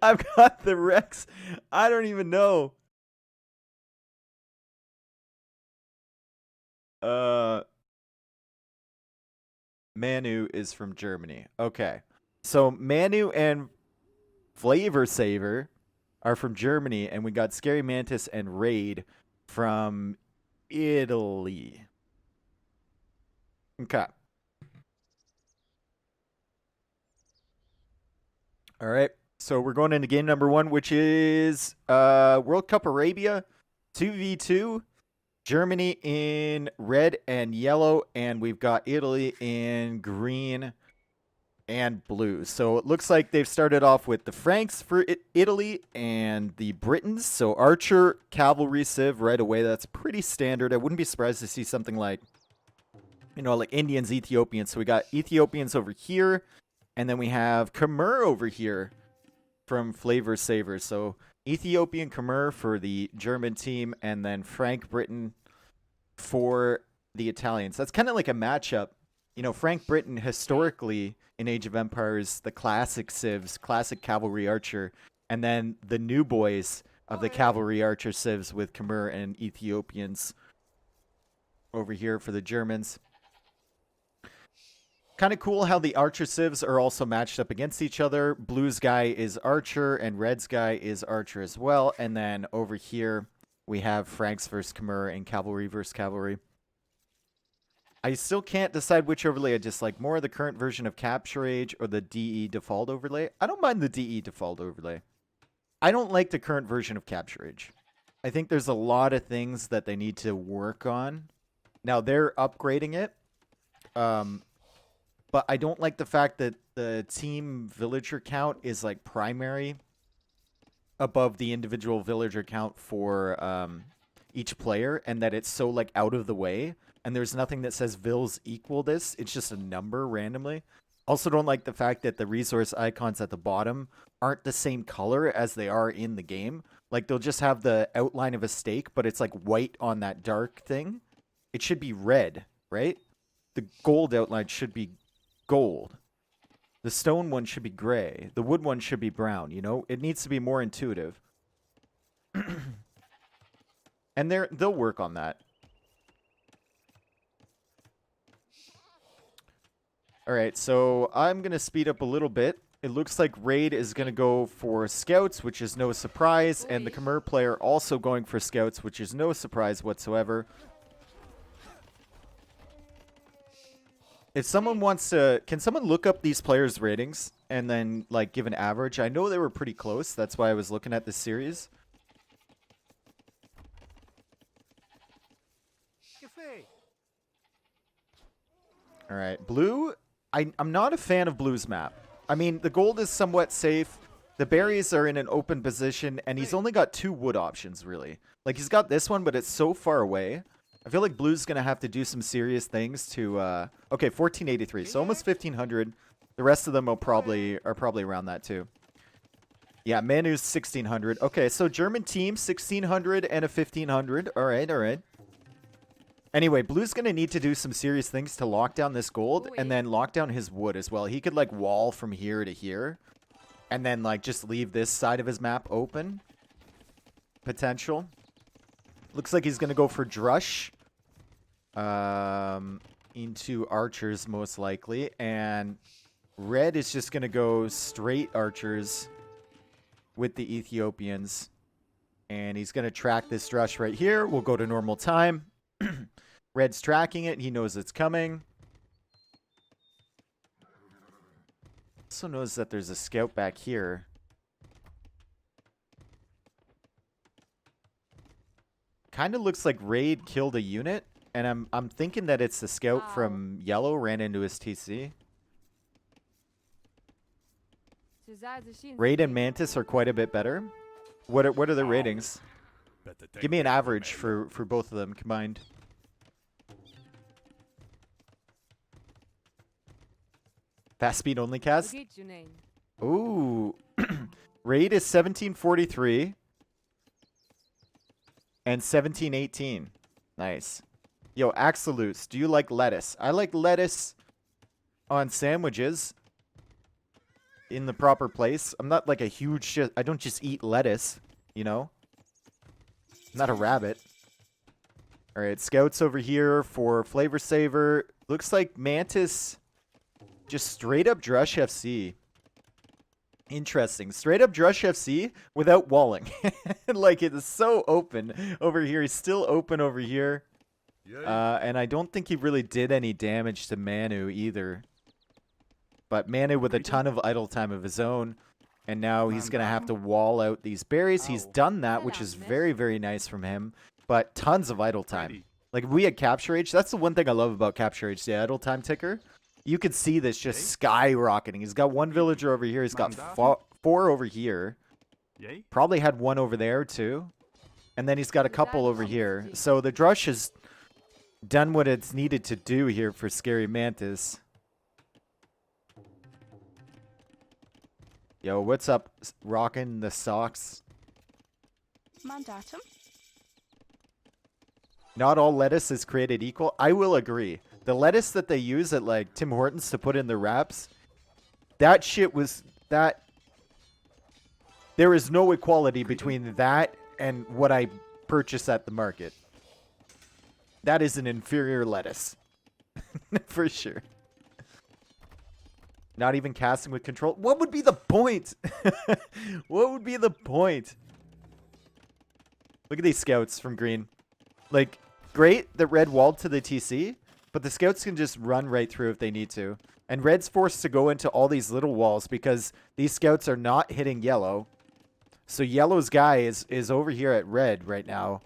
I've got the Rex. I don't even know. Manu is from Germany. Okay. So Manu and Flavor Saver are from Germany, and we got Scary Mantis and Raid from Italy. Okay. All right. So we're going into game number 1, which is World Cup Arabia 2v2. Germany in red and yellow, and we've got Italy in green and blue. So it looks like they've started off with the Franks for Italy and the Britons. So Archer, Cavalry, Civ right away. That's pretty standard. I wouldn't be surprised to see something like, like Indians, Ethiopians. So we got Ethiopians over here, and then we have Khmer over here from Flavor Saver. So Ethiopian Khmer for the German team, and then Frank Britain for the Italians. That's kind of like a matchup. Frank Britain historically in Age of Empires, the classic civs, classic cavalry archer, and then the new boys of the cavalry archer civs with Khmer and Ethiopians over here for the Germans. Kind of cool how the archer civs are also matched up against each other. Blue's guy is archer and red's guy is archer as well. And then over here we have Franks versus Khmer and cavalry versus cavalry. I still can't decide which overlay I dislike more, the current version of Capture Age or the DE default overlay. I don't mind the DE default overlay. I don't like the current version of Capture Age. I think there's a lot of things that they need to work on. Now, they're upgrading it. But I don't like the fact that the team villager count is like primary above the individual villager count for each player, and that it's so like out of the way, and there's nothing that says vills equal this. It's just a number randomly. Also don't like the fact that the resource icons at the bottom aren't the same color as they are in the game. Like they'll just have the outline of a stake, but it's like white on that dark thing. It should be red, right? The gold outline should be gold. The stone one should be gray. The wood one should be brown, It needs to be more intuitive. And they'll work on that. All right, so I'm going to speed up a little bit. It looks like Raid is going to go for scouts, which is no surprise, and the Khmer player also going for scouts, which is no surprise whatsoever. If someone wants to, can someone look up these players' ratings and then like give an average? I know they were pretty close. That's why I was looking at this series. All right, blue. I'm not a fan of blue's map. I mean, the gold is somewhat safe. The berries are in an open position, and he's only got 2 wood options, really. Like, he's got this one, but it's so far away. I feel like blue's going to have to do some serious things to... Okay, 1483, so almost 1500. The rest of them are probably around that, too. Yeah, Manu's 1600. Okay, so German team, 1600 and a 1500. All right, all right. Anyway, blue's going to need to do some serious things to lock down this gold and then lock down his wood as well. He could, like, wall from here to here and then, like, just leave this side of his map open. Potential. Looks like he's going to go for Drush into archers, most likely. And red is just going to go straight archers with the Ethiopians. And he's going to track this Drush right here. We'll go to normal time. Red's tracking it. He knows it's coming. Also knows that there's a scout back here. Kind of looks like Raid killed a unit, and I'm thinking that it's the scout from yellow ran into his TC. Raid and Mantis are quite a bit better. What are the ratings? Give me an average for both of them combined. Fast speed only cast? Ooh. Raid is 1743. And 1718. Nice. Yo, Axolutes, do you like lettuce? I like lettuce on sandwiches. in the proper place. I'm not like a huge I don't just eat lettuce, you know? I'm not a rabbit. All right, scouts over here for Flavor Saver. Looks like Mantis just straight up Drush FC. Interesting. Straight up Drush FC without walling. Like, it is so open over here. He's still open over here. And I don't think he really did any damage to Manu either. But Manu with a ton of idle time of his own. And now he's going to have to wall out these berries. He's done that, which is very, very nice from him. But tons of idle time. Like, if we had Capture Age, that's the one thing I love about Capture Age, the idle time ticker. You could see this just skyrocketing. He's got one villager over here. He's got four over here. Probably had one over there, too. And then he's got a couple over here. So the Drush has done what it's needed to do here for Scary Mantis. Yo, what's up, rocking the socks? Mandatum. Not all lettuce is created equal. I will agree. The lettuce that they use at like Tim Hortons to put in the wraps, that shit was that. There is no equality between that and what I purchase at the market. That is an inferior lettuce. For sure. Not even casting with control. What would be the point? What would be the point? Look at these scouts from green. Like, great that red walled to the TC, but the scouts can just run right through if they need to. And red's forced to go into all these little walls because these scouts are not hitting yellow. So yellow's guy is over here at red right now.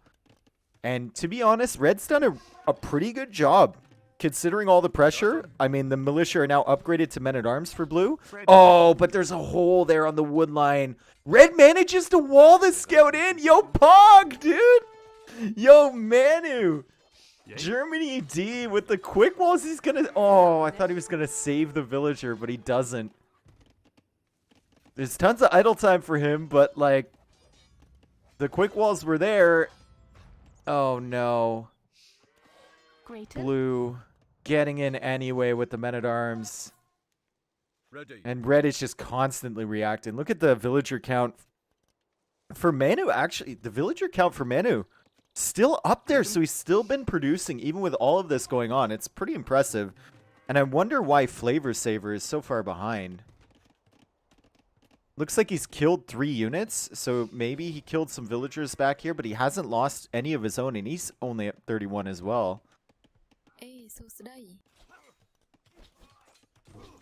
And to be honest, red's done a pretty good job considering all the pressure. I mean, the militia are now upgraded to men-at-arms for blue. Oh, but there's a hole there on the wood line. Red manages to wall the scout in. Yo, Pog, dude. Yo, Manu. Germany D with the quick walls. He's gonna. Oh, I thought he was gonna save the villager, but he doesn't. There's tons of idle time for him, but like the quick walls were there. Oh no. Blue getting in anyway with the men-at-arms. And red is just constantly reacting. Look at the villager count for Manu. Actually, the villager count for Manu still up there, so he's still been producing even with all of this going on. It's pretty impressive. And I wonder why Flavor Saver is so far behind. Looks like he's killed 3 units, so maybe he killed some villagers back here, but he hasn't lost any of his own, and he's only at 31 as well.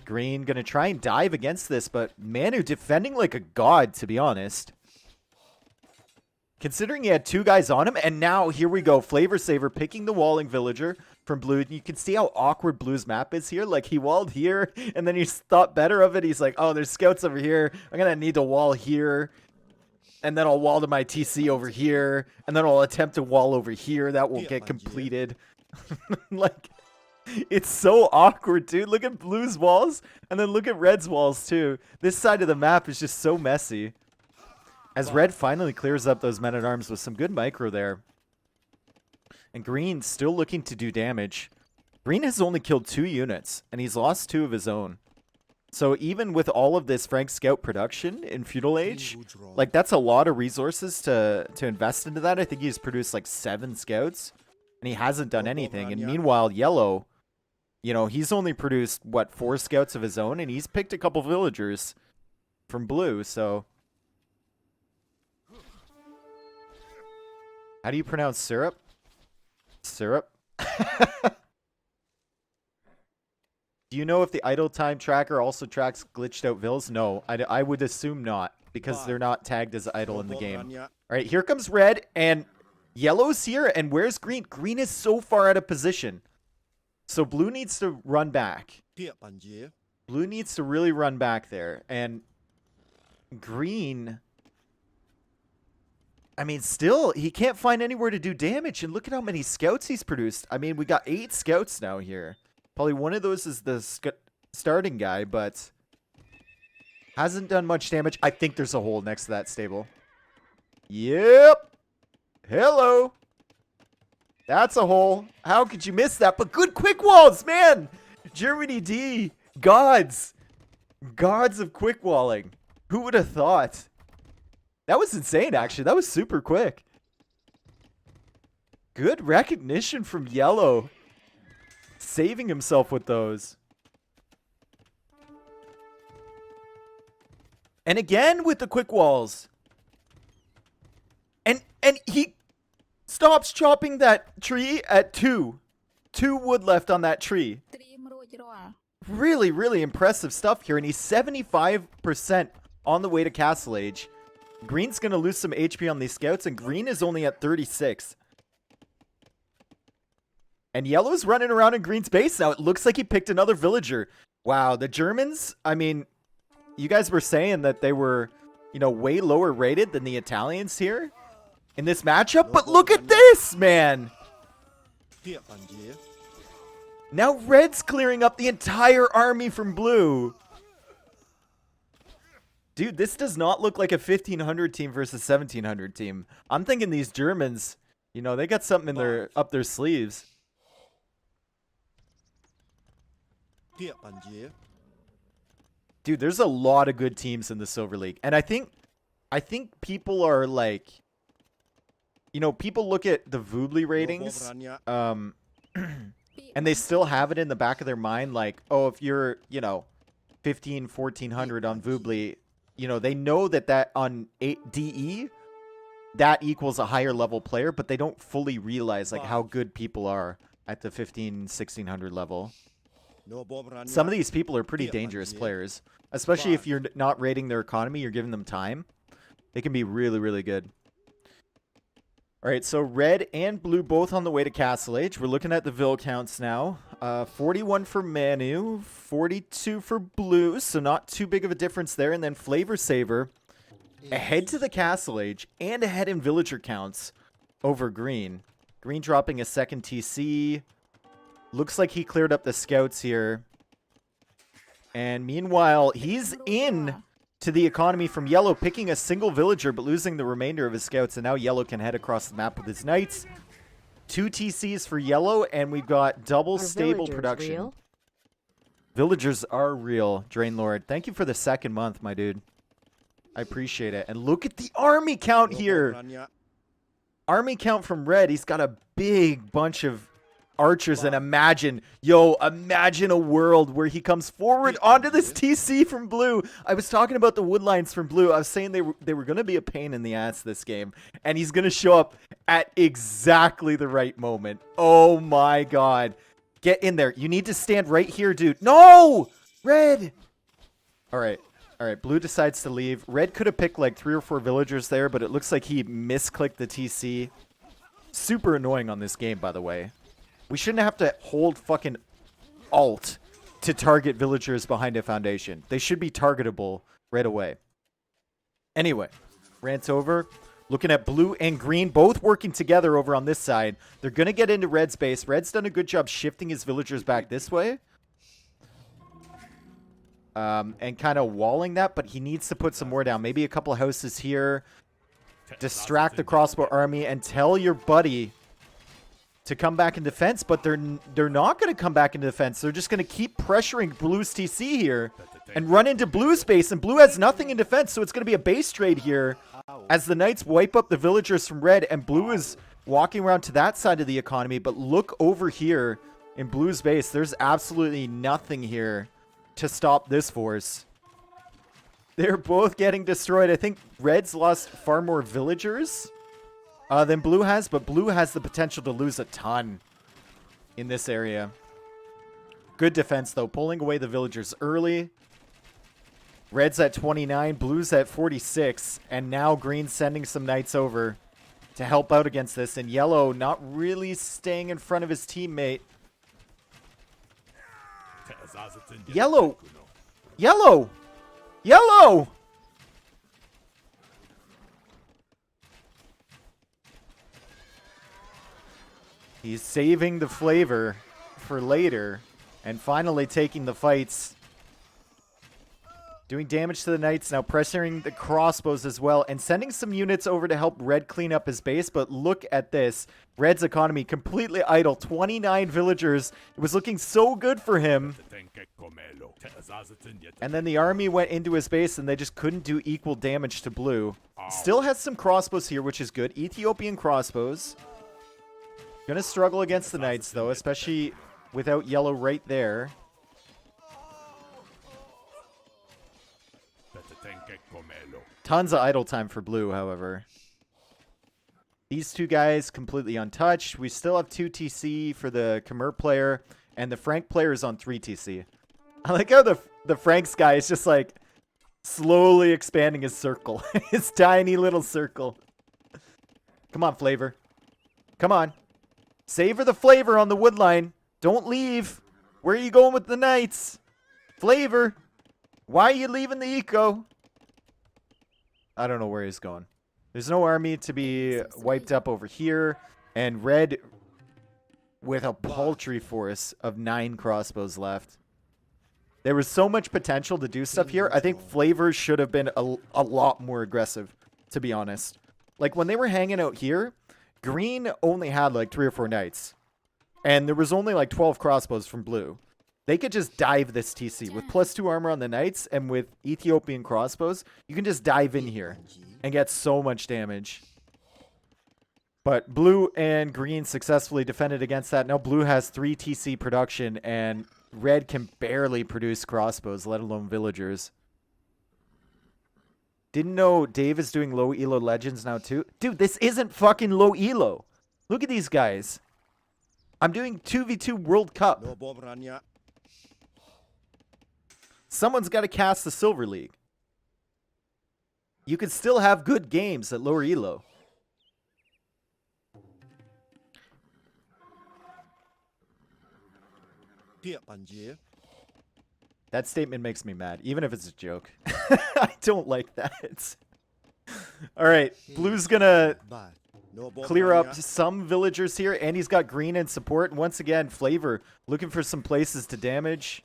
Green gonna try and dive against this, but Manu defending like a god, to be honest. Considering he had 2 guys on him, and now here we go. Flavor Saver picking the walling villager from blue. You can see how awkward blue's map is here. Like, he walled here, and then he thought better of it. He's like, oh, there's scouts over here. I'm going to need to wall here. And then I'll wall to my TC over here. And then I'll attempt to wall over here. That won't get completed. Like, it's so awkward, dude. Look at blue's walls, and then look at red's walls, too. This side of the map is just so messy. As red finally clears up those men-at-arms with some good micro there. And green still looking to do damage. Green has only killed 2 units, and he's lost 2 of his own. So even with all of this Frank Scout production in Feudal Age, like, that's a lot of resources to invest into that. I think he's produced like 7 scouts, and he hasn't done anything. And meanwhile, yellow, you know, he's only produced, what, 4 scouts of his own, and he's picked a couple villagers from blue, so... How do you pronounce syrup? Syrup? Do you know if the idle time tracker also tracks glitched out vills? No, I would assume not, because they're not tagged as idle in the game. All right, here comes red, and yellow's here, and where's green? Green is so far out of position. So blue needs to run back. Blue needs to really run back there, and green... I mean, still, he can't find anywhere to do damage, and look at how many scouts he's produced. I mean, we got 8 scouts now here. Probably one of those is the starting guy, but hasn't done much damage. I think there's a hole next to that stable. Yep. Hello. That's a hole. How could you miss that? But good quick walls, man. Germany D. Gods. Gods of quick walling. Who would have thought? That was insane, actually. That was super quick. Good recognition from Yellow. Saving himself with those. And again with the quick walls. And he stops chopping that tree at 2. 2 wood left on that tree. Really, really impressive stuff here. And he's 75% on the way to Castle Age. Green's going to lose some HP on these scouts. And Green is only at 36. And Yellow's running around in Green's base now. It looks like he picked another villager. Wow, the Germans, I mean, you guys were saying that they were, you know, way lower rated than the Italians here in this matchup. But look at this, man. Now Red's clearing up the entire army from Blue. Dude, this does not look like a 1500 team versus 1700 team. I'm thinking these Germans, you know, they got something in their up their sleeves. Dude, there's a lot of good teams in the Silver League. And I think people are like, you know, people look at the Voobly ratings, and they still have it in the back of their mind, like, oh, if you're, you know, 1400 on Voobly, you know, they know that on DE, that equals a higher level player, but they don't fully realize, like, how good people are at the 1600 level. Some of these people are pretty dangerous players, especially if you're not rating their economy, you're giving them time. They can be really, really good. All right, so Red and Blue both on the way to Castle Age. We're looking at the Vill counts now. 41 for Manu, 42 for Blue, so not too big of a difference there. And then Flavor Saver ahead to the Castle Age and ahead in villager counts over Green. Green dropping a second TC. Looks like he cleared up the scouts here. And meanwhile, he's in to the economy from Yellow, picking a single villager, but losing the remainder of his scouts. And now Yellow can head across the map with his knights. 2 TCs for Yellow, and we've got double stable production. Real? Villagers are real, Drainlord. Thank you for the second month, my dude. I appreciate it. And look at the army count here. Army count from Red. He's got a big bunch of archers, and imagine a world where he comes forward onto this TC from Blue. I was talking about the woodlines from Blue. I was saying they were going to be a pain in the ass this game, and he's going to show up at exactly the right moment. Oh my god. Get in there. You need to stand right here, dude. No! Red! Alright. Alright, Blue decides to leave. Red could have picked like 3 or 4 villagers there, but it looks like he misclicked the TC. Super annoying on this game, by the way. We shouldn't have to hold fucking alt to target villagers behind a foundation. They should be targetable right away. Anyway, rant's over. Looking at Blue and Green, both working together over on this side. They're going to get into Red's base. Red's done a good job shifting his villagers back this way. And kind of walling that, but he needs to put some more down. Maybe a couple houses here. Distract the crossbow army and tell your buddy to come back in defense, but they're not going to come back into defense. They're just going to keep pressuring Blue's TC here and run into Blue's base, and Blue has nothing in defense, so it's going to be a base trade here as the Knights wipe up the villagers from Red, and Blue is walking around to that side of the economy. But look over here in Blue's base. There's absolutely nothing here to stop this force. They're both getting destroyed. I think Red's lost far more villagers than Blue has, but Blue has the potential to lose a ton in this area. Good defense, though, pulling away the villagers early. Red's at 29, Blue's at 46, and now Green's sending some knights over to help out against this, and Yellow not really staying in front of his teammate. Yellow! Yellow! Yellow! He's saving the flavor for later and finally taking the fights Doing damage to the knights, now pressuring the crossbows as well, and sending some units over to help Red clean up his base. But look at this. Red's economy completely idle. 29 villagers. It was looking so good for him. And then the army went into his base, and they just couldn't do equal damage to blue. Still has some crossbows here, which is good. Ethiopian crossbows. Gonna struggle against the knights, though, especially without yellow right there. Tons of idle time for blue, however. These two guys completely untouched. We still have 2 TC for the Khmer player, and the Frank player is on 3 TC. I like how the Franks guy is just like slowly expanding his circle. His tiny little circle. Come on, Flavor. Come on. Savor the flavor on the wood line. Don't leave. Where are you going with the knights? Flavor. Why are you leaving the eco? I don't know where he's going. There's no army to be wiped up over here. And Red with a paltry force of 9 crossbows left. There was so much potential to do stuff here. I think Flavor should have been a lot more aggressive, to be honest. Like, when they were hanging out here, Green only had like 3 or 4 knights. And there was only like 12 crossbows from Blue. They could just dive this TC with +2 armor on the knights, and with Ethiopian crossbows, you can just dive in here and get so much damage. But Blue and Green successfully defended against that. Now Blue has 3 TC production, and Red can barely produce crossbows, let alone villagers. Didn't know Dave is doing low elo legends now too. Dude, this isn't fucking low elo. Look at these guys. I'm doing 2v2 World Cup. Someone's got to cast the Silver League. You can still have good games at lower elo. That statement makes me mad, even if it's a joke. I don't like that. All right, Blue's gonna clear up some villagers here, and he's got Green in support. And once again, Flavor looking for some places to damage.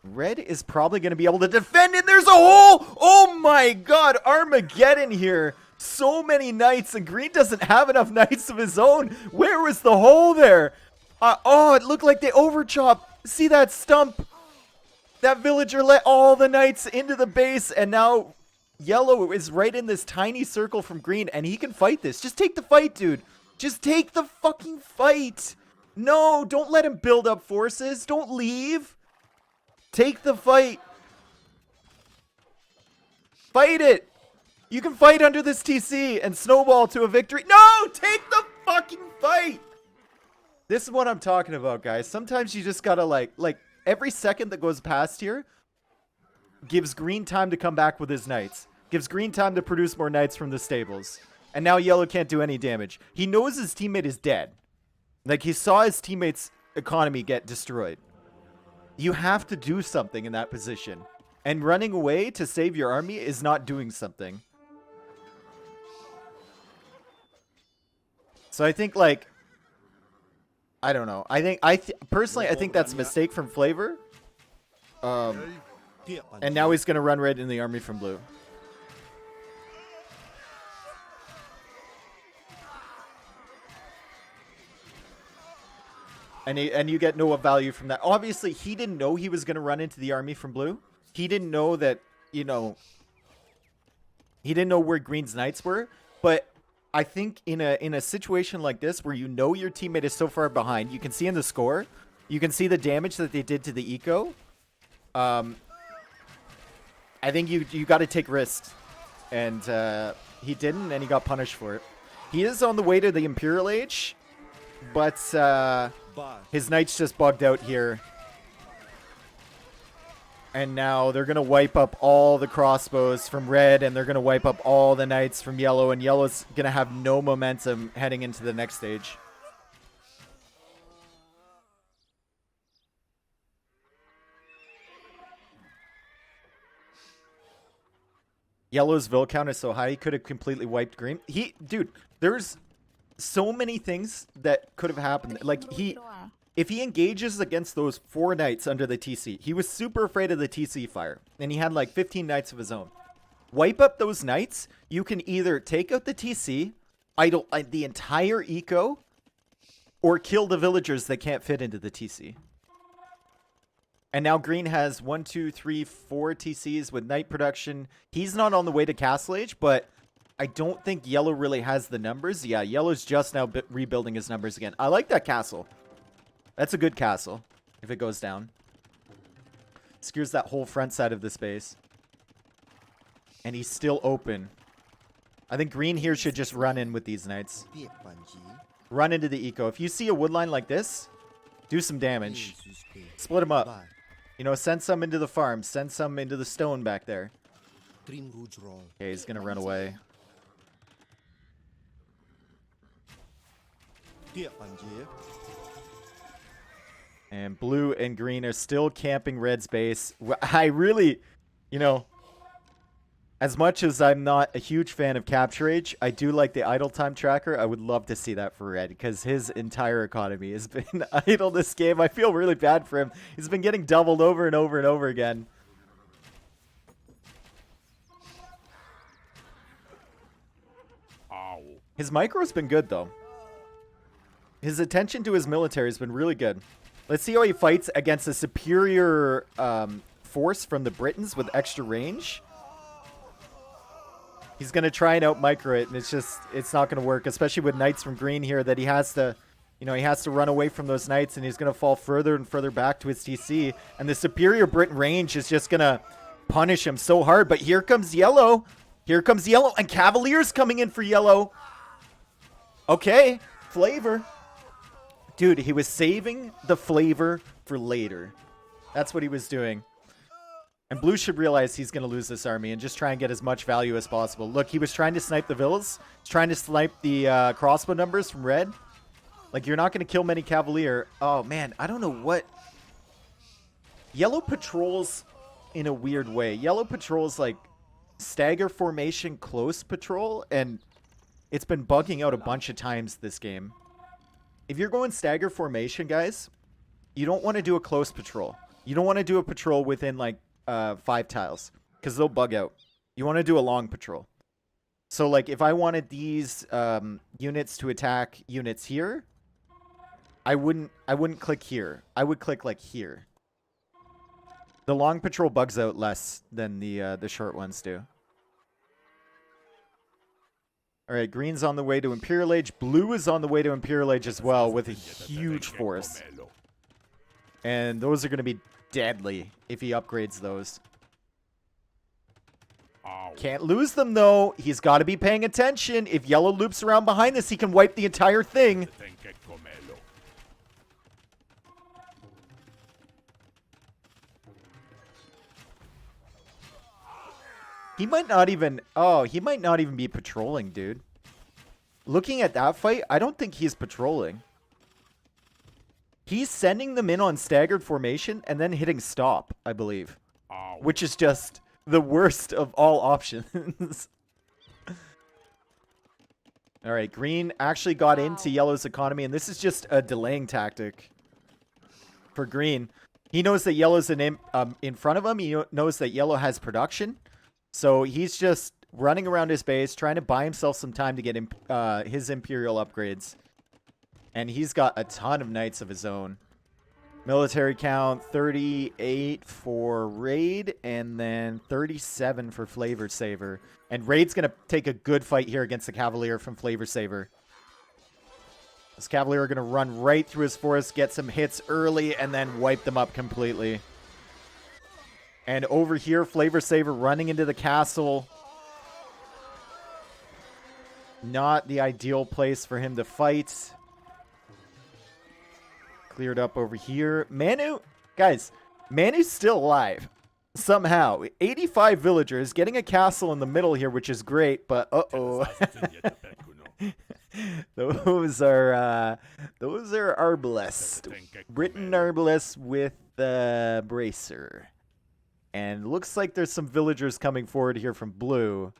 Red is probably going to be able to defend, and there's a hole! Oh my god, Armageddon here. So many knights, and Green doesn't have enough knights of his own. Where was the hole there? Oh, it looked like they overchop. See that stump? That villager let all the knights into the base, and now Yellow is right in this tiny circle from Green, and he can fight this. Just take the fight, dude. Just take the fucking fight. No, don't let him build up forces. Don't leave. Take the fight. Fight it. You can fight under this TC and snowball to a victory. No, take the fucking fight. This is what I'm talking about, guys. Sometimes you just gotta like every second that goes past here gives Green time to come back with his knights. Gives Green time to produce more knights from the stables. And now Yellow can't do any damage. He knows his teammate is dead. Like, he saw his teammate's economy get destroyed. You have to do something in that position. And running away to save your army is not doing something. So I think, like, I don't know. Personally, I think that's a mistake from Flavor. And now he's going to run Red in the army from Blue. And you get no value from that. Obviously, he didn't know he was going to run into the army from Blue. He didn't know that, you know, he didn't know where Green's knights were. But I think in a situation like this, where you know your teammate is so far behind, you can see in the score, you can see the damage that they did to the eco. I think you got to take risks, and he didn't, and he got punished for it. He is on the way to the Imperial Age, but his knights just bugged out here. And now they're going to wipe up all the crossbows from Red, and they're going to wipe up all the knights from Yellow, and Yellow's going to have no momentum heading into the next stage. Yellow's Vil count is so high, he could have completely wiped Green. Dude, there's so many things that could have happened. Like, if he engages against those 4 knights under the TC, he was super afraid of the TC fire, and he had like 15 knights of his own. Wipe up those knights, you can either take out the TC, idle the entire eco, or kill the villagers that can't fit into the TC. And now green has 1, 2, 3, 4 TCs with knight production. He's not on the way to castle age, but I don't think yellow really has the numbers. Yeah, yellow's just now rebuilding his numbers again. I like that castle. That's a good castle, if it goes down. Secures that whole front side of the space. And he's still open. I think green here should just run in with these knights. Run into the eco. If you see a wood line like this, do some damage. Split them up. You know, send some into the farm. Send some into the stone back there. Okay, he's going to run away. And blue and green are still camping red's base. I really, you know, as much as I'm not a huge fan of capture age, I do like the idle time tracker. I would love to see that for red because his entire economy has been idle this game. I feel really bad for him. He's been getting doubled over and over and over again. His micro's been good, though. His attention to his military has been really good. Let's see how he fights against a superior force from the Britons with extra range. He's going to try and out-micro it, and it's not going to work, especially with knights from green here that he has to, you know, he has to run away from those knights, and he's going to fall further and further back to his TC. And the superior Briton range is just going to punish him so hard. But here comes yellow. Here comes yellow, and Cavalier's coming in for yellow. Okay, flavor. Dude, he was saving the flavor for later. That's what he was doing. And blue should realize he's going to lose this army and just try and get as much value as possible. Look, he was trying to snipe the villas. He's trying to snipe the crossbow numbers from red. Like, you're not going to kill many Cavalier. Oh, man, I don't know what... Yellow patrols in a weird way. Yellow patrols, like, stagger formation close patrol, and it's been bugging out a bunch of times this game. If you're going stagger formation, guys, you don't want to do a close patrol. You don't want to do a patrol within, like, 5 tiles, because they'll bug out. You want to do a long patrol. So, like, if I wanted these units to attack units here, I wouldn't click here. I would click, like, here. The long patrol bugs out less than the short ones do. All right, green's on the way to Imperial Age. Blue is on the way to Imperial Age as well with a huge force. And those are going to be deadly if he upgrades those. Can't lose them, though. He's got to be paying attention. If yellow loops around behind this, he can wipe the entire thing. He might not even... Oh, he might not even be patrolling, dude. Looking at that fight, I don't think he's patrolling. He's sending them in on staggered formation and then hitting stop, I believe. Which is just the worst of all options. All right, green actually got into yellow's economy, and this is just a delaying tactic for green. He knows that yellow's in front of him. He knows that yellow has production. So he's just running around his base, trying to buy himself some time to get his Imperial upgrades. And he's got a ton of knights of his own. Military count, 38 for Raid, and then 37 for Flavor Saver. And Raid's going to take a good fight here against the Cavalier from Flavor Saver. This Cavalier are going to run right through his forest, get some hits early, and then wipe them up completely. And over here, Flavor Saver running into the castle. Not the ideal place for him to fight. Cleared up over here. Manu, guys, Manu's still alive. Somehow. 85 villagers, getting a castle in the middle here, which is great, but uh-oh. Those are Arbalest. Britain Arbalest with Bracer. And looks like there's some villagers coming forward here from blue.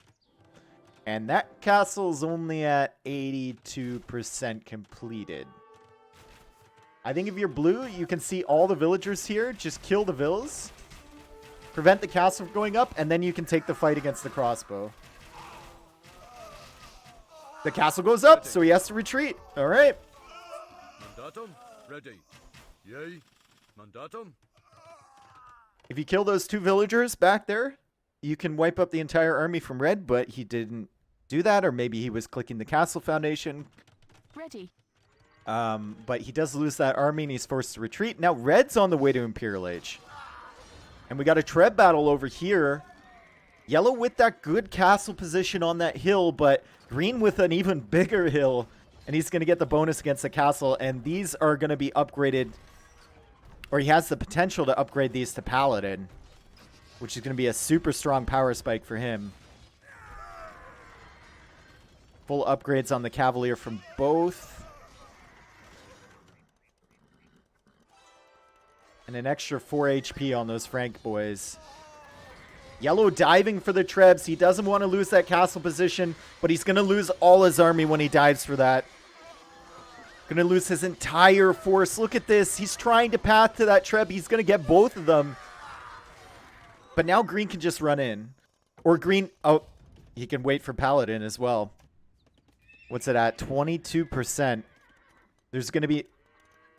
And that castle's only at 82% completed. I think if you're blue, you can see all the villagers here. Just kill the vills. Prevent the castle from going up, and then you can take the fight against the crossbow. The castle goes up, so he has to retreat. All right. Mandatum ready. Yay. Mandatum. If you kill those 2 villagers back there, you can wipe up the entire army from red, but he didn't do that, or maybe he was clicking the castle foundation. Ready. But he does lose that army, and he's forced to retreat. Now red's on the way to Imperial Age. And we got a Treb battle over here. Yellow with that good castle position on that hill, but green with an even bigger hill. And he's going to get the bonus against the castle, and these are going to be upgraded, or he has the potential to upgrade these to Paladin, which is going to be a super strong power spike for him. Full upgrades on the Cavalier from both. And an extra 4 HP on those Frank boys. Yellow diving for the Trebs. He doesn't want to lose that castle position, but he's going to lose all his army when he dives for that. Going to lose his entire force. Look at this. He's trying to path to that Treb. He's going to get both of them. But now green can just run in. Or green... Oh, he can wait for Paladin as well. What's it at? 22%. There's going to be...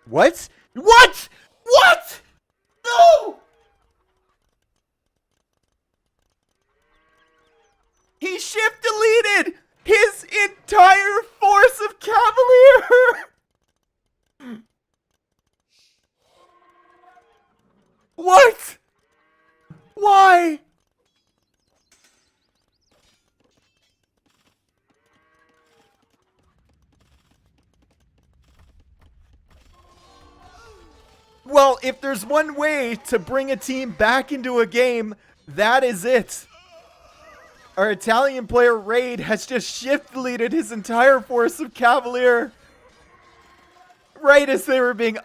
What? What? What? No! He shift deleted his entire force of Cavalier! What? Why? Well, if there's one way to bring a team back into a game, that is it. Our Italian player Raid has just shift deleted his entire force of Cavalier right as they were being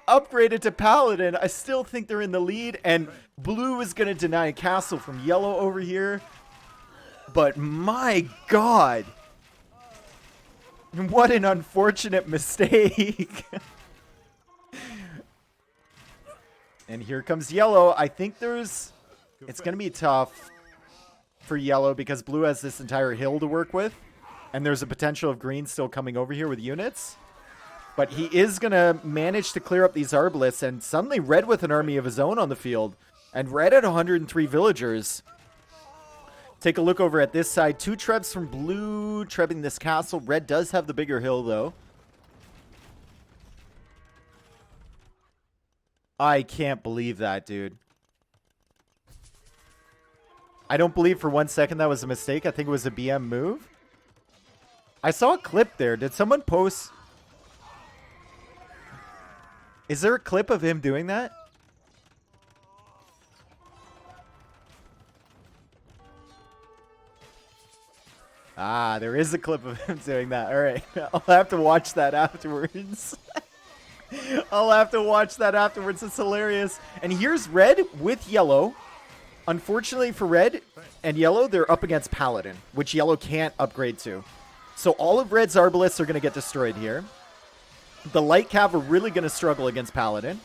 upgraded to Paladin. I still think they're in the lead, and blue is going to deny castle from yellow over here. But my God, what an unfortunate mistake. And here comes yellow. I think it's going to be tough for yellow because blue has this entire hill to work with. And there's a potential of green still coming over here with units. But he is going to manage to clear up these Arbalists. And suddenly red with an army of his own on the field. And red at 103 villagers. Take a look over at this side. 2 Trebs from blue trebbing this castle. Red does have the bigger hill though. I can't believe that, dude. I don't believe for 1 second that was a mistake. I think it was a BM move. I saw a clip there. Did someone post... Is there a clip of him doing that? Ah, there is a clip of him doing that. All right. I'll have to watch that afterwards. I'll have to watch that afterwards. It's hilarious. And here's red with yellow. Unfortunately for red and yellow, they're up against Paladin, which yellow can't upgrade to. So all of red's Arbalists are going to get destroyed here. The light cav are really going to struggle against Paladin.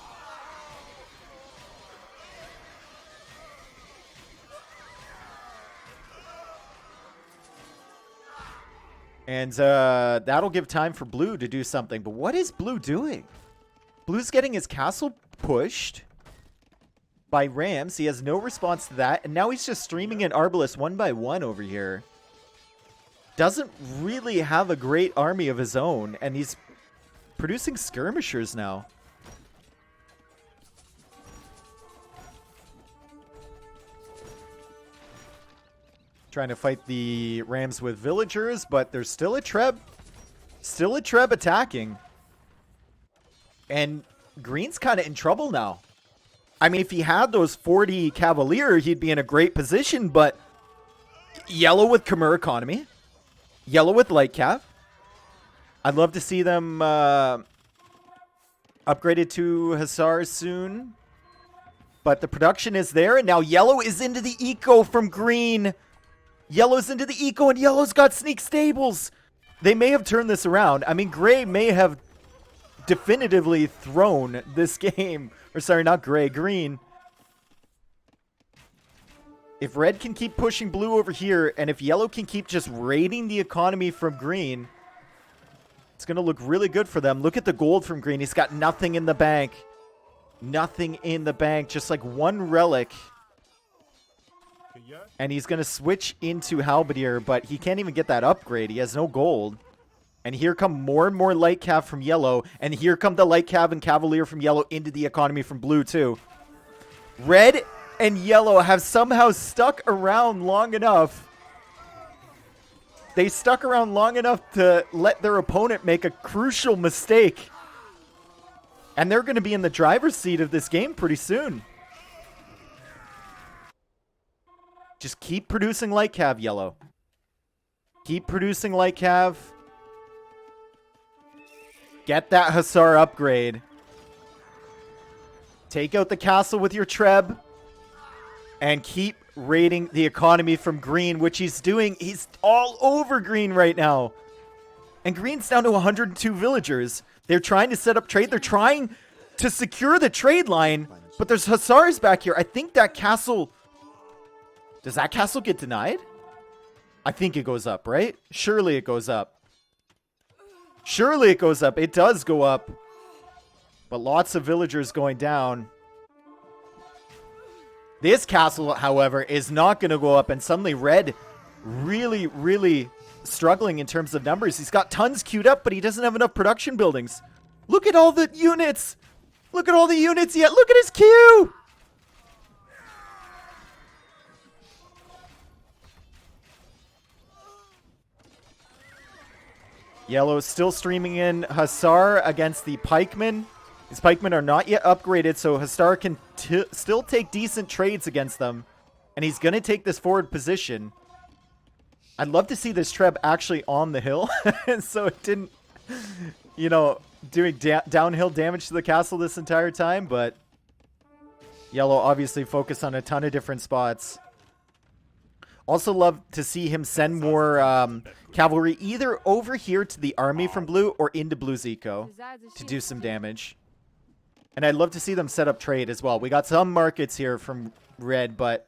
And that'll give time for blue to do something. But what is blue doing? Blue's getting his castle pushed by Rams. He has no response to that. And now he's just streaming an Arbalest 1 by 1 over here. Doesn't really have a great army of his own. And he's producing skirmishers now. Trying to fight the Rams with villagers, but there's still a Treb. Still a Treb attacking. And green's kind of in trouble now. I mean, if he had those 40 Cavalier, he'd be in a great position, but yellow with Khmer economy. Yellow with light cav. I'd love to see them upgraded to Hussars soon. But the production is there, and now yellow is into the eco from green. Yellow's into the eco, and Yellow's got sneak stables. They may have turned this around. I mean, Gray may have definitively thrown this game. Or sorry, not Gray, Green. If Red can keep pushing Blue over here, and if Yellow can keep just raiding the economy from Green, it's going to look really good for them. Look at the gold from Green. He's got nothing in the bank. Nothing in the bank. Just like one relic. And he's going to switch into Halberdier, but he can't even get that upgrade. He has no gold. And here come more and more light cav from Yellow. And here come the light cav and Cavalier from Yellow into the economy from Blue too. Red and Yellow have somehow stuck around long enough. They stuck around long enough to let their opponent make a crucial mistake. And they're going to be in the driver's seat of this game pretty soon. Just keep producing light cav, Yellow. Keep producing light cav. Get that Hussar upgrade. Take out the castle with your Treb. And keep raiding the economy from Green, which he's doing. He's all over Green right now. And Green's down to 102 villagers. They're trying to set up trade. They're trying to secure the trade line. But there's Hussars back here. I think that castle... Does that castle get denied? I think it goes up, right? Surely it goes up. Surely it goes up. It does go up. But lots of villagers going down. This castle, however, is not going to go up. And suddenly Red really, really struggling in terms of numbers. He's got tons queued up, but he doesn't have enough production buildings. Look at all the units. Look at all the units yet. Look at his queue. Yellow still streaming in Hussar against the Pikemen. These Pikemen are not yet upgraded, so Hussar can still take decent trades against them. And he's going to take this forward position. I'd love to see this Treb actually on the hill. So it didn't, you know, doing downhill damage to the castle this entire time. But Yellow obviously focused on a ton of different spots. Also love to see him send more cavalry either over here to the army from Blue or into Blue's eco to do some damage. And I'd love to see them set up trade as well. We got some markets here from Red, but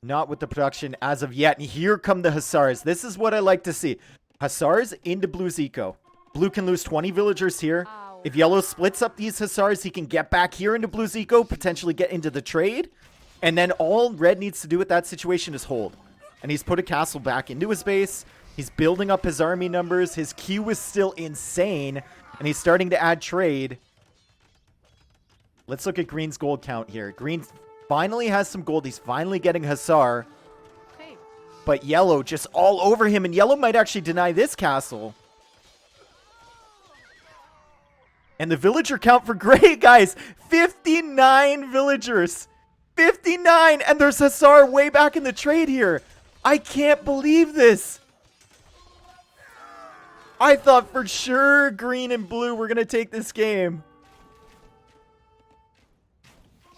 not with the production as of yet. And here come the Hussars. This is what I like to see. Hussars into Blue's eco. Blue can lose 20 villagers here. If Yellow splits up these Hussars, he can get back here into Blue's eco, potentially get into the trade. And then all Red needs to do with that situation is hold. And he's put a castle back into his base. He's building up his army numbers. His queue is still insane. And he's starting to add trade. Let's look at Green's gold count here. Green finally has some gold. He's finally getting Hussar. But Yellow just all over him. And Yellow might actually deny this castle. And the villager count for Gray, guys. 59 villagers. 59. And there's Hussar way back in the trade here. I can't believe this. I thought for sure Green and Blue were going to take this game.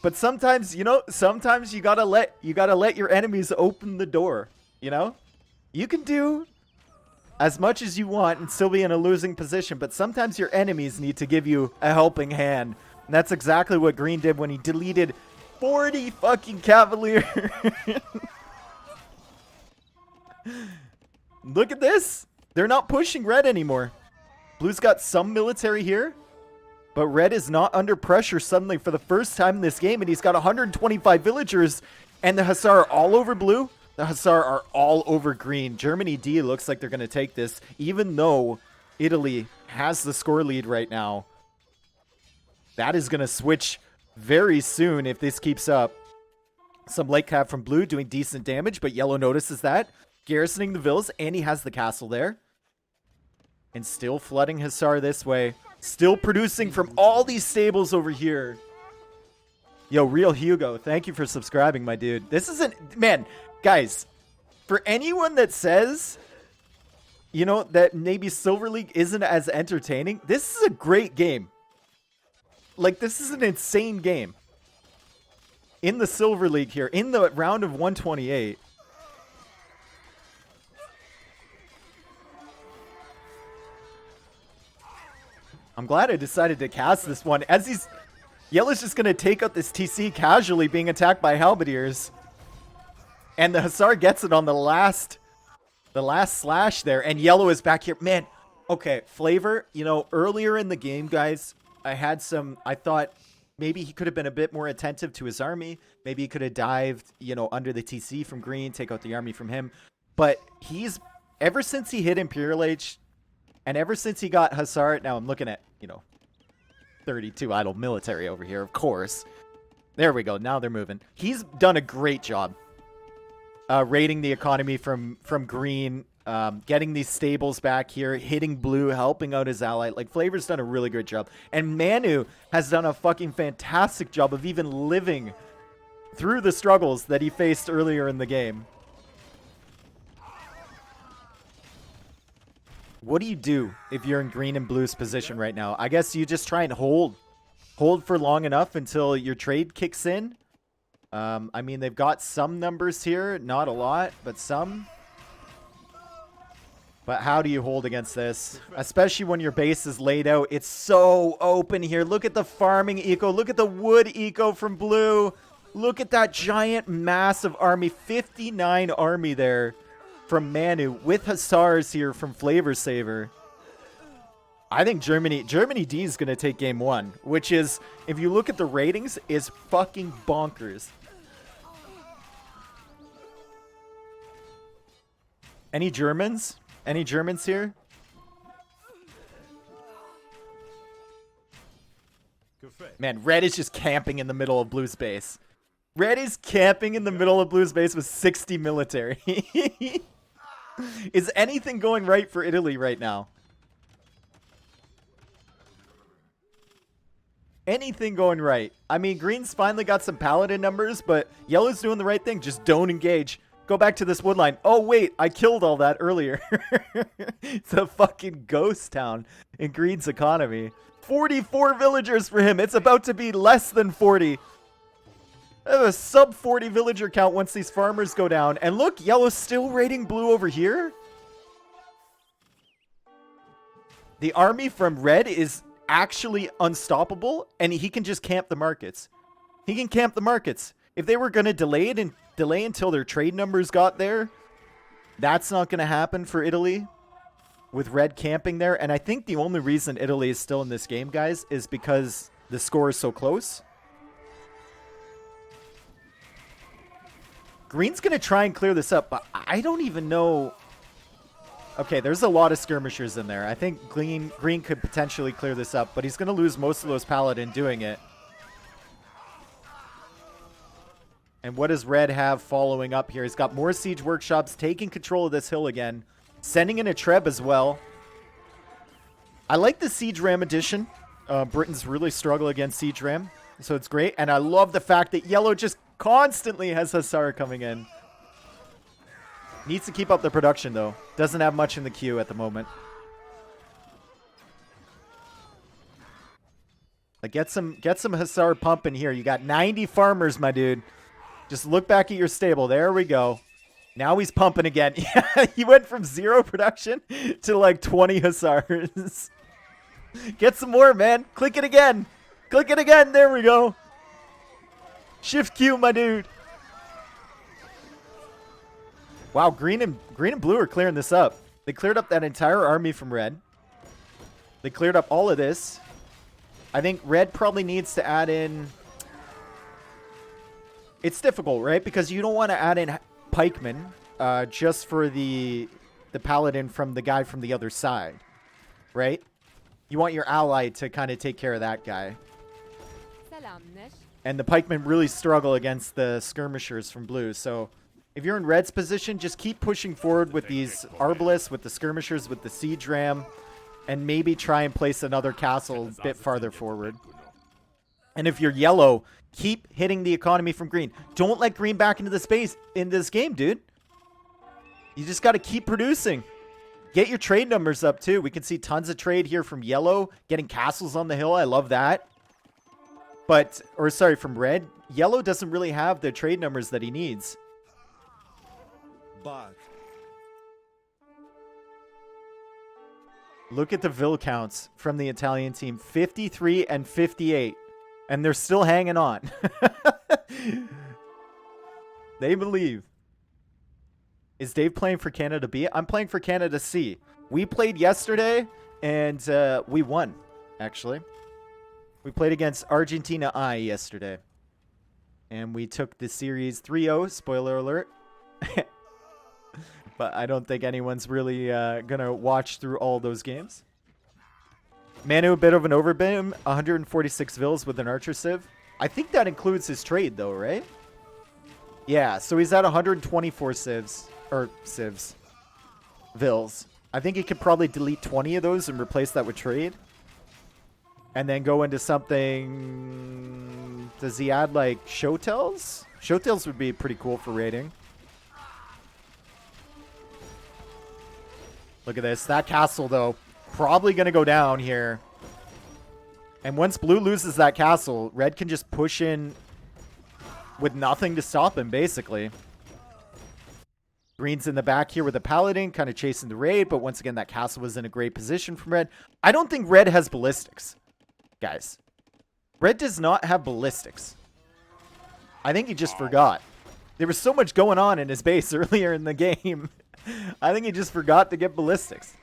But sometimes, you know, sometimes you got to let your enemies open the door, you know? You can do as much as you want and still be in a losing position, but sometimes your enemies need to give you a helping hand. And that's exactly what Green did when he deleted 40 fucking Cavalier. Look at this. They're not pushing Red anymore. Blue's got some military here, but Red is not under pressure suddenly for the first time in this game, and he's got 125 villagers, and the Hussar are all over Blue. The Hussar are all over Green. Germany D looks like they're going to take this, even though Italy has the score lead right now. That is going to switch very soon if this keeps up. Some light cav from Blue doing decent damage, but Yellow notices that. Garrisoning the villas, and he has the castle there. And still flooding Hussar this way. Still producing from all these stables over here. Yo, Real Hugo, thank you for subscribing, my dude. This isn't... Man, guys, for anyone that says, you know, that maybe Silver League isn't as entertaining, this is a great game. Like, this is an insane game. In the Silver League here, in the round of 128. I'm glad I decided to cast this one. As he's... Yellow's just going to take out this TC casually being attacked by Halberdiers. And the Hussar gets it on the last slash there. And Yellow is back here. Man, okay, Flavor, you know, earlier in the game, guys, I thought maybe he could have been a bit more attentive to his army. Maybe he could have dived, you know, under the TC from green, take out the army from him. But ever since he hit Imperial Age, and ever since he got Hussar, now I'm looking at, you know, 32 idle military over here, of course. There we go. Now they're moving. He's done a great job raiding the economy from green, getting these stables back here, hitting blue, helping out his ally. Like, Flavor's done a really good job. And Manu has done a fucking fantastic job of even living through the struggles that he faced earlier in the game. What do you do if you're in green and blue's position right now? I guess you just try and hold for long enough until your trade kicks in. I mean, they've got some numbers here, not a lot, but some. But how do you hold against this? Especially when your base is laid out. It's so open here. Look at the farming eco. Look at the wood eco from blue. Look at that giant, massive army. 59 army there from Manu with Hussars here from Flavor Saver. I think Germany D is going to take game one, which is, if you look at the ratings, is fucking bonkers. Any Germans? Any Germans here? Man, Red is just camping in the middle of Blue's base. Red is camping in the middle of Blue's base with 60 military. Is anything going right for Italy right now? Anything going right? I mean, Green's finally got some paladin numbers, but Yellow's doing the right thing. Just don't engage. Go back to this wood line. Oh, wait, I killed all that earlier. It's a fucking ghost town in Green's economy. 44 villagers for him. It's about to be less than 40. I have a sub 40 villager count once these farmers go down. And look, Yellow's still raiding blue over here. The army from Red is actually unstoppable, and he can just camp the markets. He can camp the markets. If they were going to delay until their trade numbers got there, that's not going to happen for Italy with Red camping there. And I think the only reason Italy is still in this game, guys, is because the score is so close. Green's going to try and clear this up, but I don't even know. Okay, there's a lot of skirmishers in there. I think Green could potentially clear this up, but he's going to lose most of those paladin doing it. And what does Red have following up here? He's got more siege workshops, taking control of this hill again, sending in a Treb as well. I like the siege ram addition. Britain's really struggle against siege ram, so it's great. And I love the fact that Yellow just constantly has Hussar coming in. Needs to keep up the production, though. Doesn't have much in the queue at the moment. Like, get some Hussar pumping here. You got 90 farmers, my dude. Just look back at your stable. There we go. Now he's pumping again. Yeah, he went from 0 production to like 20 Hussars. Get some more, man. Click it again. Click it again. There we go. Shift Q, my dude. Wow, green and blue are clearing this up. They cleared up that entire army from Red. They cleared up all of this. I think Red probably needs to add in... It's difficult, right? Because you don't want to add in pikemen just for the paladin from the guy from the other side, right? You want your ally to kind of take care of that guy. And the pikemen really struggle against the skirmishers from blue, so... If you're in Red's position, just keep pushing forward with these arbalists, with the skirmishers, with the siege ram, and maybe try and place another castle a bit farther forward. And if you're Yellow, keep hitting the economy from Green. Don't let Green back into the space in this game, dude. You just got to keep producing. Get your trade numbers up, too. We can see tons of trade here from Yellow, getting castles on the hill. I love that. But, or sorry, from Red. Yellow doesn't really have the trade numbers that he needs. Look at the Vil counts from the Italian team. 53 and 58. And they're still hanging on. They believe. Is Dave playing for Canada B? I'm playing for Canada C. We played yesterday, and we won, actually. We played against Argentina I yesterday. And we took the series 3-0, spoiler alert. But I don't think anyone's really going to watch through all those games. Manu, a bit of an overbeam. 146 Vils with an Archer Civ. I think that includes his trade, though, right? Yeah, so he's at 124 Civs. Or Civs. Vils. I think he could probably delete 20 of those and replace that with trade. And then go into something... Does he add, like, Showtails? Showtails would be pretty cool for raiding. Look at this. That castle, though, probably going to go down here. And once blue loses that castle, red can just push in with nothing to stop him, basically. Green's in the back here with a paladin, kind of chasing the raid. But once again, that castle was in a great position from red. I don't think red has ballistics, guys. Red does not have ballistics. I think he just forgot. There was so much going on in his base earlier in the game. I think he just forgot to get ballistics.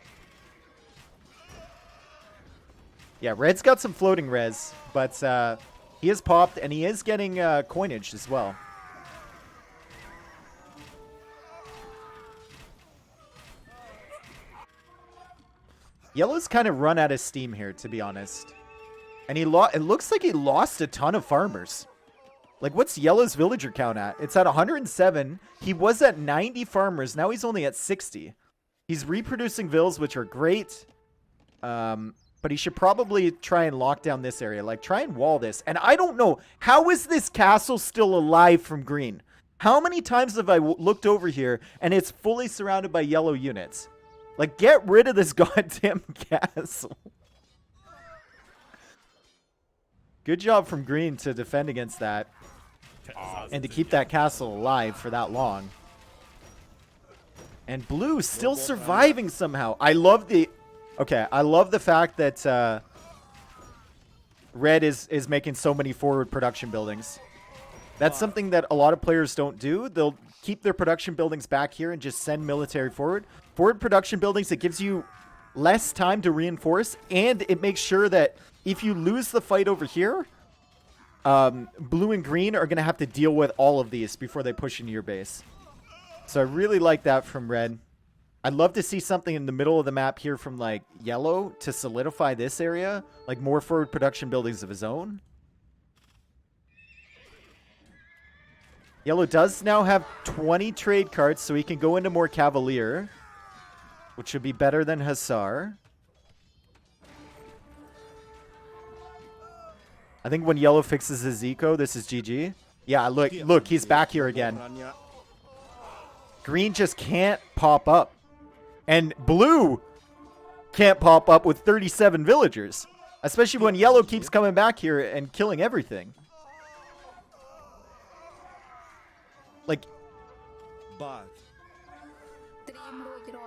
Yeah, red's got some floating res, but he is popped, and he is getting coinage as well. Yellow's kind of run out of steam here, to be honest. And it looks like he lost a ton of farmers. Like, what's Yellow's villager count at? It's at 107. He was at 90 farmers. Now he's only at 60. He's reproducing vills, which are great. But he should probably try and lock down this area. Like, try and wall this. And I don't know. How is this castle still alive from green? How many times have I looked over here and it's fully surrounded by yellow units? Like, get rid of this goddamn castle. Good job from green to defend against that. And to keep that castle alive for that long. And blue still surviving somehow. I love the... Okay, I love the fact that red is making so many forward production buildings. That's something that a lot of players don't do. They'll keep their production buildings back here and just send military forward. Forward production buildings, it gives you less time to reinforce, and it makes sure that if you lose the fight over here, blue and green are going to have to deal with all of these before they push into your base. So I really like that from red. I'd love to see something in the middle of the map here from, like, yellow to solidify this area. Like, more forward production buildings of his own. Yellow does now have 20 trade cards, so he can go into more Cavalier, which should be better than Hussar. I think when yellow fixes his eco, this is GG. Yeah, look, he's back here again. Green just can't pop up. And blue can't pop up with 37 villagers. Especially when yellow keeps coming back here and killing everything. Like,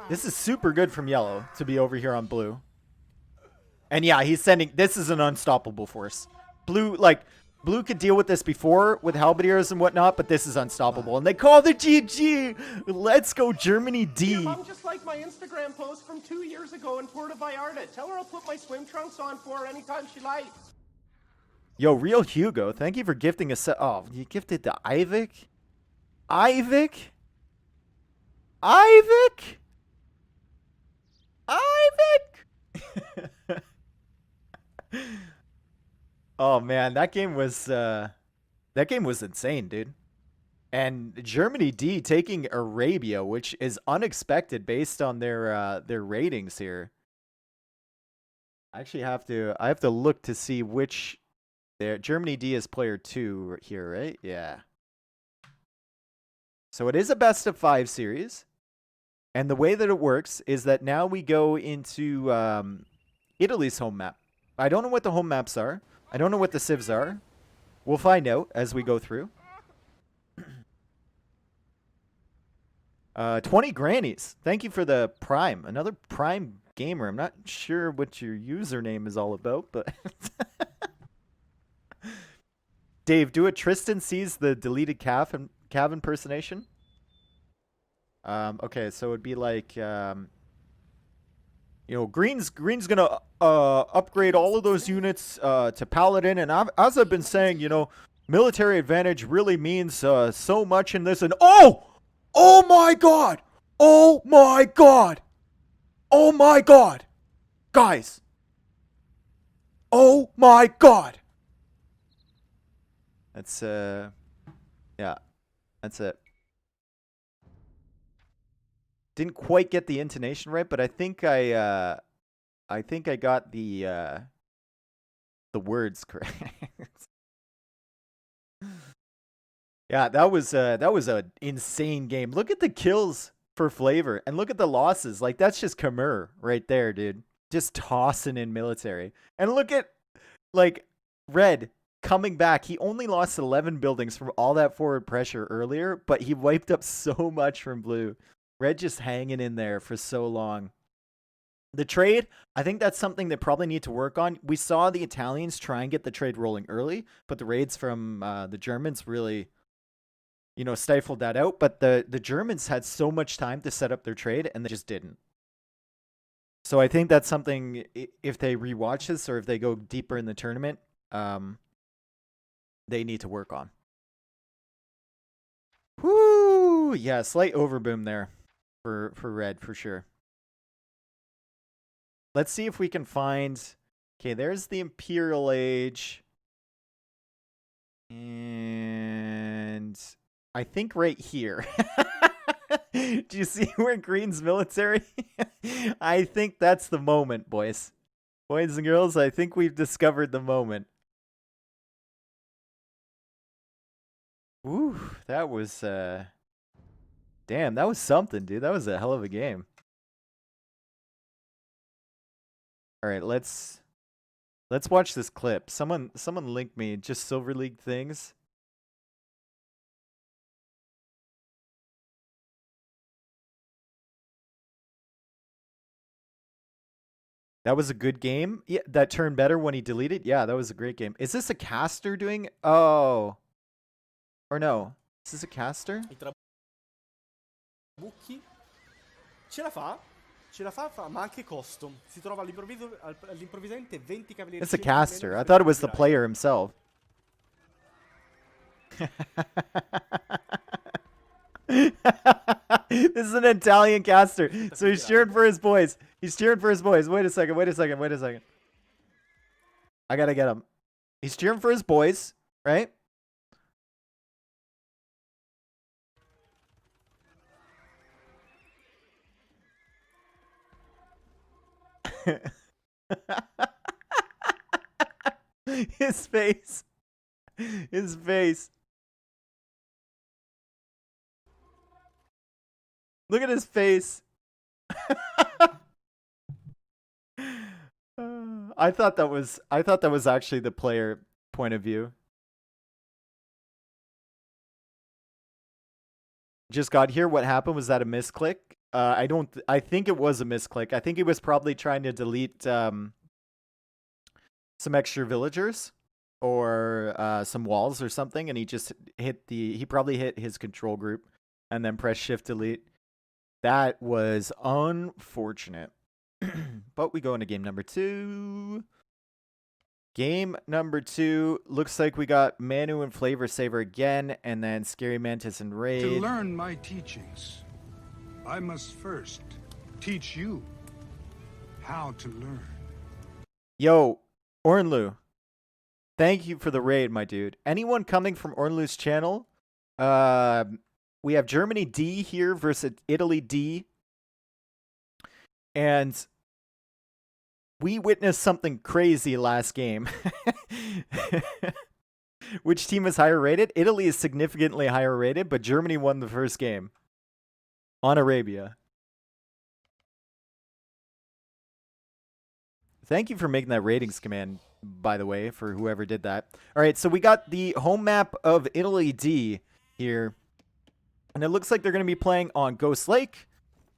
this is super good from yellow to be over here on blue. And yeah, he's sending... This is an unstoppable force. Blue, like... Blue could deal with this before with halberdiers and whatnot, but this is unstoppable. And they call the GG. Let's go, Germany D. Your mom just liked my Instagram post from 2 years ago in Puerto Vallarta. Tell her I'll put my swim trunks on for her anytime she likes. Yo, Real Hugo, thank you for gifting a set. Oh, you gifted to Ivik? Ivik? Ivik? Ivik? Oh man, that game was insane, dude. And Germany D taking Arabia, which is unexpected based on their ratings here. I actually have to look to see which Germany D is player 2 here, right? Yeah. So it is a best of 5 series. And the way that it works is that now we go into Italy's home map. I don't know what the home maps are. I don't know what the civs are. We'll find out as we go through. 20 grannies. Thank you for the prime. Another prime Gamer. I'm not sure what your username is all about, but Dave, do it. Tristan sees the deleted Cav impersonation. Okay, so it'd be like, Green's gonna upgrade all of those units to Paladin, and as I've been saying, military advantage really means so much in this. And oh my God, oh my God, oh my God, guys, oh my God. That's yeah, that's it. Didn't quite get the intonation right, but I think I got the words correct. Yeah, that was an insane game. Look at the kills for Flavor, and look at the losses. Like, that's just Khmer right there, dude. Just tossing in military. And look at, like, Red coming back. He only lost 11 buildings from all that forward pressure earlier, but he wiped up so much from Blue. Red just hanging in there for so long. The trade, I think that's something they probably need to work on. We saw the Italians try and get the trade rolling early, but the raids from the Germans really, stifled that out. But the Germans had so much time to set up their trade, and they just didn't. So I think that's something, if they rewatch this or if they go deeper in the tournament, they need to work on. Whoo! Yeah, slight overboom there for Red, for sure. Let's see if we can find... Okay, there's the Imperial Age. And I think right here. Do you see where Green's military? I think that's the moment, boys. Boys and girls, I think we've discovered the moment. Ooh, that was... Damn, that was something, dude. That was a hell of a game. All right, let's watch this clip. Someone link me just Silver League things. That was a good game. Yeah, that turned better when he deleted. Yeah, that was a great game. Is this a caster doing? Oh. Or no? Is this a caster? Bucchi ce la fa, ma anche custom. Si trova all'improvvisamente 20 cavalieri. It's a caster. I thought it was the player himself. This is an Italian caster. So he's cheering for his boys. He's cheering for his boys. Wait a second. I gotta get him. He's cheering for his boys, right? His face. His face. Look at his face. I thought that was actually the player point of view. Just got here. What happened? Was that a misclick? I think it was a misclick. I think he was probably trying to delete some extra villagers or some walls or something, and he just he probably hit his control group and then press shift delete. That was unfortunate. But we go into game number 2. Game number 2 looks like we got Manu and Flavor Saver again, and then Scary Mantis and Raid. To learn my teachings, I must first teach you how to learn. Yo, Ornlu, thank you for the raid, my dude. Anyone coming from Ornlu's channel? We have Germany D here versus Italy D. And we witnessed something crazy last game. Which team is higher rated? Italy is significantly higher rated, but Germany won the first game on Arabia. Thank you for making that ratings command, by the way, for whoever did that. All right, so we got the home map of Italy D here. And it looks like they're going to be playing on Ghost Lake.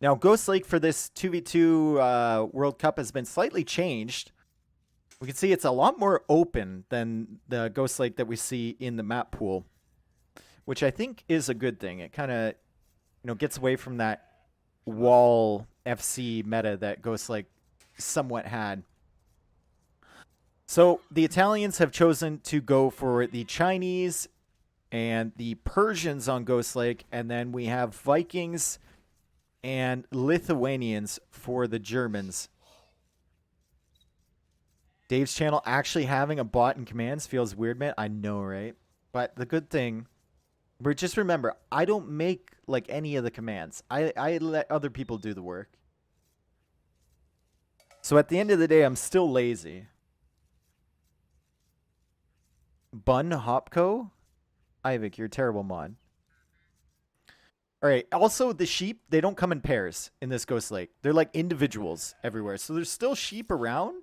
Now, Ghost Lake for this 2v2 World Cup has been slightly changed. We can see it's a lot more open than the Ghost Lake that we see in the map pool, which I think is a good thing. It kind of, gets away from that wall FC meta that Ghost Lake somewhat had. So the Italians have chosen to go for the Chinese and the Persians on Ghost Lake, and then we have Vikings and Lithuanians for the Germans. Dave's channel actually having a bot and commands feels weird, man. I know, right? But the good thing, just remember, I don't make like any of the commands. I let other people do the work. So at the end of the day, I'm still lazy. Bun Hopco? Ivik, you're a terrible mod. All right. Also, the sheep, they don't come in pairs in this Ghost Lake. They're like individuals everywhere. So there's still sheep around.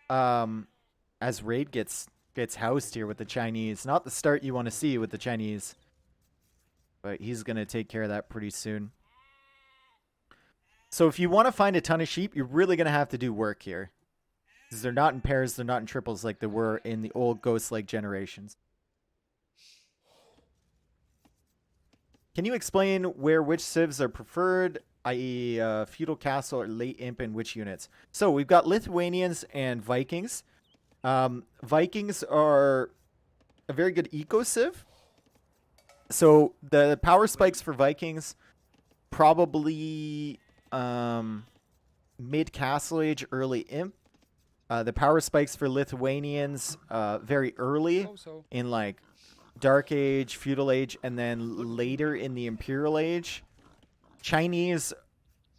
As Raid gets housed here with the Chinese. Not the start you want to see with the Chinese. But he's going to take care of that pretty soon. So if you want to find a ton of sheep, you're really going to have to do work here. Because they're not in pairs, they're not in triples like they were in the old Ghost Lake generations. Can you explain where which civs are preferred, i.e. Feudal Castle or Late Imp in which units? So we've got Lithuanians and Vikings. Vikings are a very good eco-civ. So the power spikes for Vikings, probably mid-Castle Age, early Imp. The power spikes for Lithuanians, very early in like Dark Age, Feudal Age, and then later in the Imperial Age. Chinese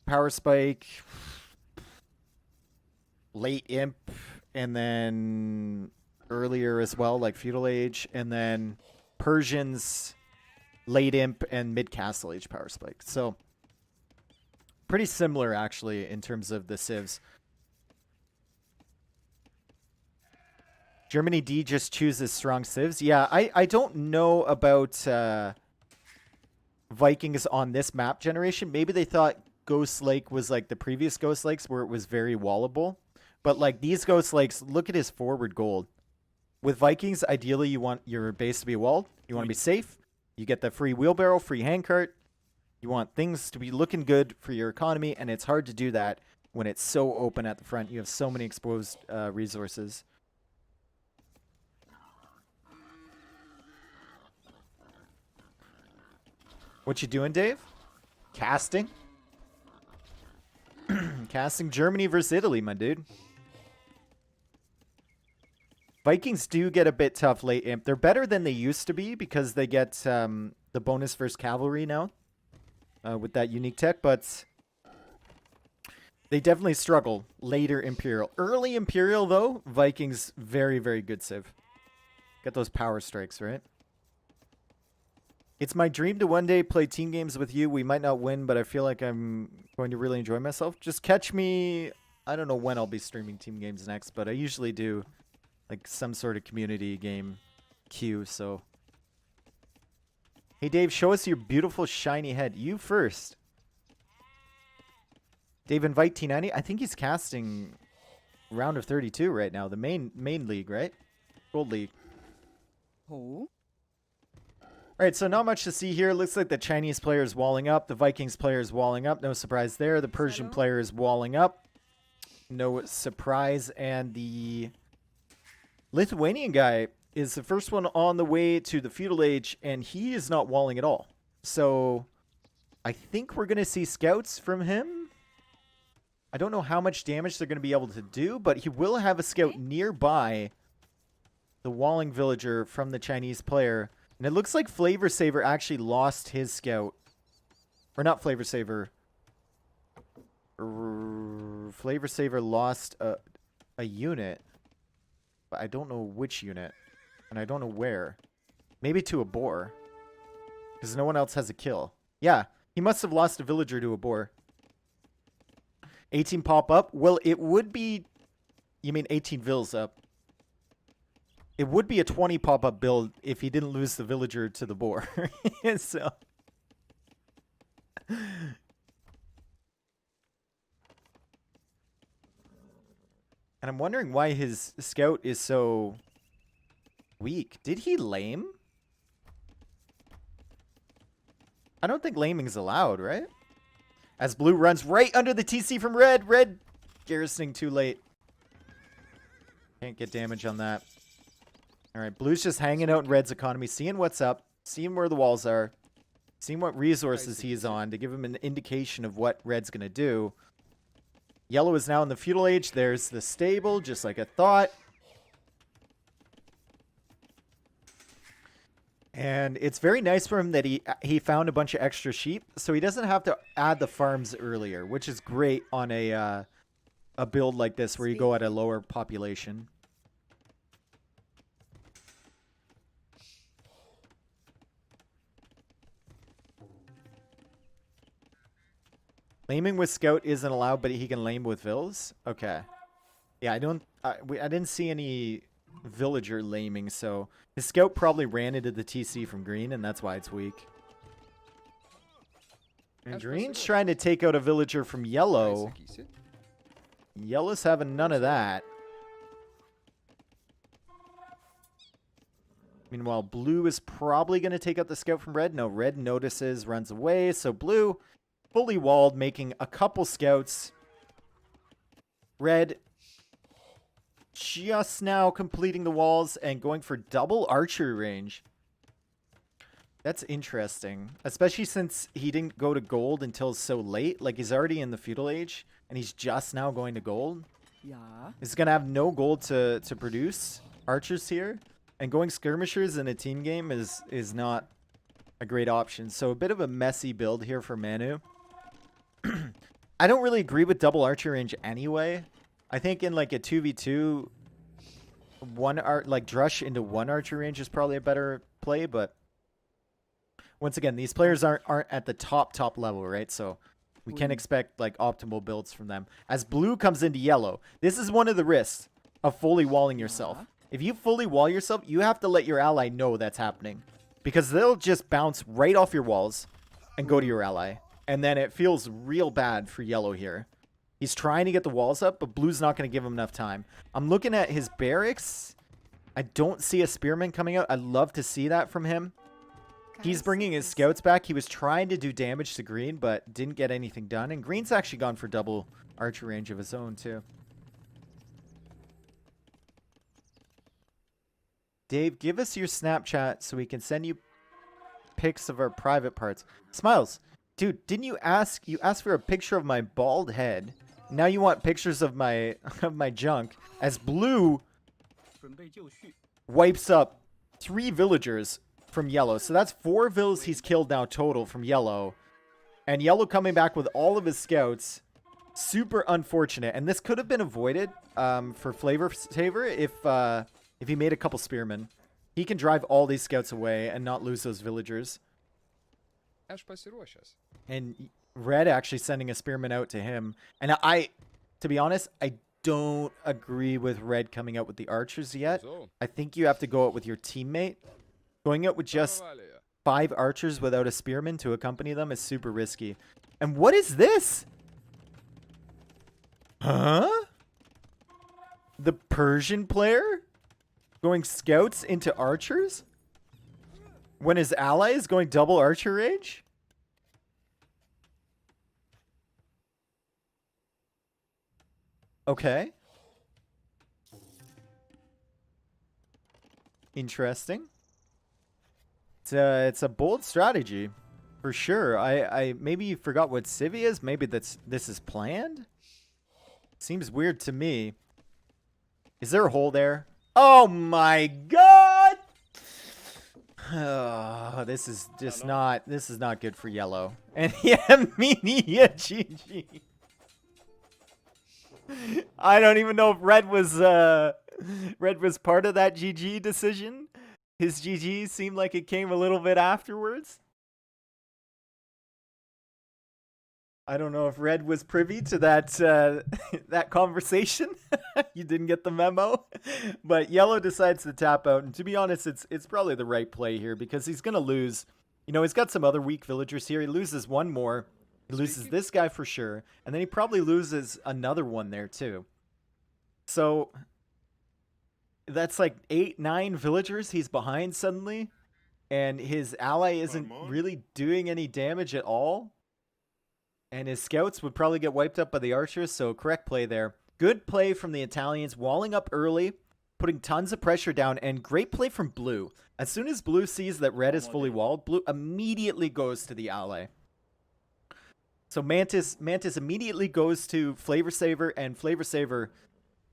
power spike, late Imp, and then earlier as well, like Feudal Age, and then Persians, late Imp, and mid-Castle Age power spike. So pretty similar, actually, in terms of the civs. Germany D just chooses strong civs. Yeah, I don't know about Vikings on this map generation. Maybe they thought Ghost Lake was like the previous Ghost Lakes where it was very wallable. But like these Ghost Lakes, look at his forward gold. With Vikings, ideally you want your base to be walled. You want to be safe. You get the free wheelbarrow, free handcart. You want things to be looking good for your economy, and it's hard to do that when it's so open at the front. You have so many exposed resources. What you doing, Dave? Casting? Casting Germany versus Italy, my dude. Vikings do get a bit tough late Imp. They're better than they used to be because they get the bonus versus cavalry now with that unique tech, but they definitely struggle later Imperial. Early Imperial, though, Vikings, very, very good civ. Get those power strikes, right? It's my dream to one day play team games with you. We might not win, but I feel like I'm going to really enjoy myself. Just catch me. I don't know when I'll be streaming team games next, but I usually do like some sort of community game queue. So, hey Dave, show us your beautiful shiny head. You first. Dave, invite T90. I think he's casting round of 32 right now. The main league, right? Gold league. Oh. All right, so not much to see here. Looks like the Chinese player is walling up. The Vikings player is walling up. No surprise there. The Persian player is walling up. No surprise. And the Lithuanian guy is the first one on the way to the Feudal Age, and he is not walling at all. So I think we're going to see scouts from him. I don't know how much damage they're going to be able to do, but he will have a scout nearby the walling villager from the Chinese player. And it looks like Flavor Saver actually lost his scout. Or not Flavor Saver. Flavor Saver lost a unit. But I don't know which unit. And I don't know where. Maybe to a boar. Because no one else has a kill. Yeah, he must have lost a villager to a boar. 18 pop up? Well, it would be... You mean 18 vills up. It would be a 20 pop-up build if he didn't lose the villager to the boar. So And I'm wondering why his scout is so weak. Did he lame? I don't think laming's allowed, right? As blue runs right under the TC from red. Red garrisoning too late. Can't get damage on that. All right, blue's just hanging out in red's economy, seeing what's up, seeing where the walls are, seeing what resources he's on to give him an indication of what red's going to do. Yellow is now in the feudal age. There's the stable, just like I thought. And it's very nice for him that he found a bunch of extra sheep, so he doesn't have to add the farms earlier, which is great on a build like this where you go at a lower population. Laming with scout isn't allowed, but he can lame with vills. Okay. Yeah, I didn't see any villager laming, so his scout probably ran into the TC from green, and that's why it's weak. And green's trying to take out a villager from yellow. Yellow's having none of that. Meanwhile, blue is probably going to take out the scout from red. No, red notices, runs away. So blue, fully walled, making a couple scouts. Red just now completing the walls and going for double archery range. That's interesting, especially since he didn't go to gold until so late. Like, he's already in the feudal age, and he's just now going to gold. Yeah. He's going to have no gold to produce archers here. And going skirmishers in a team game is not a great option. So a bit of a messy build here for Manu. I don't really agree with double archer range anyway. I think in like a 2v2, like Drush into one archer range is probably a better play, but once again, these players aren't at the top level, right? So we can't expect like optimal builds from them. As blue comes into yellow, this is one of the risks of fully walling yourself. If you fully wall yourself, you have to let your ally know that's happening, because they'll just bounce right off your walls and go to your ally. And then it feels real bad for yellow here. He's trying to get the walls up, but blue's not going to give him enough time. I'm looking at his barracks. I don't see a spearman coming out. I'd love to see that from him. He's bringing his scouts back. He was trying to do damage to green, but didn't get anything done. And green's actually gone for double archer range of his own, too. Dave, give us your Snapchat so we can send you pics of our private parts. Smiles, dude, didn't you ask? You asked for a picture of my bald head. Now you want pictures of my junk. As blue wipes up 3 villagers from yellow. So that's 4 vills he's killed now total from yellow. And yellow coming back with all of his scouts. Super unfortunate. And this could have been avoided for Flavor Saver if he made a couple spearmen. He can drive all these scouts away and not lose those villagers. And red actually sending a spearman out to him. And to be honest, I don't agree with red coming out with the archers yet. I think you have to go out with your teammate. Going out with just 5 archers without a spearman to accompany them is super risky. And what is this? Huh? The Persian player going scouts into archers when his ally is going double archer range? Okay. Interesting. It's a bold strategy for sure. I maybe you forgot what Civi is. Maybe this is planned. Seems weird to me. Is there a hole there? Oh my god! Oh, this is just not good for yellow. And yeah, yeah, GG. I don't even know if red was part of that GG decision. His GG seemed like it came a little bit afterwards. I don't know if red was privy to that that conversation. You didn't get the memo. But yellow decides to tap out, and to be honest, it's probably the right play here, because he's going to lose. You know, he's got some other weak villagers here. He loses one more. He loses this guy for sure, and then he probably loses another one there too. So that's like 8, 9 villagers he's behind suddenly. And his ally isn't really doing any damage at all. And his scouts would probably get wiped up by the archers, so correct play there. Good play from the Italians, walling up early, putting tons of pressure down, and great play from Blue. As soon as Blue sees that Red is fully walled, Blue immediately goes to the ally. So Mantis immediately goes to Flavor Saver, and Flavor Saver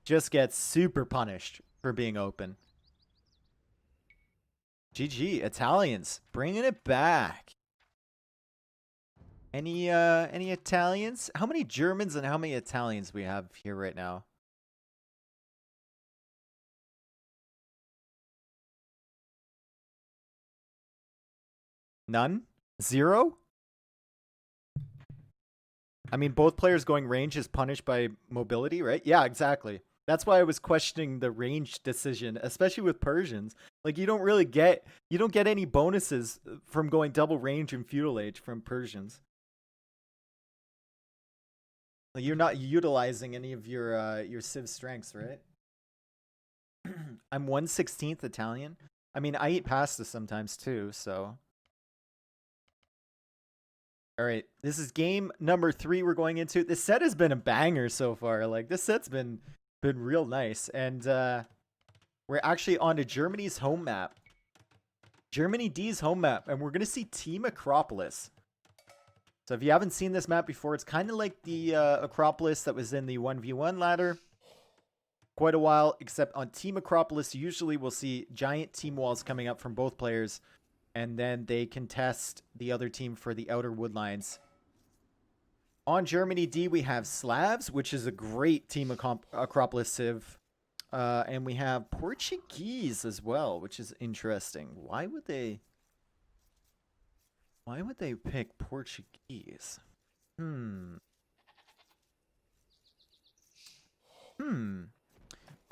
just gets super punished for being open. GG, Italians, bringing it back. Any Italians? How many Germans and how many Italians we have here right now? None? 0? I mean, both players going range is punished by mobility, right? Yeah, exactly. That's why I was questioning the range decision, especially with Persians. Like, you don't get any bonuses from going double range in Feudal Age from Persians. Like, you're not utilizing any of your Civ strengths, right? I'm 1/16th Italian. I mean, I eat pasta sometimes too, so. All right, this is game number 3 we're going into. This set has been a banger so far. Like, this set's been real nice. And we're actually on to Germany's home map. Germany D's home map. And we're going to see Team Acropolis. So if you haven't seen this map before, it's kind of like the Acropolis that was in the 1v1 ladder. Quite a while, except on Team Acropolis, usually we'll see giant team walls coming up from both players. And then they contest the other team for the outer wood lines. On Germany D, we have Slavs, which is a great Team Acropolis Civ. And we have Portuguese as well, which is interesting. Why would they pick Portuguese? On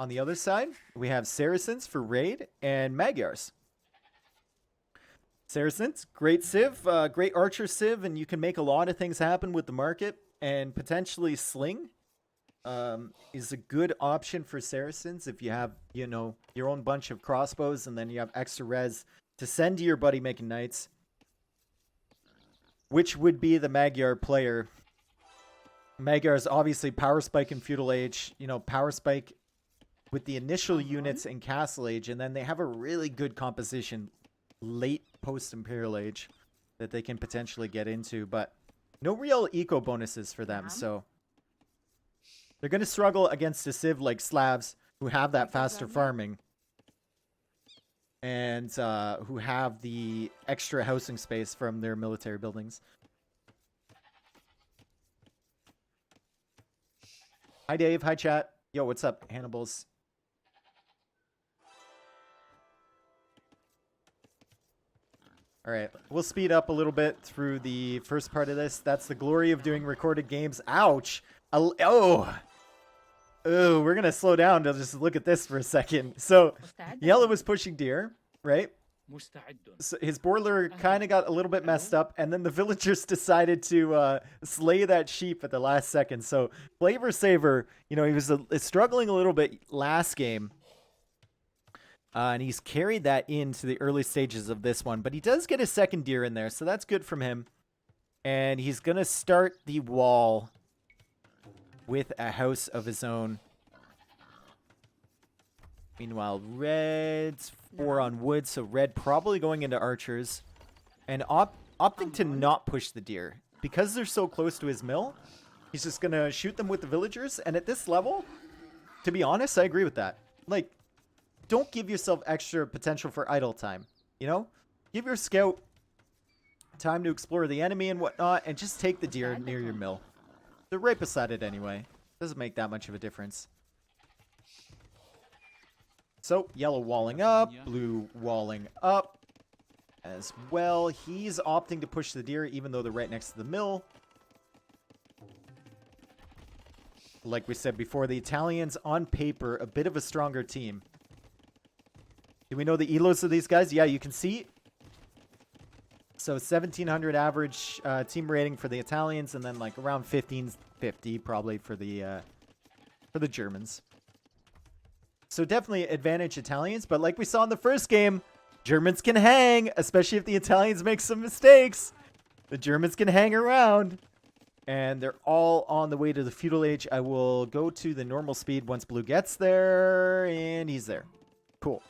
the other side, we have Saracens for raid and Magyars. Saracens, great Civ, great Archer Civ, and you can make a lot of things happen with the market, and potentially Sling is a good option for Saracens if you have, you know, your own bunch of crossbows and then you have extra res to send to your buddy making knights, which would be the Magyar player. Magyar is obviously Power Spike in Feudal Age, you know, Power Spike with the initial units in Castle Age, and then they have a really good composition late post-Imperial Age that they can potentially get into, but no real eco bonuses for them, so they're going to struggle against a Civ like Slavs, who have that faster farming and who have the extra housing space from their military buildings. Hi Dave, hi chat. Yo, what's up, Hannibals? All right, we'll speed up a little bit through the first part of this. That's the glory of doing recorded games. Ouch! Oh, we're gonna slow down to just look at this for a second. So, Yellow was pushing deer, right? So his boiler kind of got a little bit messed up, and then the villagers decided to slay that sheep at the last second. So Flavor Saver, you know, he was struggling a little bit last game. And he's carried that into the early stages of this one. But he does get a second deer in there, so that's good from him. And he's going to start the wall with a house of his own. Meanwhile, Red's 4 on wood, so Red probably going into archers. And opting to not push the deer. Because they're so close to his mill, he's just going to shoot them with the villagers. And at this level, to be honest, I agree with that. Like, don't give yourself extra potential for idle time, you know? Give your scout time to explore the enemy and whatnot, and just take the deer near your mill. They're right beside it anyway. Doesn't make that much of a difference. So, yellow walling up, blue walling up as well. He's opting to push the deer, even though they're right next to the mill. Like we said before, the Italians, on paper, a bit of a stronger team. Do we know the elos of these guys? Yeah, you can see. So 1,700 average team rating for the Italians, and then like around 1,550 probably for the Germans. So definitely advantage Italians, but like we saw in the first game, Germans can hang, especially if the Italians make some mistakes. The Germans can hang around. And they're all on the way to the feudal age. I will go to the normal speed once blue gets there, and he's there. Cool.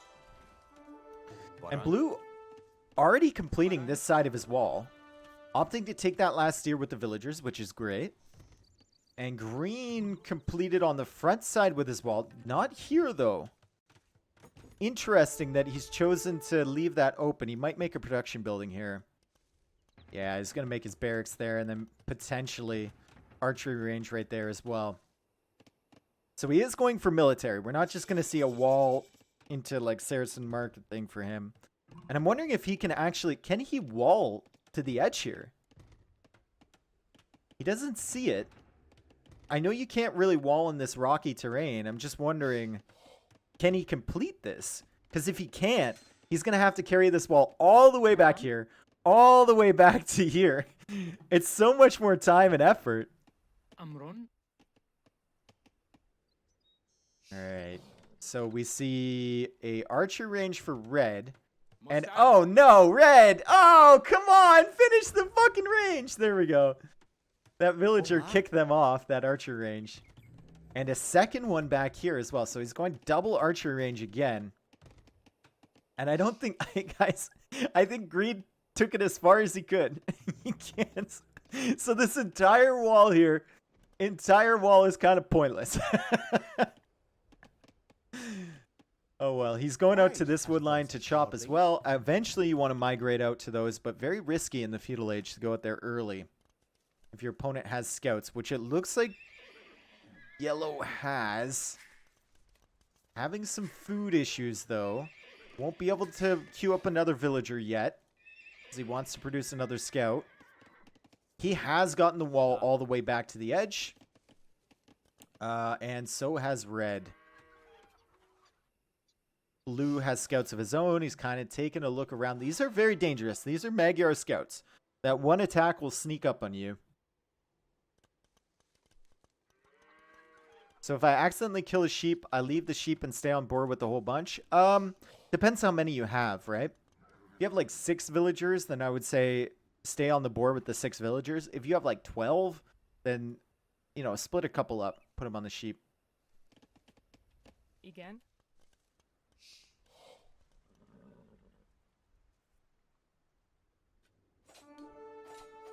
And blue already completing this side of his wall, opting to take that last steer with the villagers, which is great. And green completed on the front side with his wall. Not here, though. Interesting that he's chosen to leave that open. He might make a production building here. Yeah, he's going to make his barracks there and then potentially archery range right there as well. So he is going for military. We're not just going to see a wall into like Saracen Market thing for him. And I'm wondering if he can actually... Can he wall to the edge here? He doesn't see it. I know you can't really wall in this rocky terrain. I'm just wondering, can he complete this? Because if he can't, he's going to have to carry this wall all the way back here. All the way back to here. It's so much more time and effort. Amron. Alright. So we see a archer range for red. And oh no, red! Oh, come on! Finish the fucking range! There we go. That villager kicked them off, that archer range. And a second one back here as well. So he's going double archer range again. And I don't think... Guys, I think green took it as far as he could. He can't. So this entire wall here, is kind of pointless. Oh well, he's going out to this wood line to chop as well. Eventually you want to migrate out to those, but very risky in the feudal age to go out there early. If your opponent has scouts, which it looks like yellow has. Having some food issues though. Won't be able to queue up another villager yet. He wants to produce another scout. He has gotten the wall all the way back to the edge. And so has red. Blue has scouts of his own. He's kind of taking a look around. These are very dangerous. These are Magyar scouts. That one attack will sneak up on you. So if I accidentally kill a sheep, I leave the sheep and stay on board with the whole bunch. Depends how many you have, right? If you have like 6 villagers, then I would say stay on the board with the 6 villagers. If you have like 12, then, you know, split a couple up. Put them on the sheep. Igen.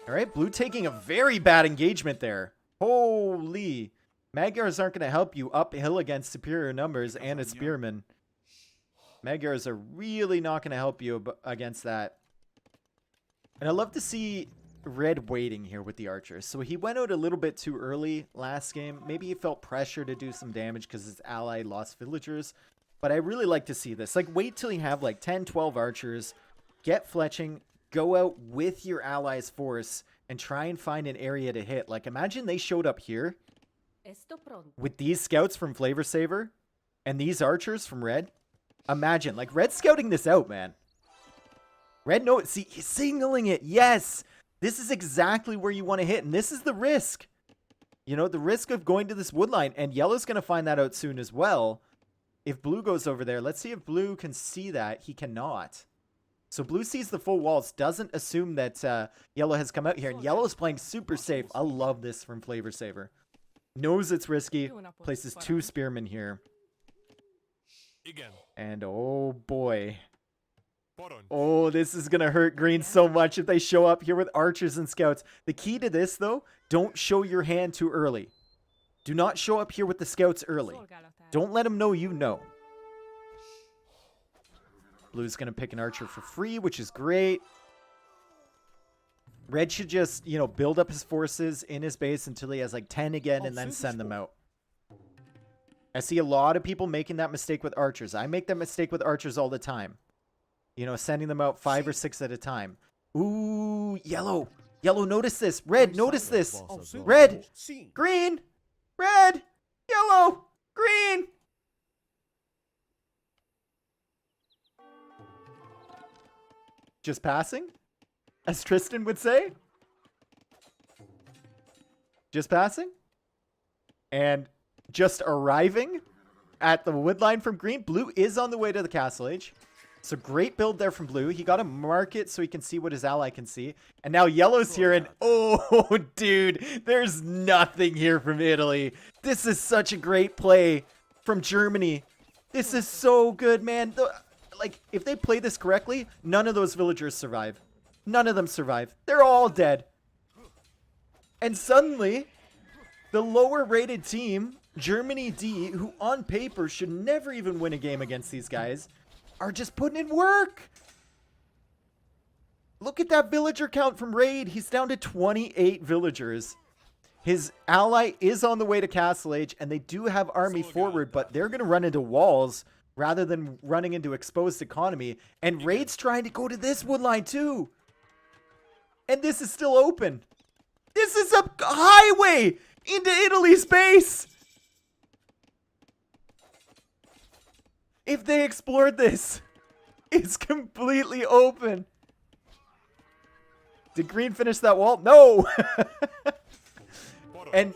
All right, blue taking a very bad engagement there. Holy. Magyars aren't going to help you uphill against superior numbers and a spearman. Magyars are really not going to help you against that. And I love to see red waiting here with the archers. So he went out a little bit too early last game. Maybe he felt pressure to do some damage because his ally lost villagers. But I really like to see this. Like, wait till you have like 10, 12 archers. Get fletching. Go out with your allies' force and try and find an area to hit. Like, imagine they showed up here with these scouts from Flavor Saver and these archers from red. Imagine, like, red scouting this out, man. Red, no, see, he's signaling it. Yes, this is exactly where you want to hit, and this is the risk. You know, the risk of going to this wood line, and yellow's going to find that out soon as well. If blue goes over there, let's see if blue can see that. He cannot. So blue sees the full walls, doesn't assume that yellow has come out here, and yellow is playing super safe. I love this from Flavor Saver. Knows it's risky, places 2 spearmen here. And oh boy. Oh, this is going to hurt green so much if they show up here with archers and scouts. The key to this, though, don't show your hand too early. Do not show up here with the scouts early. Don't let them know you know. Blue's going to pick an archer for free, which is great. Red should just, you know, build up his forces in his base until he has like 10 again and then send them out. I see a lot of people making that mistake with archers. I make that mistake with archers all the time. You know, sending them out 5 or 6 at a time. Ooh, yellow. Yellow, notice this. Red, notice this. Red, green, red, yellow, green. Just passing, as Tristan would say. Just passing. And just arriving, at the wood line from green. Blue is on the way to the castle age. So great build there from blue. He got to mark it so he can see what his ally can see. And now yellow's here and oh, dude, there's nothing here from Italy. This is such a great play from Germany. This is so good, man. Like, if they play this correctly, none of those villagers survive. None of them survive. They're all dead. And suddenly, the lower rated team, Germany D, who on paper should never even win a game against these guys, are just putting in work. Look at that villager count from Raid. He's down to 28 villagers. His ally is on the way to Castle Age, and they do have army forward, but they're going to run into walls rather than running into exposed economy. And Raid's trying to go to this wood line too. And this is still open. This is a highway into Italy's base. If they explored this, it's completely open. Did green finish that wall? No. And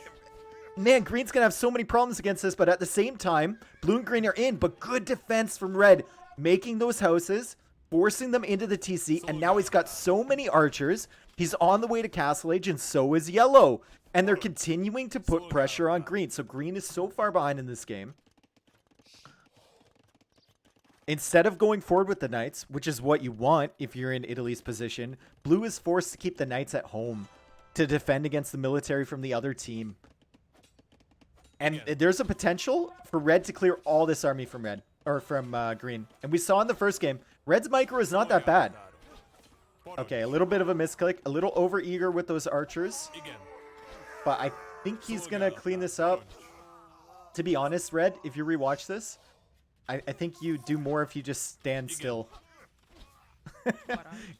man, green's gonna have so many problems against this, but at the same time, blue and green are in, but good defense from red, making those houses, forcing them into the TC, and now he's got so many archers. He's on the way to Castle Age, and so is yellow. And they're continuing to put pressure on green. So green is so far behind in this game. Instead of going forward with the knights, which is what you want if you're in Italy's position, blue is forced to keep the knights at home to defend against the military from the other team. And there's a potential for red to clear all this army from red, or from green. And we saw in the first game, red's micro is not that bad. Okay, a little bit of a misclick, a little over-eager with those archers. But I think he's going to clean this up. To be honest, red, if you rewatch this, I think you do more if you just stand still.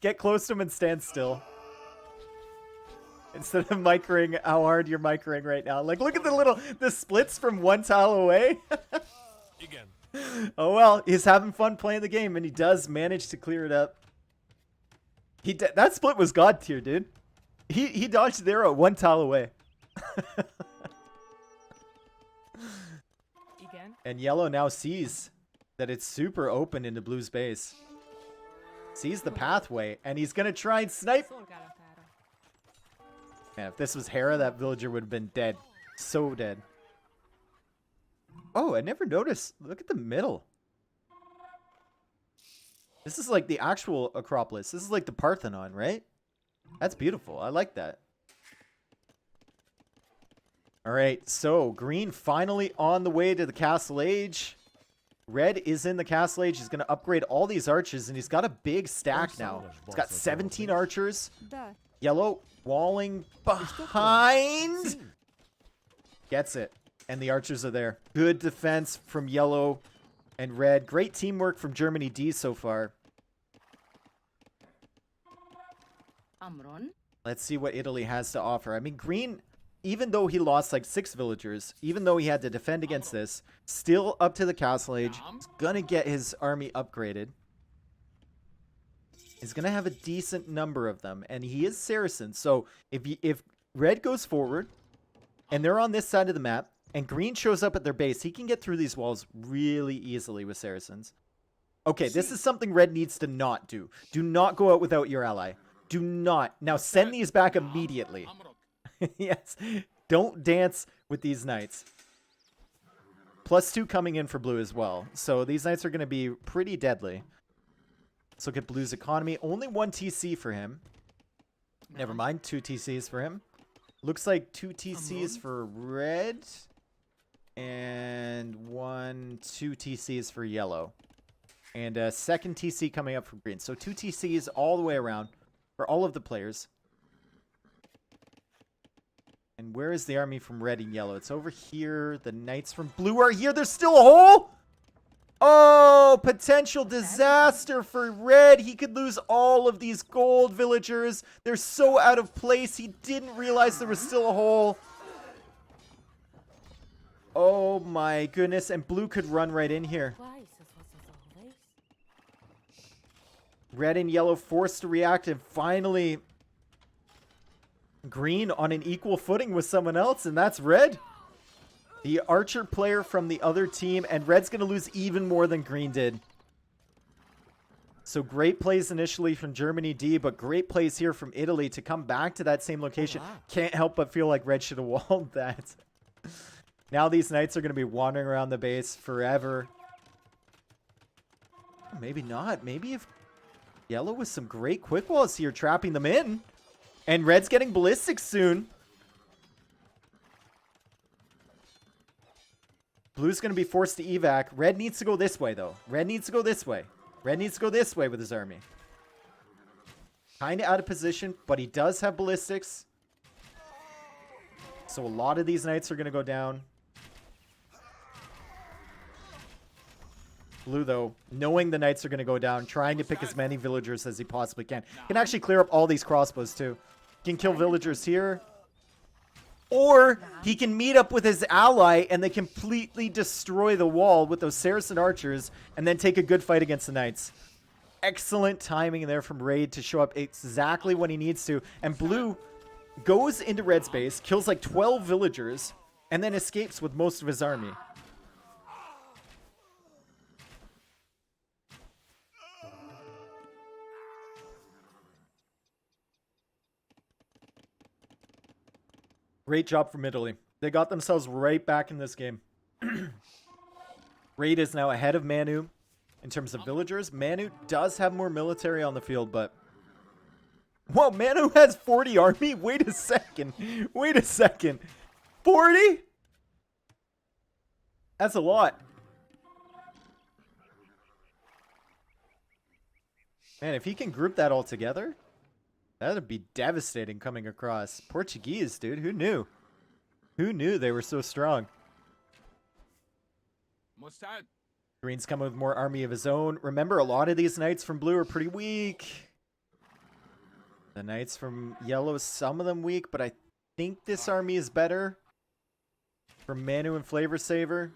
Get close to him and stand still. Instead of microing how hard you're microing right now. Like, look at the splits from one tile away. Oh well, he's having fun playing the game, and he does manage to clear it up. That split was god tier, dude. He dodged the arrow one tile away. And yellow now sees that it's super open into blue's base. Sees the pathway, and he's gonna try and snipe. Man, if this was Hera, that villager would have been dead. So dead. Oh, I never noticed. Look at the middle. This is like the actual Acropolis. This is like the Parthenon, right? That's beautiful. I like that. All right, so green finally on the way to the Castle Age. Red is in the Castle Age. He's going to upgrade all these archers, and he's got a big stack now. He's got 17 archers. Yellow walling behind. Gets it. And the archers are there. Good defense from yellow and red. Great teamwork from Germany D so far. Let's see what Italy has to offer. I mean, green, even though he lost like 6 villagers, even though he had to defend against this, still up to the Castle Age. He's going to get his army upgraded. He's going to have a decent number of them. And he is Saracen. So if red goes forward and they're on this side of the map and green shows up at their base, he can get through these walls really easily with Saracens. Okay, this is something red needs to not do. Do not go out without your ally. Do not. Now send these back immediately. Yes. Don't dance with these knights. +2 coming in for blue as well. So these knights are going to be pretty deadly. Let's look at blue's economy. Only 1 TC for him. Never mind. 2 TCs for him. Looks like 2 TCs for red. And 2 TCs for yellow. And a second TC coming up for green. So 2 TCs all the way around for all of the players. And where is the army from red and yellow? It's over here. The knights from blue are here. There's still a hole. Oh, potential disaster for red. He could lose all of these gold villagers. They're so out of place. He didn't realize there was still a hole. Oh my goodness. And blue could run right in here. Red and yellow forced to react, and finally green on an equal footing with someone else, and that's red. The archer player from the other team, and red's going to lose even more than green did. So great plays initially from Germany D, but great plays here from Italy to come back to that same location. Can't help but feel like red should have walled that. Now these knights are going to be wandering around the base forever. Maybe not. Maybe if yellow with some great quick walls here, trapping them in. And red's getting ballistics soon. Blue's going to be forced to evac. Red needs to go this way, though. Red needs to go this way. Red needs to go this way with his army. Kind of out of position, but he does have ballistics. So a lot of these knights are going to go down. Blue, though, knowing the knights are going to go down, trying to pick as many villagers as he possibly can. Can actually clear up all these crossbows, too. He can kill villagers here. Or he can meet up with his ally and they completely destroy the wall with those Saracen archers and then take a good fight against the knights. Excellent timing there from Raid to show up exactly when he needs to. And blue goes into red's base, kills like 12 villagers, and then escapes with most of his army. Great job from Italy. They got themselves right back in this game. Raid is now ahead of Manu in terms of villagers. Manu does have more military on the field, but... Whoa, Manu has 40 army? Wait a second. Wait a second. 40? That's a lot. Man, if he can group that all together... That'd be devastating coming across. Portuguese, dude. Who knew? Who knew they were so strong? Green's coming with more army of his own. Remember, a lot of these knights from blue are pretty weak. The knights from yellow, some of them weak, but I think this army is better. From Manu and Flavor Saver.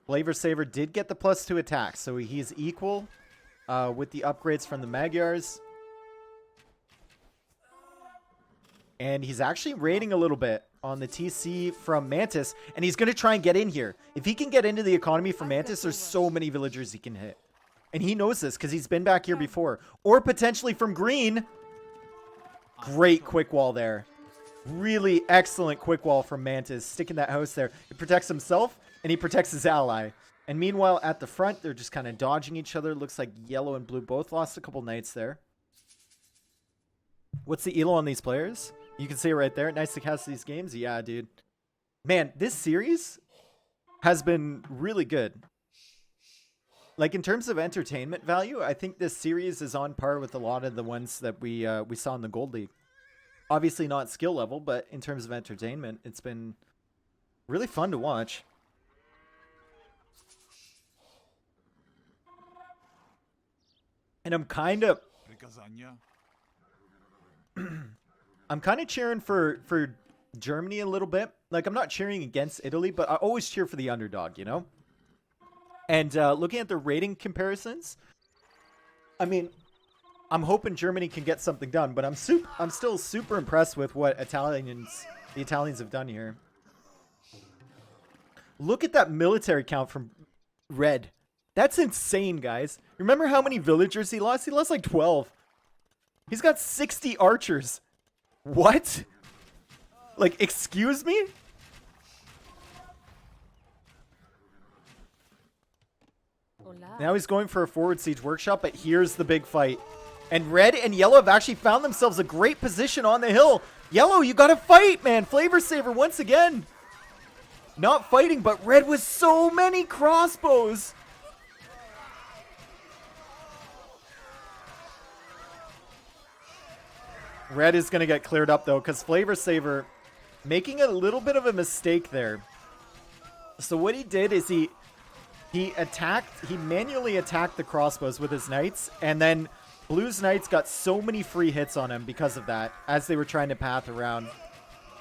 Flavor Saver did get the +2 attack, so he's equal. With the upgrades from the Magyars. And he's actually raiding a little bit on the TC from Mantis. And he's going to try and get in here. If he can get into the economy from Mantis, there's so many villagers he can hit. And he knows this because he's been back here before. Or potentially from green. Great quick wall there. Really excellent quick wall from Mantis. Sticking that house there. It protects himself and he protects his ally. And meanwhile, at the front, they're just kind of dodging each other. Looks like yellow and blue both lost a couple knights there. What's the elo on these players? You can see it right there. Nice to cast these games. Yeah, dude. Man, this series has been really good. Like, in terms of entertainment value, I think this series is on par with a lot of the ones that we saw in the Gold League. Obviously not skill level, but in terms of entertainment, it's been really fun to watch. And I'm kind of cheering for Germany a little bit. Like, I'm not cheering against Italy, but I always cheer for the underdog, you know? And looking at the rating comparisons, I mean, I'm hoping Germany can get something done, but I'm still super impressed with what the Italians have done here. Look at that military count from Red. That's insane, guys. Remember how many villagers he lost? He lost like 12. He's got 60 archers. What? Like, excuse me? Now he's going for a forward siege workshop, but here's the big fight. And red and yellow have actually found themselves a great position on the hill. Yellow, you gotta fight, man. Flavor Saver once again. Not fighting, but red with so many crossbows. Red is going to get cleared up, though, because Flavor Saver making a little bit of a mistake there. So what he did is he manually attacked the crossbows with his knights, and then Blue's knights got so many free hits on him because of that, as they were trying to path around.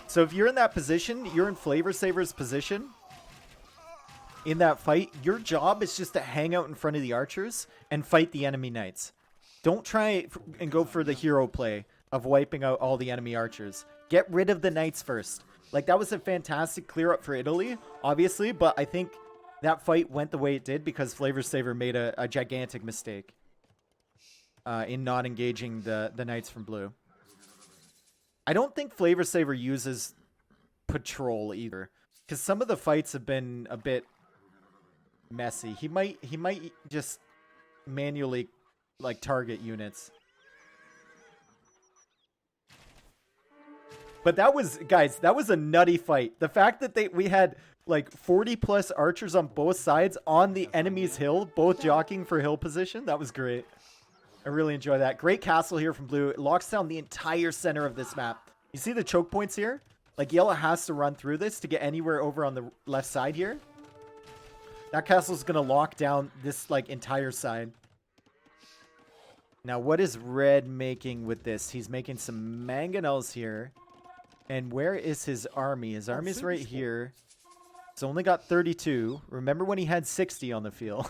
So if you're in that position, you're in Flavor Saver's position in that fight, your job is just to hang out in front of the archers and fight the enemy knights. Don't try and go for the hero play of wiping out all the enemy archers. Get rid of the knights first. Like, that was a fantastic clear up for Italy, obviously, but I think that fight went the way it did because Flavor Saver made a gigantic mistake in not engaging the Knights from blue. I don't think Flavor Saver uses patrol either, because some of the fights have been a bit messy. He might just manually like target units. But that was, guys, that was a nutty fight. The fact that we had like 40 plus archers on both sides on the enemy's hill, both jockeying for hill position, that was great. I really enjoy that. Great castle here from blue. It locks down the entire center of this map. You see the choke points here? Like, yellow has to run through this to get anywhere over on the left side here. That castle is going to lock down this, like, entire side. Now, what is red making with this? He's making some mangonels here. And where is his army? His army's right here. It's only got 32. Remember when he had 60 on the field?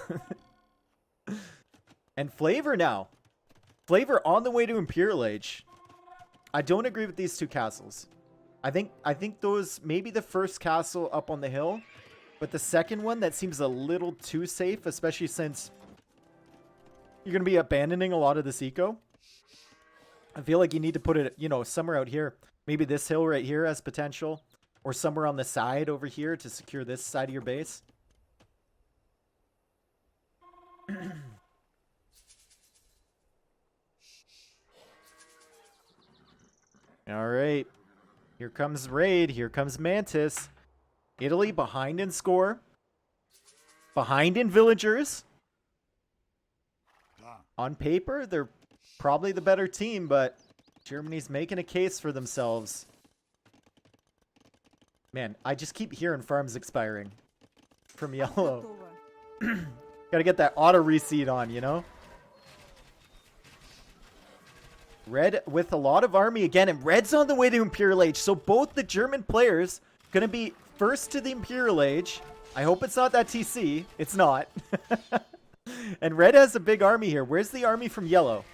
And Flavor now. Flavor on the way to Imperial Age. I don't agree with these two castles. I think those, maybe the first castle up on the hill, but the second one, that seems a little too safe, especially since you're going to be abandoning a lot of this eco. I feel like you need to put it, you know, somewhere out here. Maybe this hill right here has potential, or somewhere on the side over here to secure this side of your base. All right. Here comes Raid. Here comes Mantis. Italy behind in score. Behind in villagers. On paper, they're probably the better team, but Germany's making a case for themselves. Man, I just keep hearing farms expiring from yellow. Gotta get that auto reseed on, you know? Red with a lot of army again, and Red's on the way to Imperial Age. So both the German players gonna be first to the Imperial Age. I hope it's not that TC. It's not. And Red has a big army here. Where's the army from Yellow?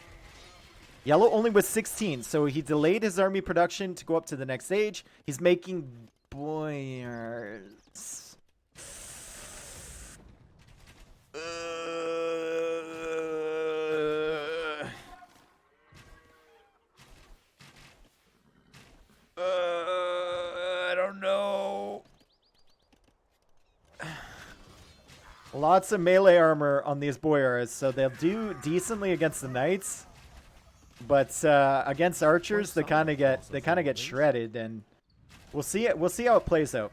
Yellow only was 16, so he delayed his army production to go up to the next age. He's making boyars. I don't know. Lots of melee armor on these boyars, so they'll do decently against the knights. But against archers, they kind of get shredded, and we'll see it. We'll see how it plays out.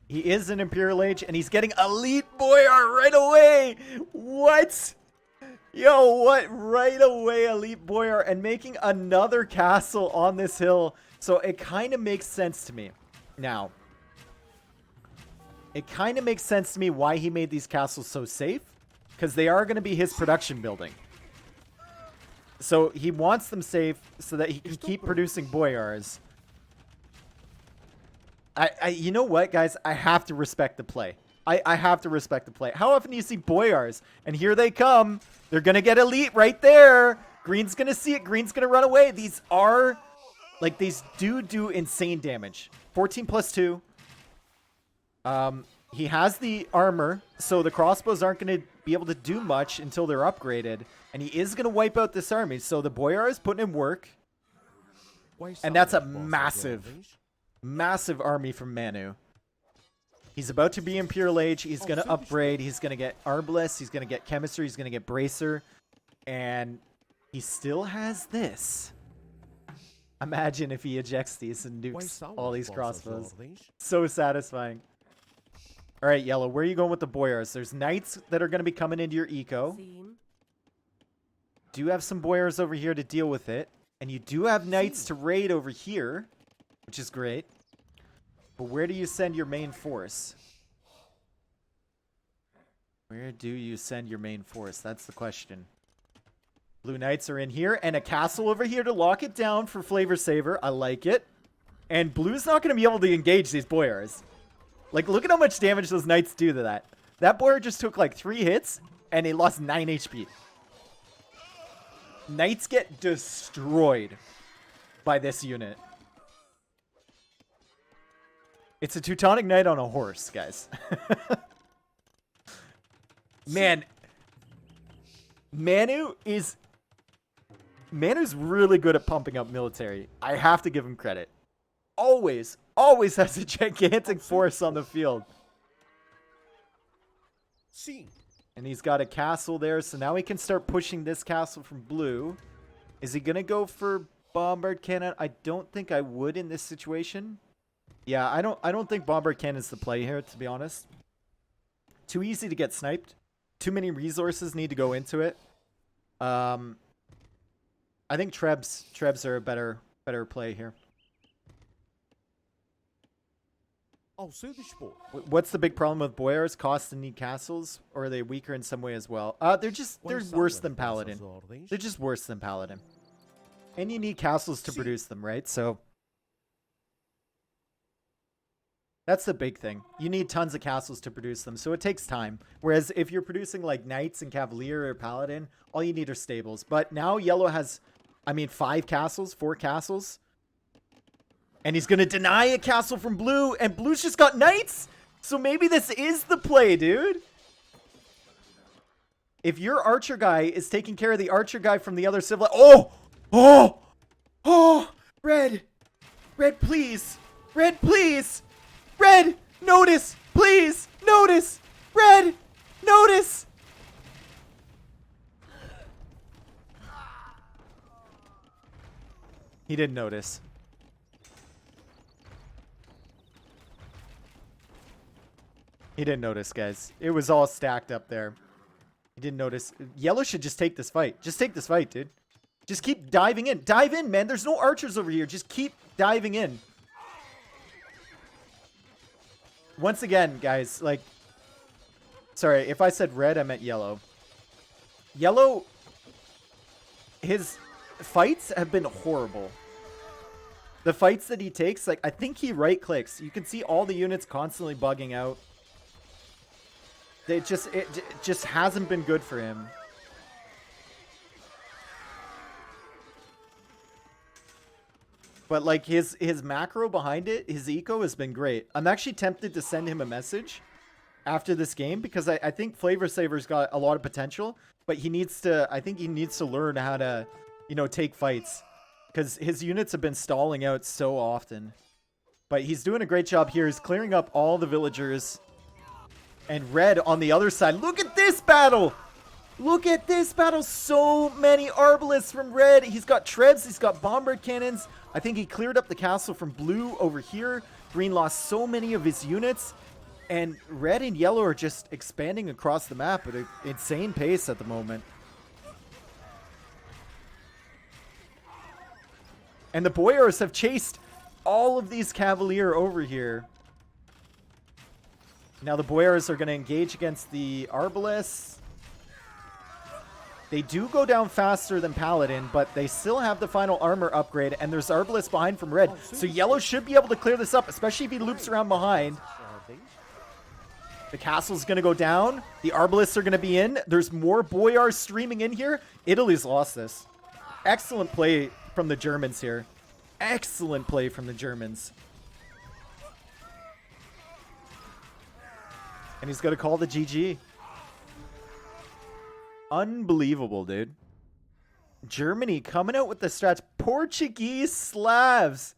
He is in Imperial Age, and he's getting elite boyar right away. What? Yo, what? Right away, elite boyar, and making another castle on this hill. So it kind of makes sense to me. Now, it kind of makes sense to me why he made these castles so safe, because they are going to be his production building. So he wants them safe so that he can keep producing boyars. You know what, guys? I have to respect the play. I have to respect the play. How often do you see boyars? And here they come. They're going to get elite right there. Green's going to see it. Green's going to run away. These are, like, these do insane damage. 14 plus 2. He has the armor, so the crossbows aren't going to be able to do much until they're upgraded. And he is going to wipe out this army. So the boyar is putting in work. And that's a massive army from Manu. He's about to be Imperial Age. He's going to upgrade. He's going to get Arbalest. He's going to get Chemistry. He's going to get Bracer. And he still has this. Imagine if he ejects these and nukes all these crossbows. So satisfying. All right, Yellow, where are you going with the boyars? There's knights that are going to be coming into your eco. Do have some boyars over here to deal with it. And you do have knights to raid over here, which is great. But where do you send your main force? Where do you send your main force? That's the question. Blue Knights are in here, and a castle over here to lock it down for Flavor Saver. I like it. And Blue's not going to be able to engage these boyars. Like, look at how much damage those Knights do to that. That boyar just took like 3 hits, and he lost 9 HP. Knights get destroyed by this unit. It's a Teutonic Knight on a horse, guys. Man, Manu's really good at pumping up military. I have to give him credit. Always has a gigantic force on the field. Sì. And he's got a castle there, so now he can start pushing this castle from blue. Is he gonna go for bombard cannon? I don't think I would in this situation. Yeah, I don't think bombard cannon's the play here, to be honest. Too easy to get sniped. Too many resources need to go into it. I think Trebs are a better play here. Oh, so the sport. What's the big problem with Boyars? Cost and need castles, or are they weaker in some way as well? They're worse than Paladin. They're just worse than Paladin. And you need castles to produce them, right? So that's the big thing. You need tons of castles to produce them, so it takes time. Whereas if you're producing like Knights and Cavalier or Paladin, all you need are stables. But now Yellow has, 4 castles. And he's going to deny a castle from Blue, and Blue's just got Knights! So maybe this is the play, dude. If your Archer guy is taking care of the Archer guy from the other civil... Oh! Red! Red, please! Red, please! Red! Notice! Please! Notice! Red! Notice! He didn't notice. He didn't notice, guys. It was all stacked up there. He didn't notice. Yellow should just take this fight. Just take this fight, dude. Just keep diving in. Dive in, man. There's no archers over here. Just keep diving in. Once again, guys, like... Sorry, if I said red, I meant yellow. Yellow... His fights have been horrible. The fights that he takes, like, I think he right-clicks. You can see all the units constantly bugging out. It just hasn't been good for him. But like his macro behind it, his eco has been great. I'm actually tempted to send him a message after this game because I think Flavor Saver's got a lot of potential, but I think he needs to learn how to, take fights because his units have been stalling out so often. But he's doing a great job here. He's clearing up all the villagers. And Red on the other side. Look at this battle! Look at this battle! So many Arbalists from Red. He's got Trebs. He's got Bombard Cannons. I think he cleared up the castle from Blue over here. Green lost so many of his units. And Red and Yellow are just expanding across the map at an insane pace at the moment. And the Boyars have chased all of these Cavalier over here. Now the Boyars are going to engage against the Arbalists. They do go down faster than Paladin, but they still have the final armor upgrade, and there's Arbalists behind from Red. So Yellow should be able to clear this up, especially if he loops around behind. The castle's going to go down. The Arbalists are going to be in. There's more Boyars streaming in here. Italy's lost this. Excellent play from the Germans here. Excellent play from the Germans. And he's going to call the GG. Unbelievable, dude. Germany coming out with the strats. Portuguese Slavs.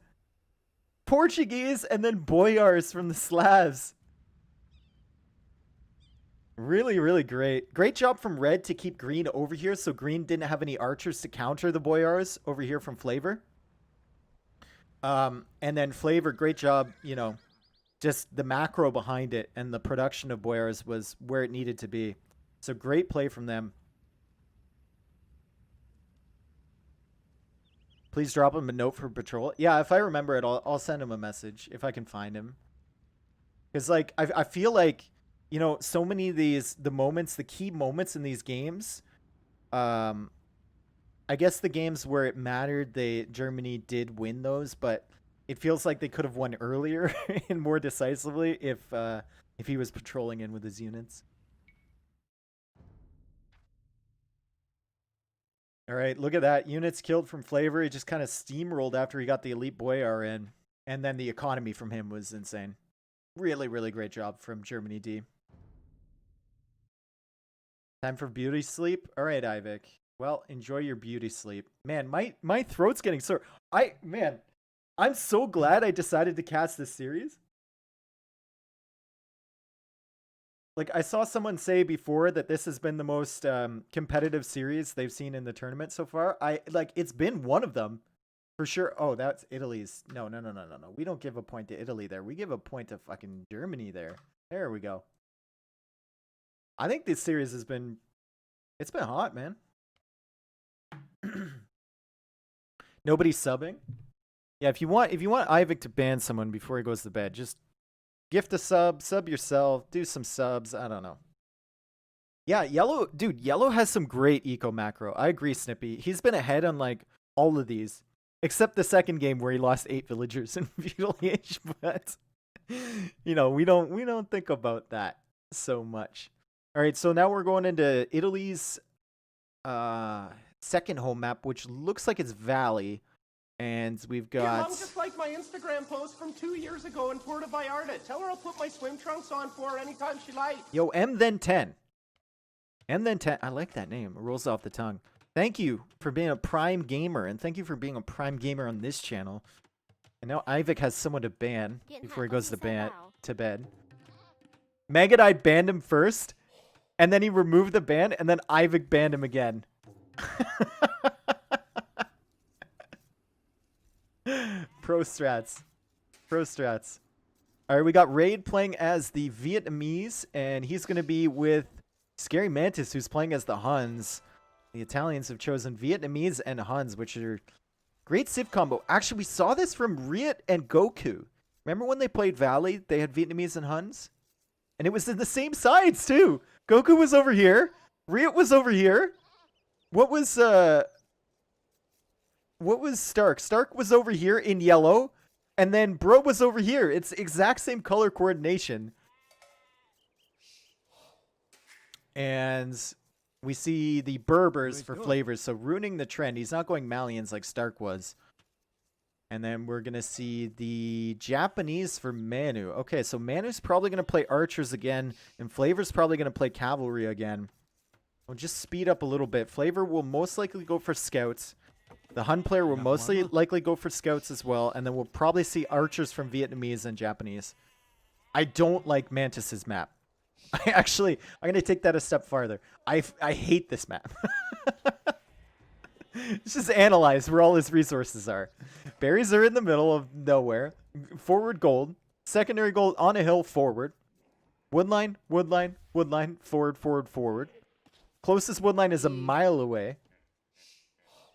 Portuguese and then Boyars from the Slavs. Really, really great. Great job from Red to keep Green over here. So Green didn't have any archers to counter the Boyars over here from Flavor. And then Flavor, great job, just the macro behind it and the production of Boyars was where it needed to be. So great play from them. Please drop him a note for patrol. Yeah, if I remember it, I'll send him a message if I can find him. Because like I feel like, so many of the key moments in these games, I guess the games where it mattered, Germany did win those, but it feels like they could have won earlier and more decisively if he was patrolling in with his units. All right, look at that. Units killed from Flavor. He just kind of steamrolled after he got the Elite Boyar in. And then the economy from him was insane. Really, really great job from Germany D. Time for beauty sleep. All right, Ivik. Well, enjoy your beauty sleep. Man, my throat's getting sore. I'm so glad I decided to cast this series. Like, I saw someone say before that this has been the most competitive series they've seen in the tournament so far. It's been one of them for sure. Oh, that's Italy's. No. We don't give a point to Italy there. We give a point to fucking Germany there. There we go. I think this series it's been hot, man. Nobody's subbing. Yeah, if you want Ivik to ban someone before he goes to bed, just gift a sub yourself, do some subs. I don't know. Yeah, Yellow has some great eco macro. I agree, Snippy. He's been ahead on like all of these, except the second game where he lost 8 villagers in feudal age. But we don't think about that so much. All right, so now we're going into Italy's second home map, which looks like it's Valley. And we've Your got... mom just liked my Instagram post from 2 years ago in Puerto Vallarta. Tell her I'll put my swim trunks on for her anytime she likes. Yo, M then 10. M then 10. I like that name. It rolls off the tongue. Thank you for being a prime gamer, and thank you for being a prime gamer on this channel. And now Ivik has someone to ban before he goes to bed. Megadai banned him first, and then he removed the ban, and then Ivik banned him again. Pro strats. All right, we got Raid playing as the Vietnamese, and he's going to be with Scary Mantis, who's playing as the Huns. The Italians have chosen Vietnamese and Huns, which are great civ combo. Actually, we saw this from Riot and Goku. Remember when they played Valley? They had Vietnamese and Huns? And it was in the same sides, too. Goku was over here. Riot was over here. What was Stark? Stark was over here in yellow, and then Bro was over here. It's exact same color coordination. And we see the Berbers for flavors, so ruining the trend. He's not going Malians like Stark was. And then we're going to see the Japanese for Manu. Okay, so Manu's probably going to play archers again, and Flavor's probably going to play cavalry again. We'll just speed up a little bit. Flavor will most likely go for scouts. The Hun player will mostly likely go for scouts as well, and then we'll probably see archers from Vietnamese and Japanese. I don't like Mantis's map. I'm going to take that a step farther. I hate this map. Let's just analyze where all his resources are. Berries are in the middle of nowhere. Forward gold. Secondary gold on a hill forward. Woodline, woodline, woodline, forward, forward, forward. Closest woodline is a mile away.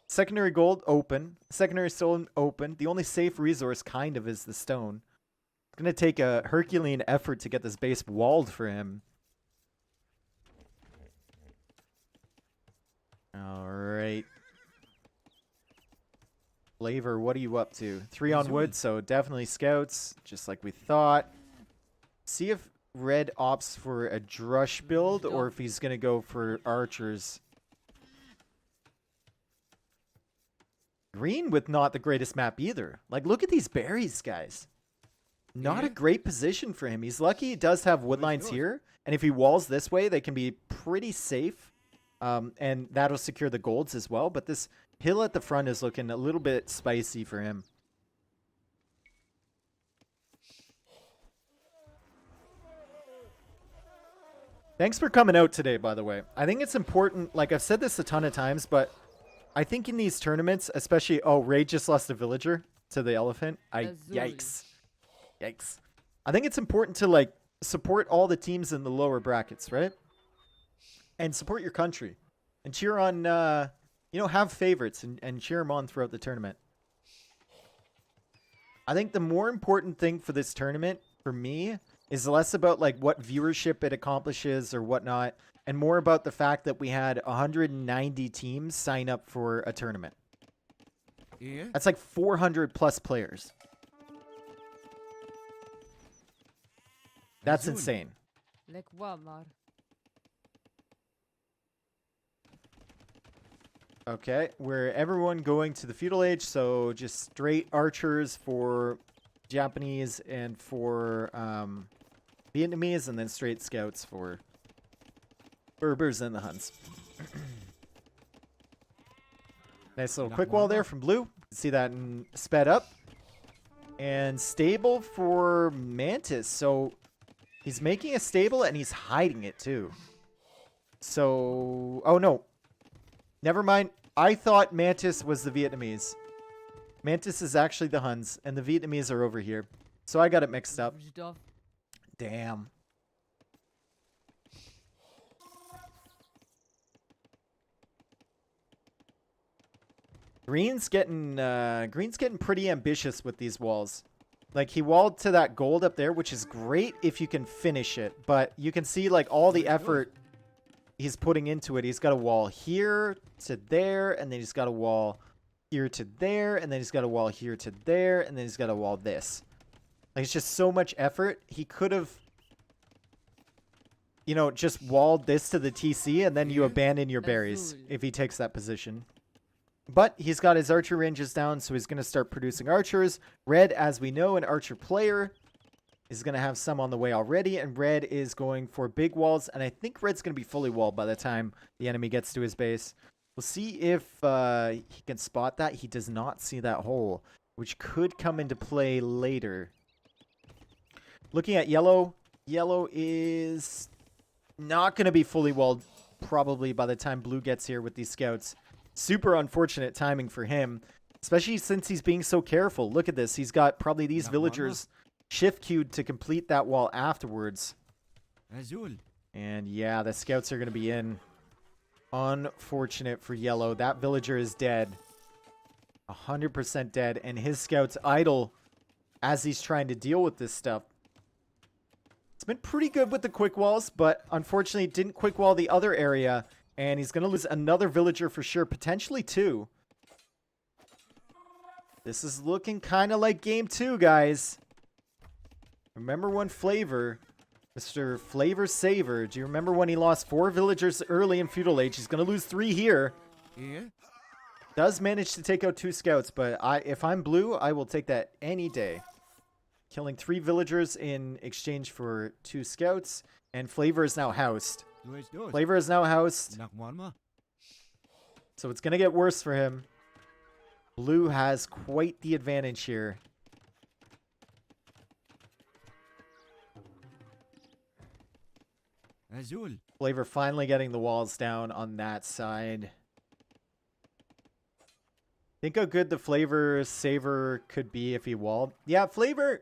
Secondary gold, open. Secondary stone, open. The only safe resource, kind of, is the stone. It's going to take a Herculean effort to get this base walled for him. All right. Flavor, what are you up to? 3 on wood, so definitely scouts, just like we thought. See if Red opts for a Drush build, or if he's going to go for archers. Green with not the greatest map either. Like, look at these berries, guys. Not a great position for him. He's lucky he does have woodlines here. And if he walls this way, they can be pretty safe. And that'll secure the golds as well. But this hill at the front is looking a little bit spicy for him. Thanks for coming out today, by the way. I think it's important. Like, I've said this a ton of times, but I think in these tournaments, especially... Oh, Ray just lost a villager to the elephant. Yikes. Yikes. I think it's important to, like, support all the teams in the lower brackets, right? And support your country. And cheer on, have favorites and cheer them on throughout the tournament. I think the more important thing for this tournament, for me, is less about, like, what viewership it accomplishes or whatnot, and more about the fact that we had 190 teams sign up for a tournament. Yeah. That's like 400 plus players. That's insane. Like Walmart. Okay, we're everyone going to the feudal age, so just straight archers for Japanese and 4 Vietnamese, and then straight scouts for Berbers and the Huns. Nice little quick wall there from Blue. See that in sped up. And stable for Mantis. So he's making a stable and he's hiding it too. So, oh no. Never mind. I thought Mantis was the Vietnamese. Mantis is actually the Huns and the Vietnamese are over here. So I got it mixed up. Damn. Green's getting pretty ambitious with these walls. Like, he walled to that gold up there, which is great if you can finish it. But you can see, like, all the effort he's putting into it. He's got a wall here to there, and then he's got a wall here to there, and then he's got a wall here to there, and then he's got a wall this. Like, it's just so much effort. He could have, you know, just walled this to the TC, and then you abandon your berries if he takes that position. But he's got his archer ranges down, so he's going to start producing archers. Red, as we know, an archer player, is going to have some on the way already. And Red is going for big walls. And I think Red's going to be fully walled by the time the enemy gets to his base. We'll see if he can spot that. He does not see that hole, which could come into play later. Looking at yellow. Yellow is not going to be fully walled probably by the time Blue gets here with these scouts. Super unfortunate timing for him, especially since he's being so careful. Look at this. He's got probably these villagers shift queued to complete that wall afterwards. And yeah, the scouts are going to be in. Unfortunate for yellow. That villager is dead. 100% dead. And his scouts idle as he's trying to deal with this stuff. It's been pretty good with the quick walls, but unfortunately didn't quick wall the other area. And he's going to lose another villager for sure. Potentially 2. This is looking kind of like game 2, guys. Remember when Flavor, Mr. Flavor Saver, do you remember when he lost 4 villagers early in Feudal Age? He's going to lose 3 here. Yeah. Does manage to take out 2 scouts, but if I'm Blue, I will take that any day. Killing 3 villagers in exchange for 2 scouts. And Flavor is now housed. Flavor is now housed. So it's going to get worse for him. Blue has quite the advantage here. Flavor finally getting the walls down on that side. Think how good the Flavor Saver could be if he walled. Yeah, Flavor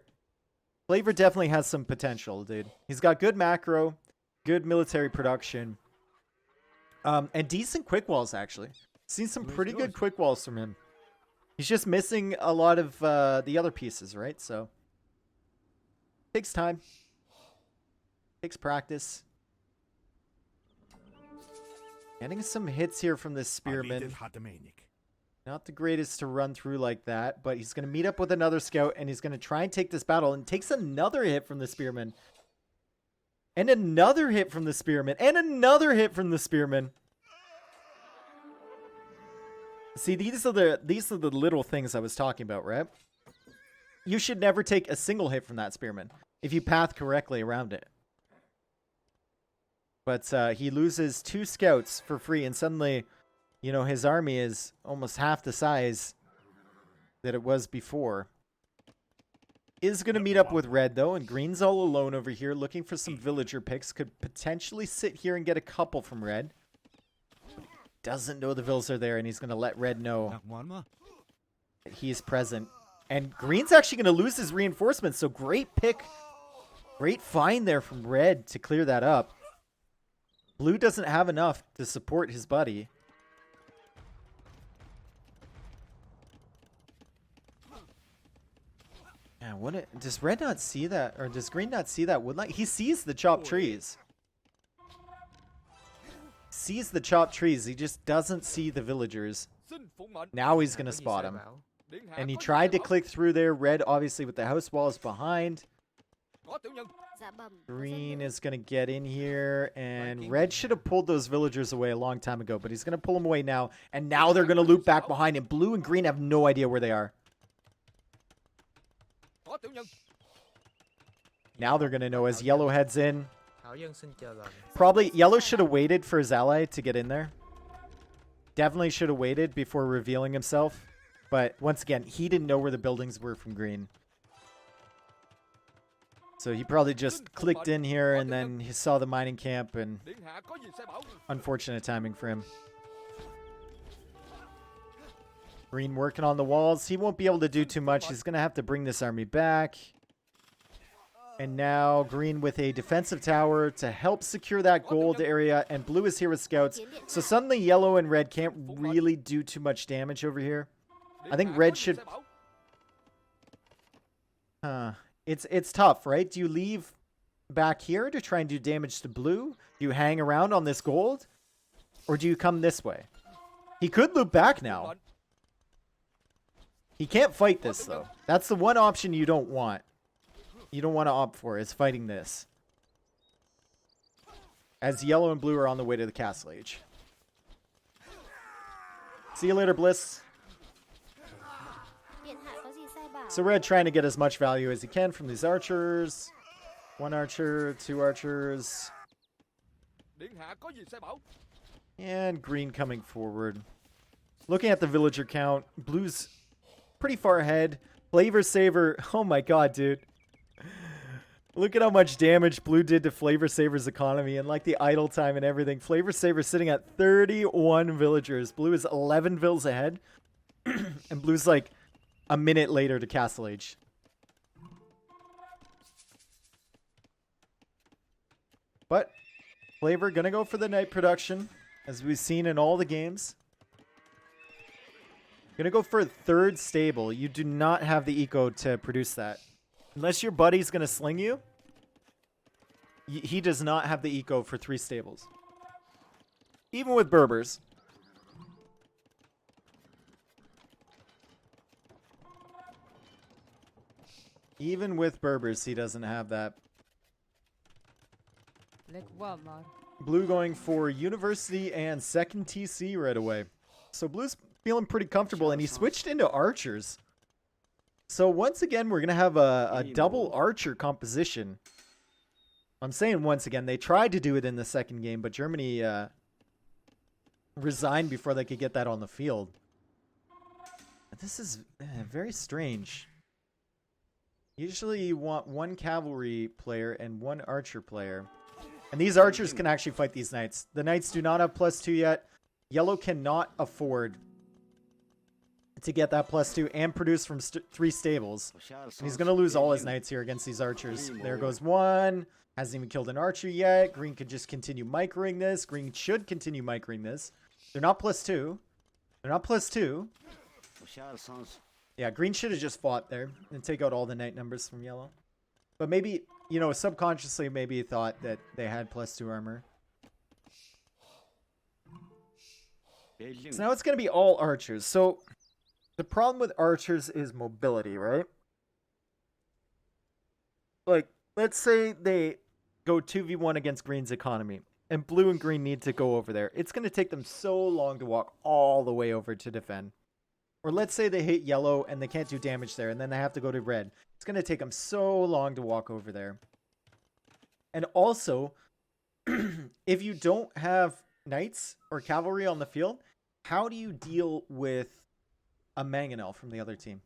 definitely has some potential, dude. He's got good macro. Good military production. And decent quick walls, actually. Seen some pretty good quick walls from him. He's just missing a lot of the other pieces, right? So, takes time. Takes practice. Getting some hits here from this spearman. Not the greatest to run through like that, but he's going to meet up with another scout, and he's going to try and take this battle, and takes another hit from the spearman. And another hit from the spearman. And another hit from the spearman. See, these are the little things I was talking about, right? You should never take a single hit from that spearman if you path correctly around it. But he loses 2 scouts for free, and suddenly, you know, his army is almost half the size that it was before. Is going to meet up with Red, though, and Green's all alone over here looking for some villager picks. Could potentially sit here and get a couple from Red. Doesn't know the vills are there, and he's going to let Red know that he is present. And Green's actually going to lose his reinforcements, so great pick. Great find there from Red to clear that up. Blue doesn't have enough to support his buddy. Yeah, does Red not see that? Or does Green not see that woodline? He sees the chopped trees. Sees the chopped trees. He just doesn't see the villagers. Now he's going to spot him. And he tried to click through there. Red, obviously, with the house walls behind. Green is going to get in here. And Red should have pulled those villagers away a long time ago. But he's going to pull them away now. And now they're going to loop back behind him. Blue and Green have no idea where they are. tiểu nhân. Now they're going to know as yellow heads in. Thảo dân xin chào lần. Probably yellow should have waited for his ally to get in there. Definitely should have waited before revealing himself. But once again, he didn't know where the buildings were from green. So he probably just clicked in here and then he saw the mining camp, and Điện hạ có gì sai bảo. unfortunate timing for him. Green working on the walls. He won't be able to do too much. He's going to have to bring this army back. And now green with a defensive tower to help secure that gold area. And blue is here with scouts. So suddenly yellow and red can't really do too much damage over here. I think red should... It's tough, right? Do you leave back here to try and do damage to blue? Do you hang around on this gold? Or do you come this way? He could loop back now. He can't fight this, though. That's the one option you don't want. You don't want to opt for, is fighting this. As yellow and blue are on the way to the Castle Age. See you later, Bliss. So red trying to get as much value as he can from these archers. 1 archer, 2 archers. Điện hạ có gì sai bảo. And green coming forward. Looking at the villager count, blue's pretty far ahead. Flavor Saver, oh my god, dude. Look at how much damage blue did to Flavor Saver's economy and like the idle time and everything. Flavor Saver sitting at 31 villagers. Blue is 11 vills ahead. And blue's like a minute later to Castle Age. But Flavor gonna go for the night production, as we've seen in all the games. Gonna go for a 3rd stable. You do not have the eco to produce that. Unless your buddy's gonna sling you. He does not have the eco for 3 stables. Even with Berbers. Even with Berbers, he doesn't have that. Blue going for University and 2nd TC right away. So Blue's feeling pretty comfortable, and he switched into archers. So once again, we're going to have a double archer composition. I'm saying once again, they tried to do it in the 2nd game, but Germany resigned before they could get that on the field. This is very strange. Usually you want 1 cavalry player and 1 archer player. And these archers can actually fight these knights. The knights do not have +2 yet. Yellow cannot afford to get that +2 and produce from 3 stables. And he's going to lose all his knights here against these archers. There goes 1. Hasn't even killed an archer yet. Green could just continue microing this. Green should continue microing this. They're not +2. They're not +2. Yeah, green should have just fought there and take out all the knight numbers from yellow. But maybe, you know, subconsciously maybe he thought that they had +2 armor. So now it's going to be all archers. So the problem with archers is mobility, right? Like, let's say they go 2v1 against green's economy, and blue and green need to go over there. It's going to take them so long to walk all the way over to defend. Or let's say they hit yellow and they can't do damage there, and then they have to go to red. It's going to take them so long to walk over there. And also, if you don't have knights or cavalry on the field, how do you deal with a mangonel from the other team?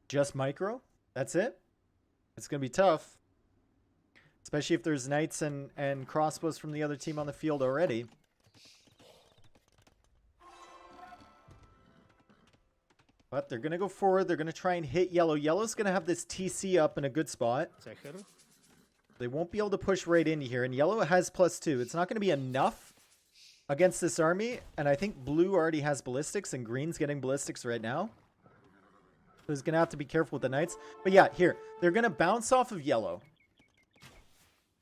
Just micro? That's it? It's going to be tough. Especially if there's knights and crossbows from the other team on the field already. But they're going to go forward. They're going to try and hit yellow. Yellow's going to have this TC up in a good spot. They won't be able to push right into here. And yellow has +2. It's not going to be enough against this army. And I think blue already has ballistics and green's getting ballistics right now. So he's going to have to be careful with the knights. But yeah, here. They're going to bounce off of yellow.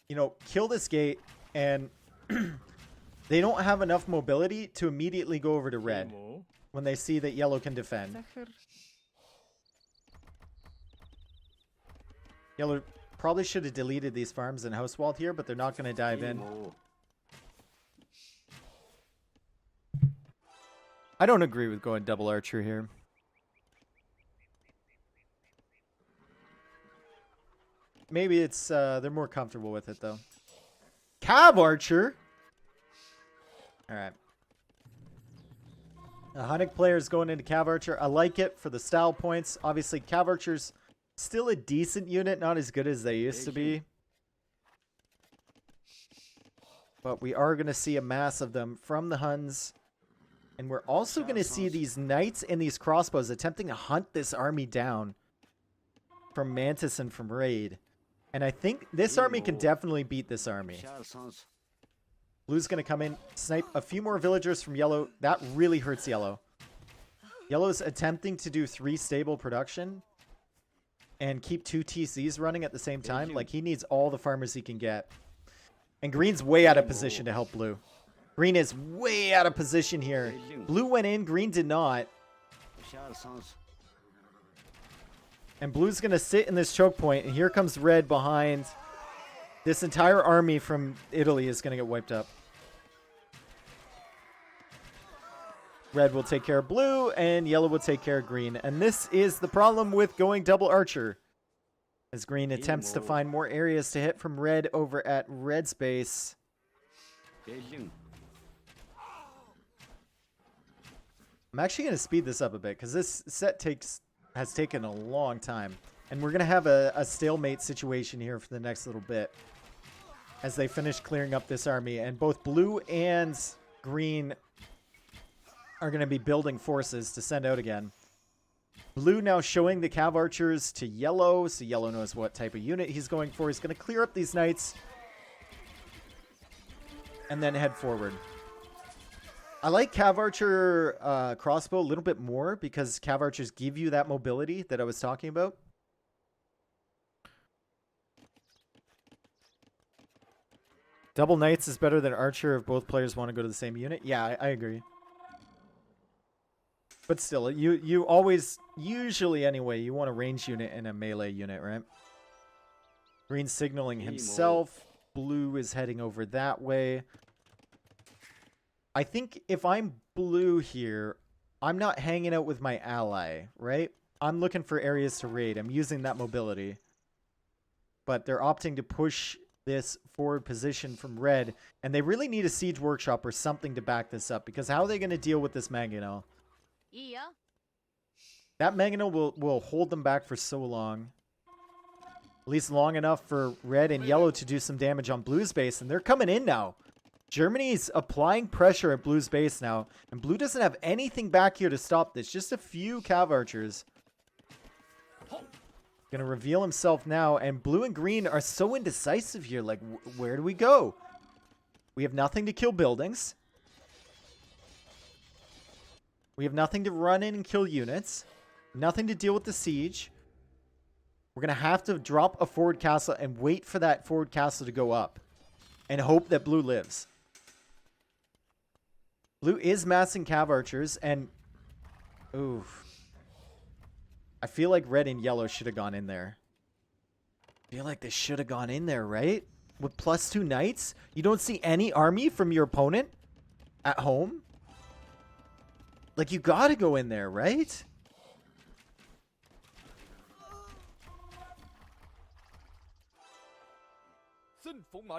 You know, kill this gate. And they don't have enough mobility to immediately go over to red when they see that yellow can defend. Yellow probably should have deleted these farms and house walled here, but they're not going to dive in. I don't agree with going double archer here. maybe it's they're more comfortable with it though. Cav Archer. All right. A Hunnic player's going into Cav Archer. I like it for the style points. Obviously, Cav Archer's still a decent unit, not as good as they used to be. But we are going to see a mass of them from the Huns. And we're also going to see these knights and these crossbows attempting to hunt this army down from Mantis and from Raid. And I think this army can definitely beat this army. Blue's going to come in, snipe a few more villagers from Yellow. That really hurts Yellow. Yellow's attempting to do 3 stable production and keep 2 TCs running at the same time. Like, he needs all the farmers he can get. And Green's way out of position to help Blue. Green is way out of position here. Blue went in, Green did not. And Blue's going to sit in this choke point, and here comes Red behind. This entire army from Italy is going to get wiped up. Red will take care of Blue, and Yellow will take care of Green. And this is the problem with going double Archer. As Green attempts to find more areas to hit from Red over at Red's base. I'm actually going to speed this up a bit, because this set has taken a long time. And we're going to have a stalemate situation here for the next little bit. As they finish clearing up this army. And both Blue and Green are going to be building forces to send out again. Blue now showing the Cav Archers to Yellow. So Yellow knows what type of unit he's going for. He's going to clear up these knights. And then head forward. I like Cav Archer crossbow a little bit more. Because Cav Archers give you that mobility that I was talking about. Double Knights is better than Archer if both players want to go to the same unit. Yeah, I agree. But still, you always, usually anyway, you want a range unit and a melee unit, right? Green signaling himself. Blue is heading over that way. I think if I'm Blue here, I'm not hanging out with my ally, right? I'm looking for areas to raid. I'm using that mobility. But they're opting to push this forward position from Red. And they really need a siege workshop or something to back this up. Because how are they going to deal with this Mangonel? That Mangonel will hold them back for so long. At least long enough for Red and Yellow to do some damage on Blue's base. And they're coming in now. Germany's applying pressure at Blue's base now. And Blue doesn't have anything back here to stop this. Just a few Cav Archers. Gonna reveal himself now. And Blue and Green are so indecisive here. Like, where do we go? We have nothing to kill buildings. We have nothing to run in and kill units. Nothing to deal with the siege. We're going to have to drop a forward castle and wait for that forward castle to go up. And hope that Blue lives. Blue is massing Cav Archers. And, oof. I feel like Red and Yellow should have gone in there. I feel like they should have gone in there, right? With +2 knights? You don't see any army from your opponent at home? Like, you gotta go in there, right?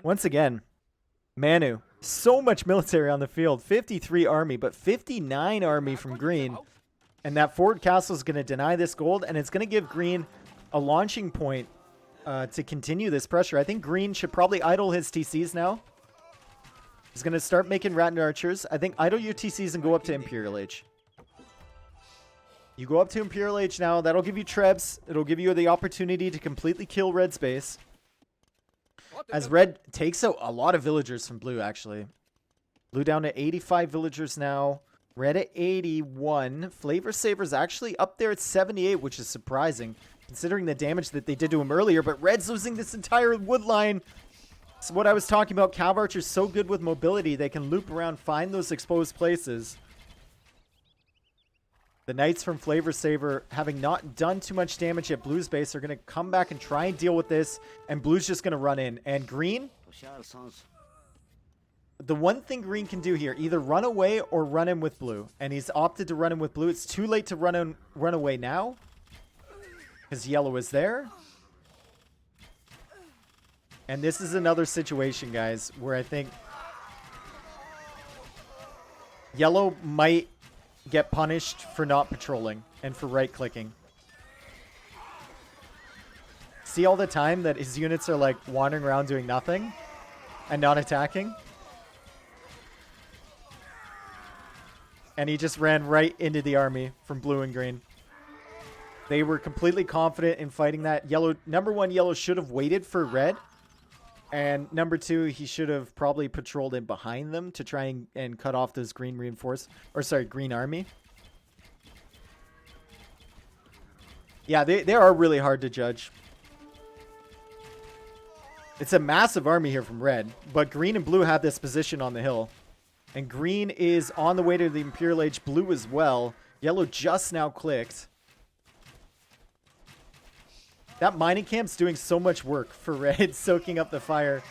Once again, Manu. So much military on the field. 53 army, but 59 army from Green. And that forward castle is going to deny this gold, and it's going to give Green a launching point to continue this pressure. I think Green should probably idle his TCs now. He's going to start making Rattan Archers. I think idle your TCs and go up to Imperial Age. You go up to Imperial Age now. That'll give you Trebs. It'll give you the opportunity to completely kill Red's base. As Red takes out a lot of villagers from Blue, actually. Blue down to 85 villagers now. Red at 81. Flavor Saver's actually up there at 78, which is surprising, considering the damage that they did to him earlier. But Red's losing this entire wood line. So what I was talking about, Cav Archer's so good with mobility, they can loop around, find those exposed places. The Knights from Flavor Saver, having not done too much damage at Blue's base, are going to come back and try and deal with this. And Blue's just going to run in. And Green, the one thing Green can do here, either run away or run in with Blue. And he's opted to run in with Blue. It's too late to run away now, because Yellow is there. And this is another situation, guys, where I think yellow might get punished for not patrolling and for right-clicking. See all the time that his units are like wandering around doing nothing and not attacking? And he just ran right into the army from blue and green. They were completely confident in fighting that. Yellow, number one, yellow should have waited for red. And number two, he should have probably patrolled in behind them to try and cut off those green green army. Yeah, they are really hard to judge. It's a massive army here from red, but green and blue have this position on the hill. And green is on the way to the Imperial Age, blue as well. Yellow just now clicked. That mining camp's doing so much work for red, soaking up the fire.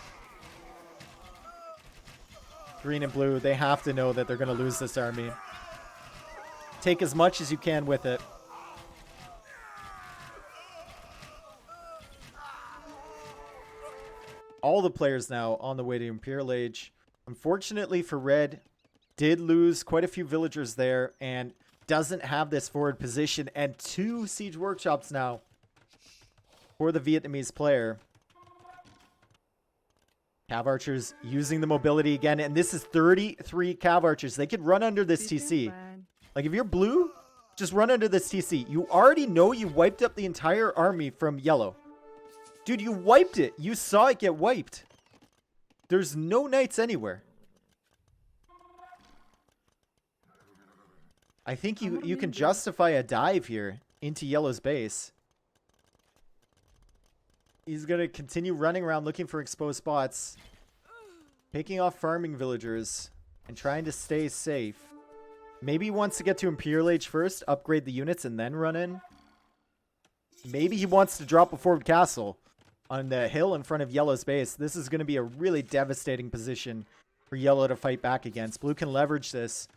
Green and blue, they have to know that they're going to lose this army. Take as much as you can with it. All the players now on the way to Imperial Age. Unfortunately for red, did lose quite a few villagers there and doesn't have this forward position, and 2 siege workshops now for the Vietnamese player. Cav archers using the mobility again, and this is 33 cav archers. They could run under this TC. Like, if you're blue, just run under this TC. You already know you wiped up the entire army from yellow. Dude, you wiped it. You saw it get wiped. There's no knights anywhere. I think you can justify a dive here into yellow's base. He's going to continue running around looking for exposed spots. Picking off farming villagers and trying to stay safe. Maybe he wants to get to Imperial Age first, upgrade the units, and then run in. Maybe he wants to drop a forward castle on the hill in front of yellow's base. This is going to be a really devastating position for yellow to fight back against. Blue can leverage this.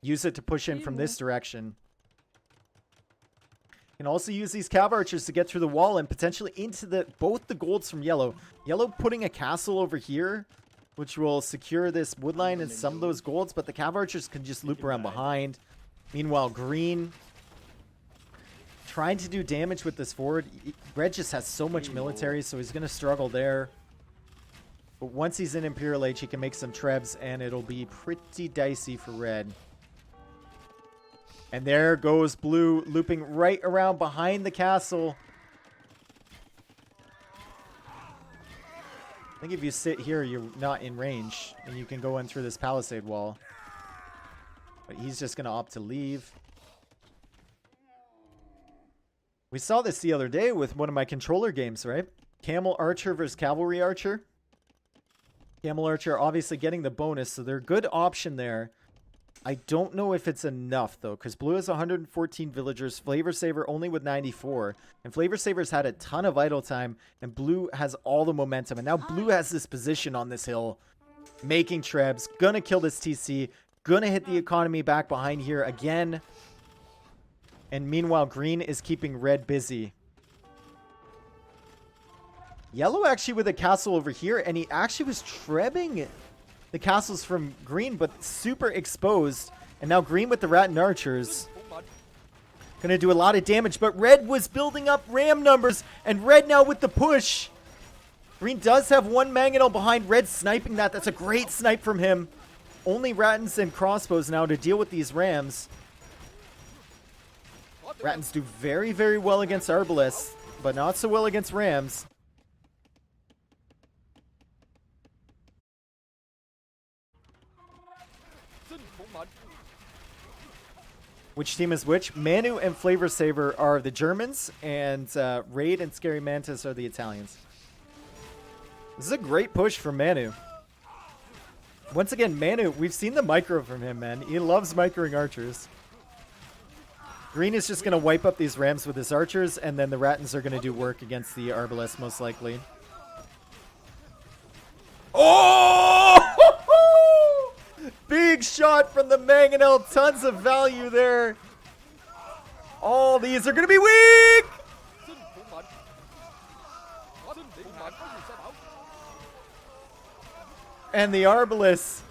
Use it to push in from this direction. Can also use these cav archers to get through the wall and potentially into both the golds from yellow. Yellow putting a castle over here, which will secure this wood line and some of those golds, but the cav archers can just loop around behind. Meanwhile, green trying to do damage with this forward. Red just has so much military, so he's going to struggle there. But once he's in Imperial Age, he can make some trebs, and it'll be pretty dicey for red. And there goes blue, looping right around behind the castle. I think if you sit here, you're not in range, and you can go in through this palisade wall. But he's just going to opt to leave. We saw this the other day with one of my controller games, right? Camel Archer versus Cavalry Archer. Camel Archer obviously getting the bonus, so they're a good option there. I don't know if it's enough, though, because blue has 114 villagers, Flavor Saver only with 94, and Flavor Saver's had a ton of idle time, and blue has all the momentum, and now blue has this position on this hill, making trebs, gonna kill this TC, gonna hit the economy back behind here again, and meanwhile, green is keeping red busy. Yellow actually with a castle over here, and he actually was trebbing the castles from green, but super exposed. And now green with the rat and archers. Gonna do a lot of damage, but red was building up ram numbers, and red now with the push. Green does have one mangonel behind, red sniping that. That's a great snipe from him. Only Rattans and crossbows now to deal with these rams. Rattans do very, very well against Arbalests, but not so well against rams. Which team is which? Manu and Flavor Saver are the Germans, and Raid and Scary Mantis are the Italians. This is a great push from Manu. Once again, Manu, we've seen the micro from him, man. He loves microing archers. Green is just going to wipe up these rams with his archers, and then the Rattans are going to do work against the Arbalests, most likely. Oh! Big shot from the mangonel. Tons of value there. All these are going to be weak. And the Arbalists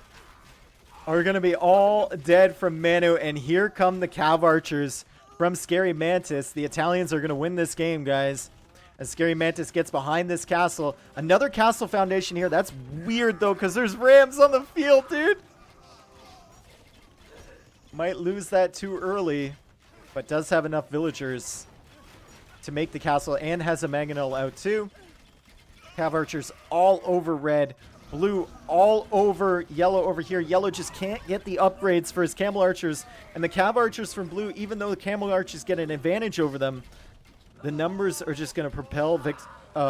are going to be all dead from Manu. And here come the Cav Archers from Scary Mantis. The Italians are going to win this game, guys. As Scary Mantis gets behind this castle. Another castle foundation here. That's weird, though, because there's Rams on the field, dude. Might lose that too early, but does have enough villagers to make the castle and has a Mangonel out, too. Cav Archers all over red. Blue all over yellow over here. Yellow just can't get the upgrades for his Camel Archers. And the Cav Archers from blue, even though the Camel Archers get an advantage over them, the numbers are just going to propel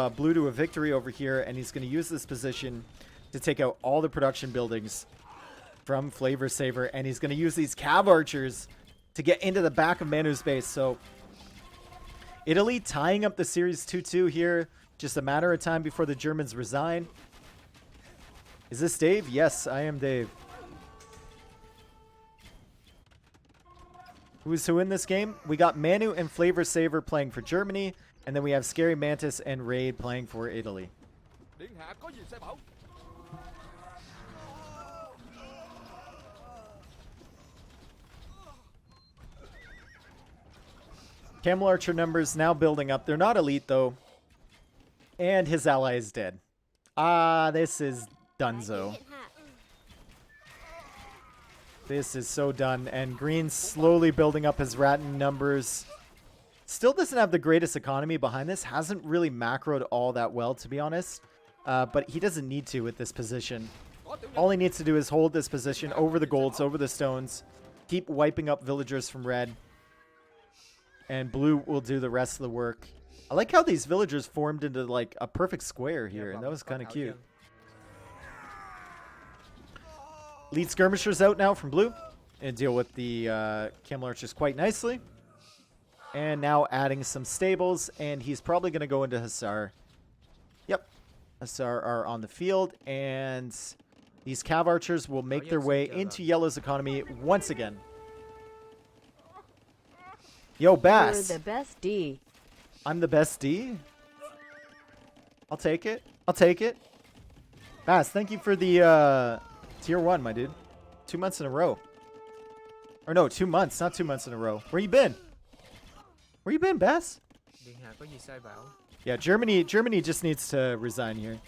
blue to a victory over here. And he's going to use this position to take out all the production buildings from Flavor Saver. And he's going to use these Cav Archers to get into the back of Manu's base. So Italy tying up the series 2-2 here. Just a matter of time before the Germans resign. Is this Dave? Yes, I am Dave. Who's who in this game? We got Manu and Flavor Saver playing for Germany. And then we have Scary Mantis and Raid playing for Italy. Điện hạ có gì sai bảo. Camel Archer numbers now building up. They're not elite, though. And his ally is dead. Ah, this is Dunzo. This is so done. And Green's slowly building up his Rattan numbers. Still doesn't have the greatest economy behind this. Hasn't really macroed all that well, to be honest. But he doesn't need to with this position. All he needs to do is hold this position over the golds, over the stones. Keep wiping up villagers from red. And blue will do the rest of the work. I like how these villagers formed into like a perfect square here. And that was kind of cute. Lead skirmishers out now from blue. And deal with the Camel Archers quite nicely. And now adding some stables. And he's probably going to go into Hussar. Yep. Hussar are on the field. And these Cav Archers will make their way into Yellow's economy once again. Yo, Bass. You're the best D. I'm the best D? I'll take it. I'll take it. Bass, thank you for the tier 1, my dude. 2 months in a row. Or no, 2 months. Not 2 months in a row. Where you been? Where you been, Bass? Điện hạ có gì sai bảo. Yeah, Germany just needs to resign here.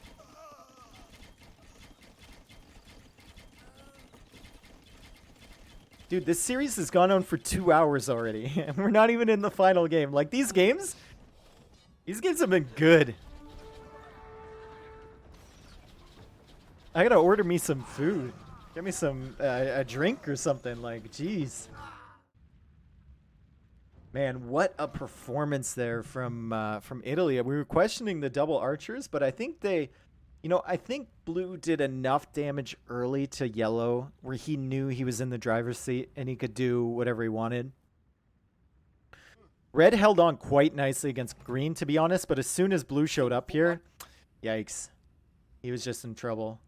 Dude, this series has gone on for 2 hours already. And we're not even in the final game. Like, these games have been good. I gotta order me some food. Get me some, a drink or something. Like, jeez. Man, what a performance there from Italy. We were questioning the double archers, but I think they... You know, I think blue did enough damage early to yellow where he knew he was in the driver's seat and he could do whatever he wanted. Red held on quite nicely against green, to be honest, but as soon as blue showed up here, yikes. He was just in trouble.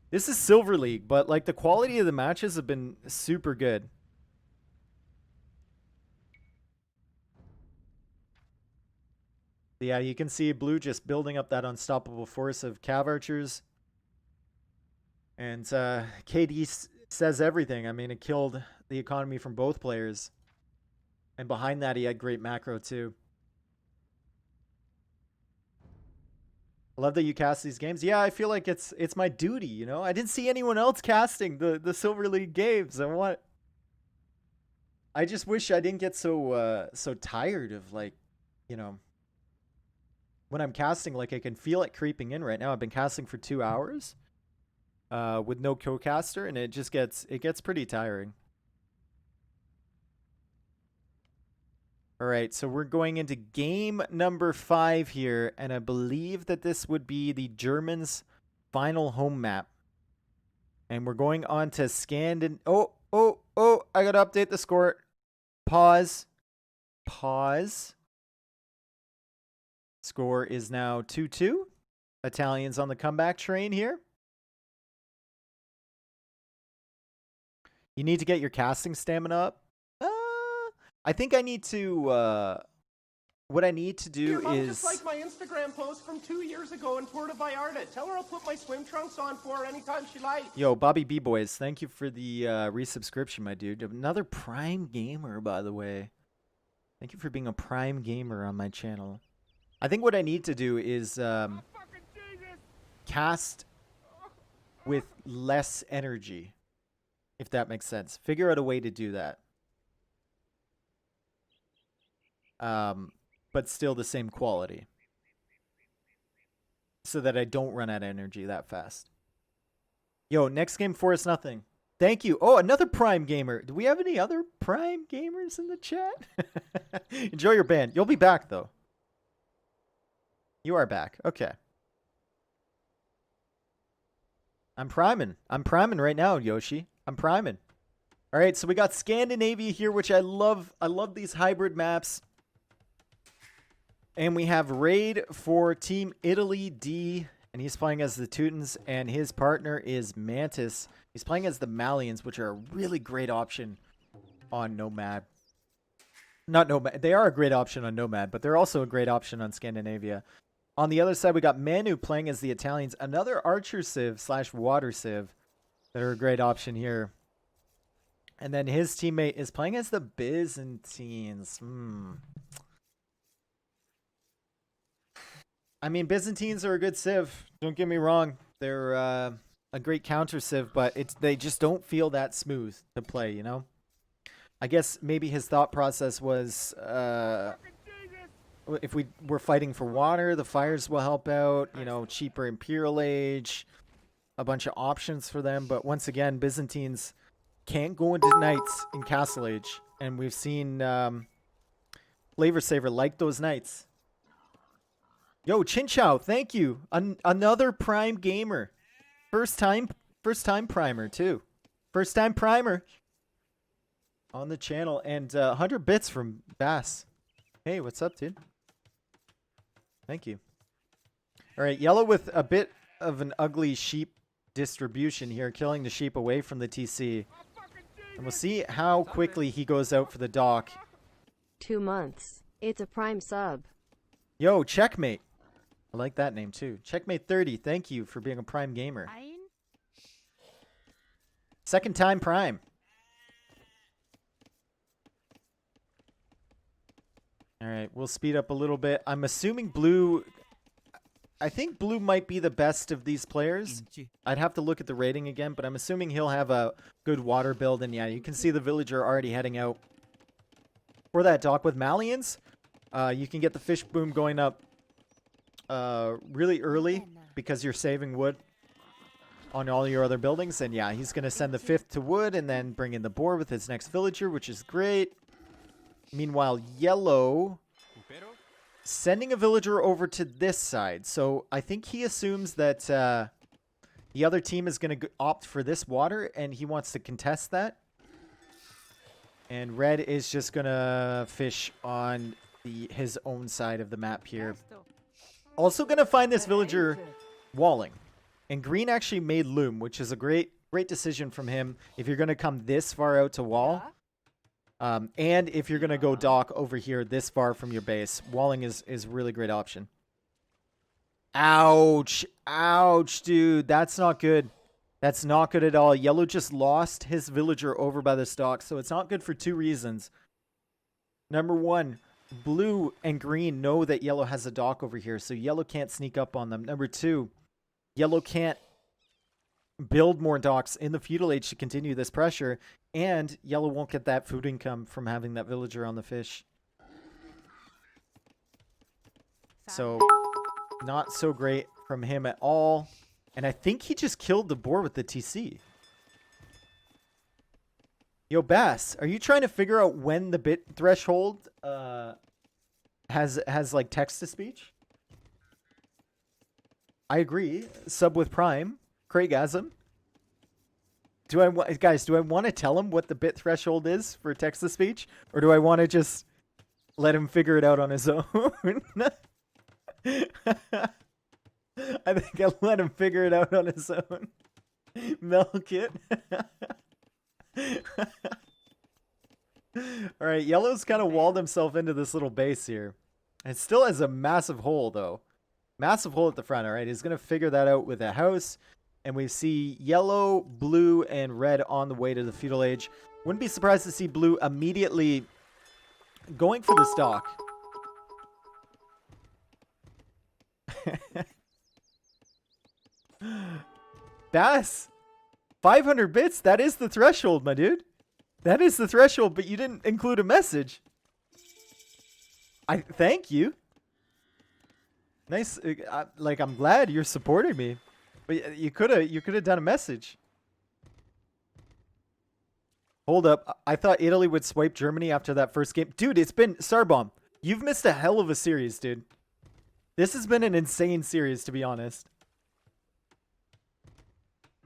This is Silver League, but like the quality of the matches have been super good. Yeah, you can see blue just building up that unstoppable force of Cav Archers. And KD says everything. I mean, it killed the economy from both players. And behind that, he had great macro, too. I love that you cast these games. Yeah, I feel like it's my duty, you know? I didn't see anyone else casting the Silver League games. I just wish I didn't get so tired of, like, you know... When I'm casting, like, I can feel it creeping in right now. I've been casting for 2 hours with no co-caster, and it gets pretty tiring. All right, so we're going into game number 5 here, and I believe that this would be the Germans' final home map. And we're going on to Scandin... Oh, I got to update the score. Pause. Score is now 2-2. Italians on the comeback train here. You need to get your casting stamina up. I think I need to what I need to do Your mom is just liked my Instagram post from 2 years ago in Puerto Vallarta. Tell her I'll put my swim trunks on for her anytime she likes. Yo, Bobby B Boys, thank you for the resubscription, my dude. Another Prime gamer, by the way. Thank you for being a Prime gamer on my channel. I think what I need to do is cast with less energy, if that makes sense. Figure out a way to do that. But still the same quality, so that I don't run out of energy that fast. Yo, next game 4-0. Thank you. Oh, another Prime gamer. Do we have any other Prime gamers in the chat? Enjoy your ban. You'll be back, though. You are back. Okay. I'm priming. I'm priming right now, Yoshi. I'm priming. All right, so we got Scandinavia here, which I love. I love these hybrid maps. And we have Raid for Team Italy D, and he's playing as the Teutons, and his partner is Mantis. He's playing as the Malians, which are a really great option on Nomad. Not Nomad. They are a great option on Nomad, but they're also a great option on Scandinavia. On the other side, we got Manu playing as the Italians. Another Archer Civ / Water Civ that are a great option here. And then his teammate is playing as the Byzantines. I mean, Byzantines are a good civ. Don't get me wrong. They're a great counter civ, but they just don't feel that smooth to play, you know? I guess maybe his thought process was, if we were fighting for water, the fires will help out, you know, cheaper Imperial Age, a bunch of options for them. But once again, Byzantines can't go into knights in Castle Age. And we've seen Flavor Saver like those knights. Yo, Chinchow, thank you. Another Prime gamer. First time primer too. First time primer on the channel, and 100 bits from Bass. Hey, what's up, dude? Thank you. All right, yellow with a bit of an ugly sheep distribution here, killing the sheep away from the TC. And we'll see how quickly he goes out for the dock. 2 months. It's a Prime sub. Yo, Checkmate. I like that name too. Checkmate 30, thank you for being a Prime gamer. Second time Prime. All right, we'll speed up a little bit. I'm assuming blue... I think blue might be the best of these players. I'd have to look at the rating again, but I'm assuming he'll have a good water build. And yeah, you can see the villager already heading out for that dock with Malians. You can get the fish boom going up really early because you're saving wood on all your other buildings. And yeah, he's going to send the 5th to wood and then bring in the boar with his next villager, which is great. Meanwhile, yellow sending a villager over to this side. So I think he assumes that the other team is going to opt for this water, and he wants to contest that. And red is just going to fish on his own side of the map here. Also going to find this villager walling. And green actually made loom, which is a great decision from him if you're going to come this far out to wall. And if you're going to go dock over here this far from your base, walling is a really great option. Ouch. Ouch, dude. That's not good. That's not good at all. Yellow just lost his villager over by the stock, so it's not good for 2 reasons. Number 1, blue and green know that yellow has a dock over here, so yellow can't sneak up on them. Number 2, yellow can't build more docks in the feudal age to continue this pressure, and yellow won't get that food income from having that villager on the fish. So not so great from him at all. And I think he just killed the boar with the TC. Yo, Bass, are you trying to figure out when the bit threshold has like text to speech? I agree. Sub with Prime. Craigasm. Do I want to tell him what the bit threshold is for text to speech, or do I want to just let him figure it out on his own? I think I'll let him figure it out on his own. Milk it. All right, yellow's kind of walled himself into this little base here. It still has a massive hole, though. Massive hole at the front, all right? He's going to figure that out with a house. And we see yellow, blue, and red on the way to the feudal age. Wouldn't be surprised to see blue immediately going for the stock. Bass, 500 bits, that is the threshold, my dude. That is the threshold, but you didn't include a message. I thank you. Nice, like I'm glad you're supporting me. But you could have done a message. Hold up. I thought Italy would swipe Germany after that first game. Dude, it's been Starbomb. You've missed a hell of a series, dude. This has been an insane series, to be honest.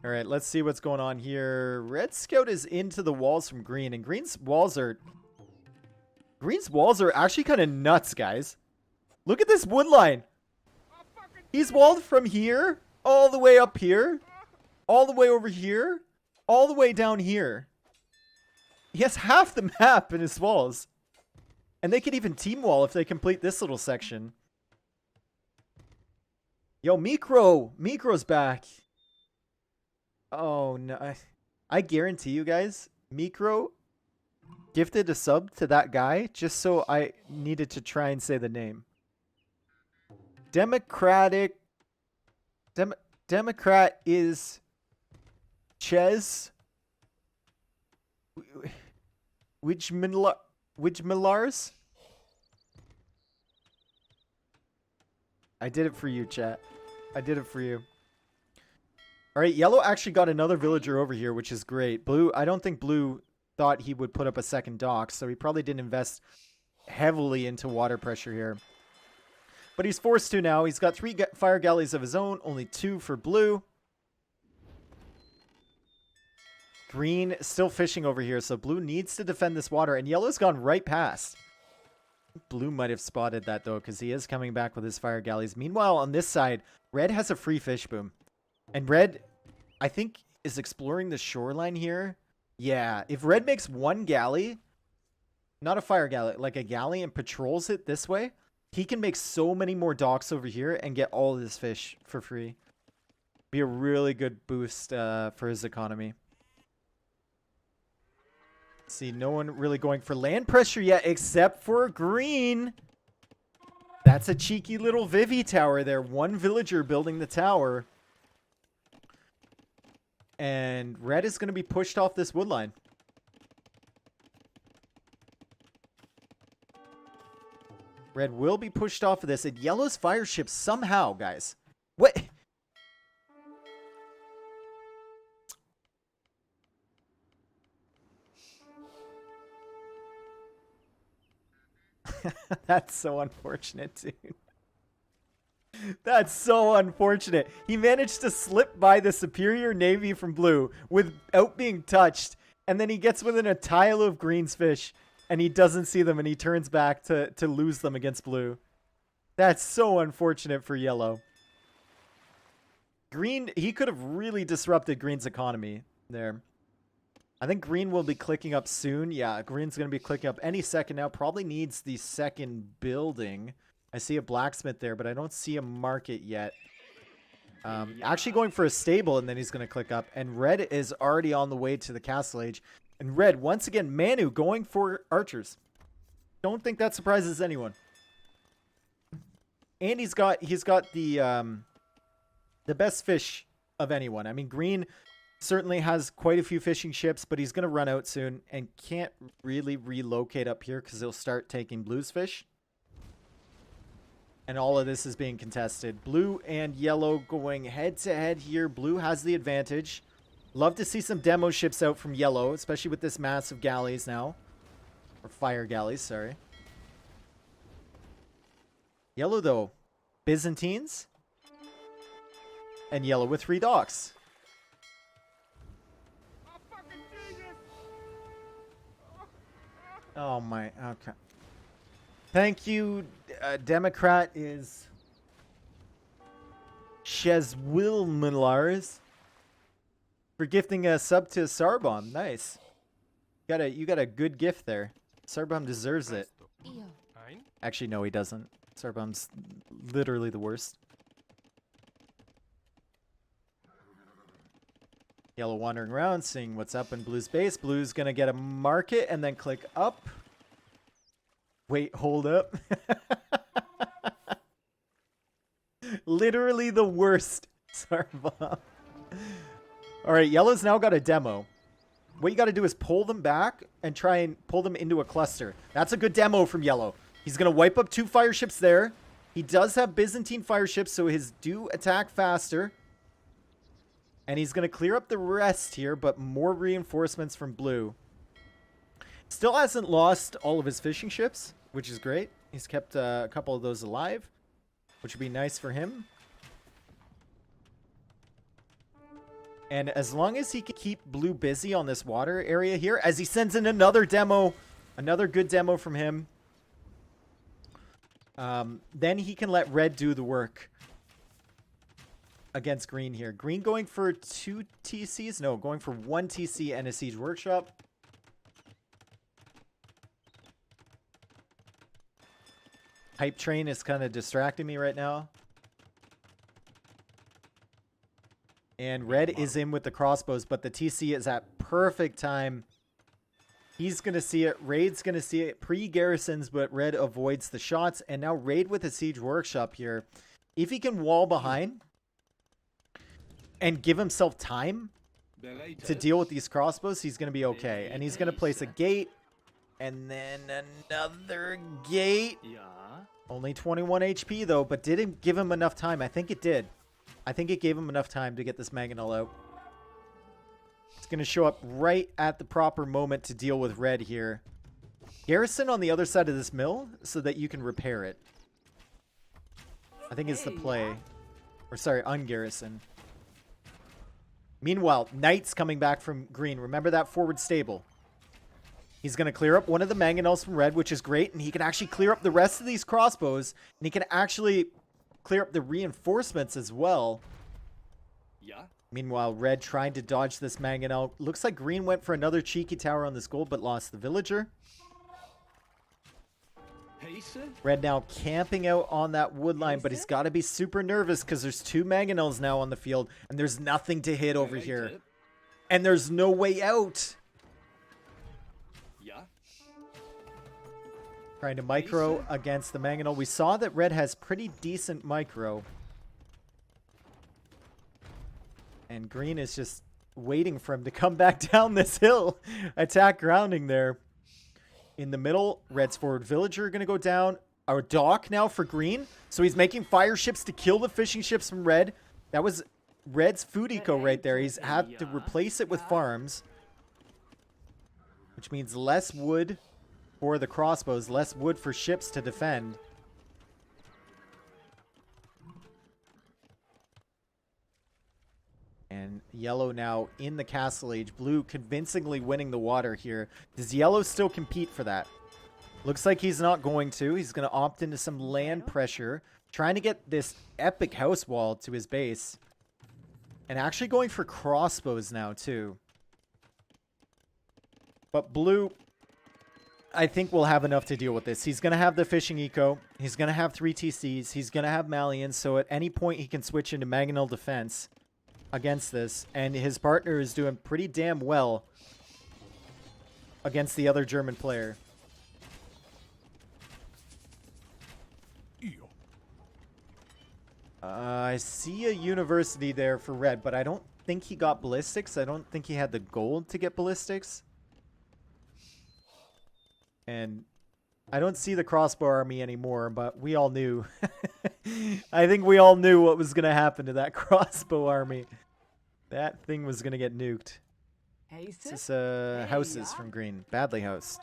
All right, let's see what's going on here. Red Scout is into the walls from green, and Green's walls are actually kind of nuts, guys. Look at this wood line. He's walled from here all the way up here, all the way over here, all the way down here. He has half the map in his walls. And they could even team wall if they complete this little section. Yo, Mikro's back. Oh, no. I guarantee you guys, Mikro gifted a sub to that guy just so I needed to try and say the name. Democrat is Ches Millars? I did it for you, chat. I did it for you. Alright, yellow actually got another villager over here, which is great. Blue, I don't think blue thought he would put up a second dock, so he probably didn't invest heavily into water pressure here. But he's forced to now. He's got 3 fire galleys of his own, only 2 for blue. Green still fishing over here, so blue needs to defend this water, and yellow's gone right past. Blue might have spotted that, though, because he is coming back with his fire galleys. Meanwhile, on this side, red has a free fish boom. And red, I think, is exploring the shoreline here. Yeah, if red makes 1 galley, not a fire galley, like a galley, and patrols it this way, he can make so many more docks over here and get all of this fish for free. Be a really good boost for his economy. See, no one really going for land pressure yet, except for green. That's a cheeky little Vivi tower there. 1 villager building the tower. And red is going to be pushed off this wood line. Red will be pushed off of this. And yellow's fire ship somehow, guys. What? That's so unfortunate, dude. That's so unfortunate. He managed to slip by the superior navy from blue without being touched. And then he gets within a tile of green's fish. And he doesn't see them. And he turns back to lose them against blue. That's so unfortunate for yellow. Green, he could have really disrupted green's economy there. I think green will be clicking up soon. Yeah, green's going to be clicking up any second now. Probably needs the second building. I see a blacksmith there, but I don't see a market yet. Actually going for a stable, and then he's going to click up. And red is already on the way to the castle age. And red, once again, Manu going for archers. Don't think that surprises anyone. And he's got the best fish of anyone. I mean, green certainly has quite a few fishing ships, but he's going to run out soon and can't really relocate up here because he'll start taking blue's fish. And all of this is being contested. Blue and yellow going head to head here. Blue has the advantage. Love to see some demo ships out from yellow, especially with this massive galleys now. Or fire galleys, sorry. Yellow, though. Byzantines. And yellow with 3 docks. Oh my, okay. Thank you, Democrat is Shezwil Millars for gifting a sub to Sarbomb. Nice. You got a good gift there. Sarbomb deserves it. Actually, no, he doesn't. Sarbomb's literally the worst. Yellow wandering around, seeing what's up in Blue's base. Blue's going to get a market and then click up. Wait, hold up. Literally the worst. Sarbomb. All right, Yellow's now got a demo. What you got to do is pull them back and try and pull them into a cluster. That's a good demo from Yellow. He's going to wipe up 2 fire ships there. He does have Byzantine fire ships, so his do attack faster. And he's going to clear up the rest here, but more reinforcements from Blue. Still hasn't lost all of his fishing ships, which is great. He's kept a couple of those alive, which would be nice for him. And as long as he can keep Blue busy on this water area here, as he sends in another demo, another good demo from him, then he can let Red do the work against Green here. Green going for 2 TCs? No, going for 1 TC and a Siege Workshop. Hype Train is kind of distracting me right now. And Red is in with the crossbows, but the TC is at perfect time. He's going to see it. Raid's going to see it pre-garrisons, but Red avoids the shots. And now Raid with a Siege Workshop here. If he can wall behind and give himself time to deal with these crossbows, he's going to be okay. And he's going to place a gate and then another gate. Only 21 HP though, but didn't give him enough time. I think it did. I think it gave him enough time to get this Mangonel out. It's going to show up right at the proper moment to deal with Red here. Garrison on the other side of this mill so that you can repair it. I think it's the play. Or sorry, ungarrison. Meanwhile, Knight's coming back from Green. Remember that forward stable. He's going to clear up one of the Mangonels from Red, which is great. And he can actually clear up the rest of these crossbows. And he can actually clear up the reinforcements as well. Yeah. Meanwhile, Red trying to dodge this Mangonel. Looks like Green went for another cheeky tower on this gold, but lost the villager. Red now camping out on that wood line, but he's got to be super nervous because there's 2 Mangonels now on the field, and there's nothing to hit over here. And there's no way out. Trying to micro against the Mangonel. We saw that Red has pretty decent micro. And Green is just waiting for him to come back down this hill. Attack grounding there. In the middle, Red's forward villager going to go down. Our dock now for Green. So he's making fire ships to kill the fishing ships from Red. That was Red's food eco right there. He's had to replace it with farms. Which means less wood for the crossbows, less wood for ships to defend. And Yellow now in the Castle Age. Blue convincingly winning the water here. Does Yellow still compete for that? Looks like he's not going to. He's going to opt into some land pressure. Trying to get this epic house wall to his base. And actually going for crossbows now too. But Blue, I think we'll have enough to deal with this. He's going to have the fishing eco. He's going to have 3 TCs. He's going to have Malians. So at any point he can switch into Mangonel defense against this. And his partner is doing pretty damn well against the other German player. I see a university there for Red, but I don't think he got ballistics. I don't think he had the gold to get ballistics. And I don't see the crossbow army anymore, but we all knew. I think we all knew what was going to happen to that crossbow army. That thing was going to get nuked. This is houses from Green. Badly housed.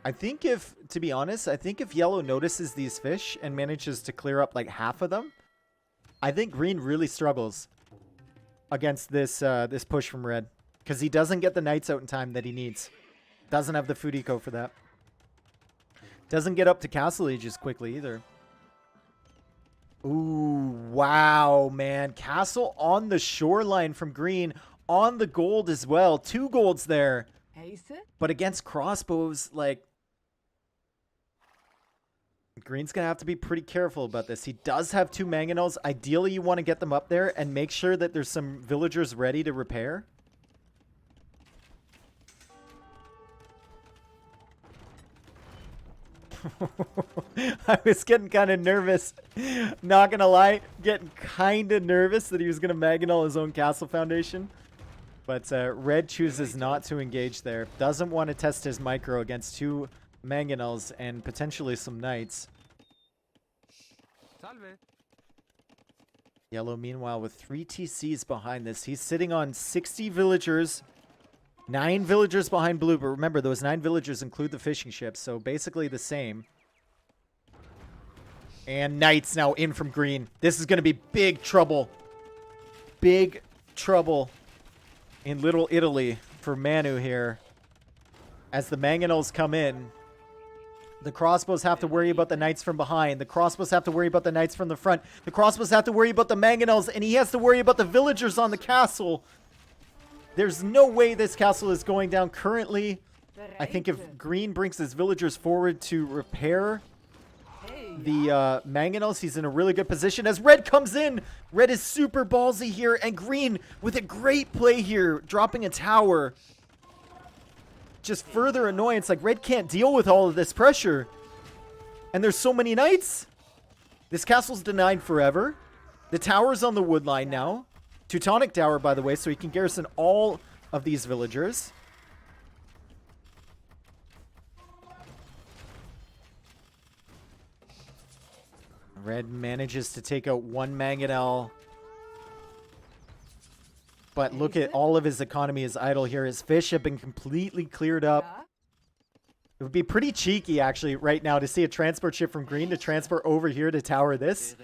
I think if, to be honest, I think if Yellow notices these fish and manages to clear up like half of them, I think Green really struggles against this this push from Red. Because he doesn't get the knights out in time that he needs. Doesn't have the food eco for that. Doesn't get up to Castle Ages quickly either. Ooh, wow, man. Castle on the shoreline from Green. On the gold as well. 2 golds there. But against crossbows, like, Green's going to have to be pretty careful about this. He does have 2 mangonels. Ideally, you want to get them up there and make sure that there's some villagers ready to repair. I was getting kind of nervous. Not going to lie. Getting kind of nervous that he was going to mangonel his own castle foundation. But Red chooses not to engage there. Doesn't want to test his micro against 2 mangonels and potentially some knights. Salve. Yellow, meanwhile, with 3 TCs behind this. He's sitting on 60 villagers. 9 villagers behind blue. But remember, those 9 villagers include the fishing ships. So basically the same. And knights now in from green. This is going to be big trouble. Big trouble in Little Italy for Manu here. As the mangonels come in. The crossbows have to worry about the knights from behind. The crossbows have to worry about the knights from the front. The crossbows have to worry about the mangonels. And he has to worry about the villagers on the castle. There's no way this castle is going down currently. I think if green brings his villagers forward to repair the mangonels, he's in a really good position. As red comes in, red is super ballsy here. And green with a great play here, dropping a tower. Just further annoyance. Like, red can't deal with all of this pressure. And there's so many knights. This castle's denied forever. The tower's on the wood line now. Teutonic Tower, by the way, so he can garrison all of these villagers. Red manages to take out 1 mangonel. But look at all of his economy is idle here. His fish have been completely cleared up. It would be pretty cheeky, actually, right now to see a transport ship from green to transport over here to tower this.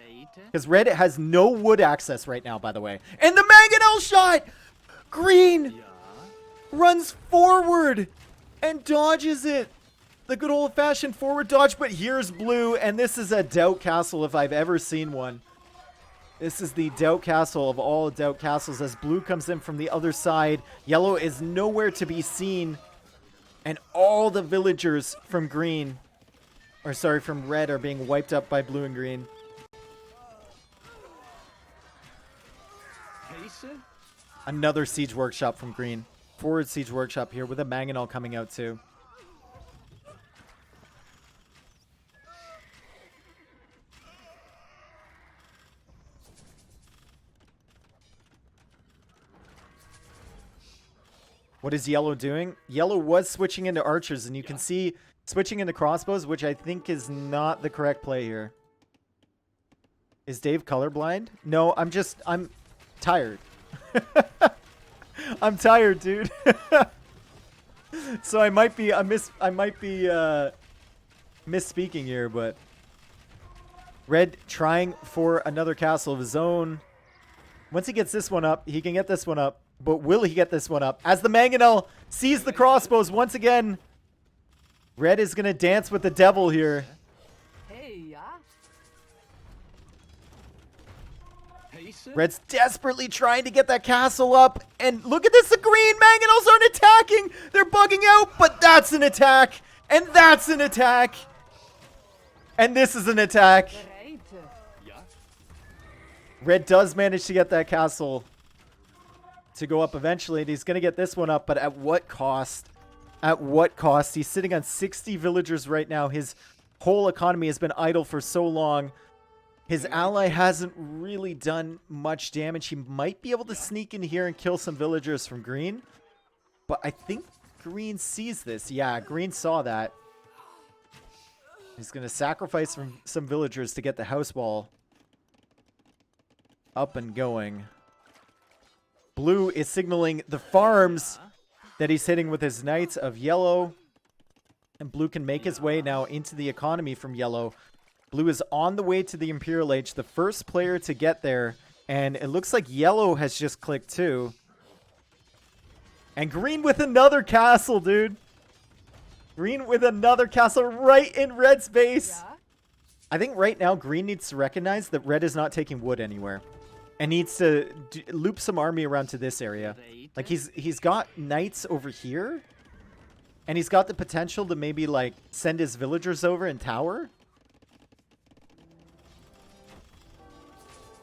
Because red has no wood access right now, by the way. And the mangonel shot! Green runs forward and dodges it. The good old-fashioned forward dodge, but here's blue, and this is a doubt castle if I've ever seen one. This is the doubt castle of all doubt castles as blue comes in from the other side. Yellow is nowhere to be seen. And all the villagers from green, or sorry, from red are being wiped up by blue and green. Another siege workshop from green. Forward siege workshop here with a mangonel coming out too. What is yellow doing? Yellow was switching into archers, and you can see switching into crossbows, which I think is not the correct play here. Is Dave colorblind? No, I'm tired. I'm tired, dude. So I might be misspeaking here, but red trying for another castle of his own. Once he gets this one up, he can get this one up. But will he get this one up? As the mangonel sees the crossbows once again, red is going to dance with the devil here. Red's desperately trying to get that castle up. And look at this, the green mangonels aren't attacking. They're bugging out, but that's an attack. And that's an attack. And this is an attack. Red does manage to get that castle to go up eventually, and he's going to get this one up, but at what cost? At what cost? He's sitting on 60 villagers right now. His whole economy has been idle for so long. His ally hasn't really done much damage. He might be able to sneak in here and kill some villagers from green, but I think green sees this. Yeah, green saw that. He's going to sacrifice some villagers to get the house wall up and going. Blue is signaling the farms that he's hitting with his knights of yellow. And blue can make his way now into the economy from yellow. Blue is on the way to the Imperial Age, the first player to get there. And it looks like yellow has just clicked too. And green with another castle, dude. Green with another castle right in red's base. I think right now green needs to recognize that red is not taking wood anywhere. And needs to loop some army around to this area. Like, he's got knights over here. And he's got the potential to maybe, like, send his villagers over and tower.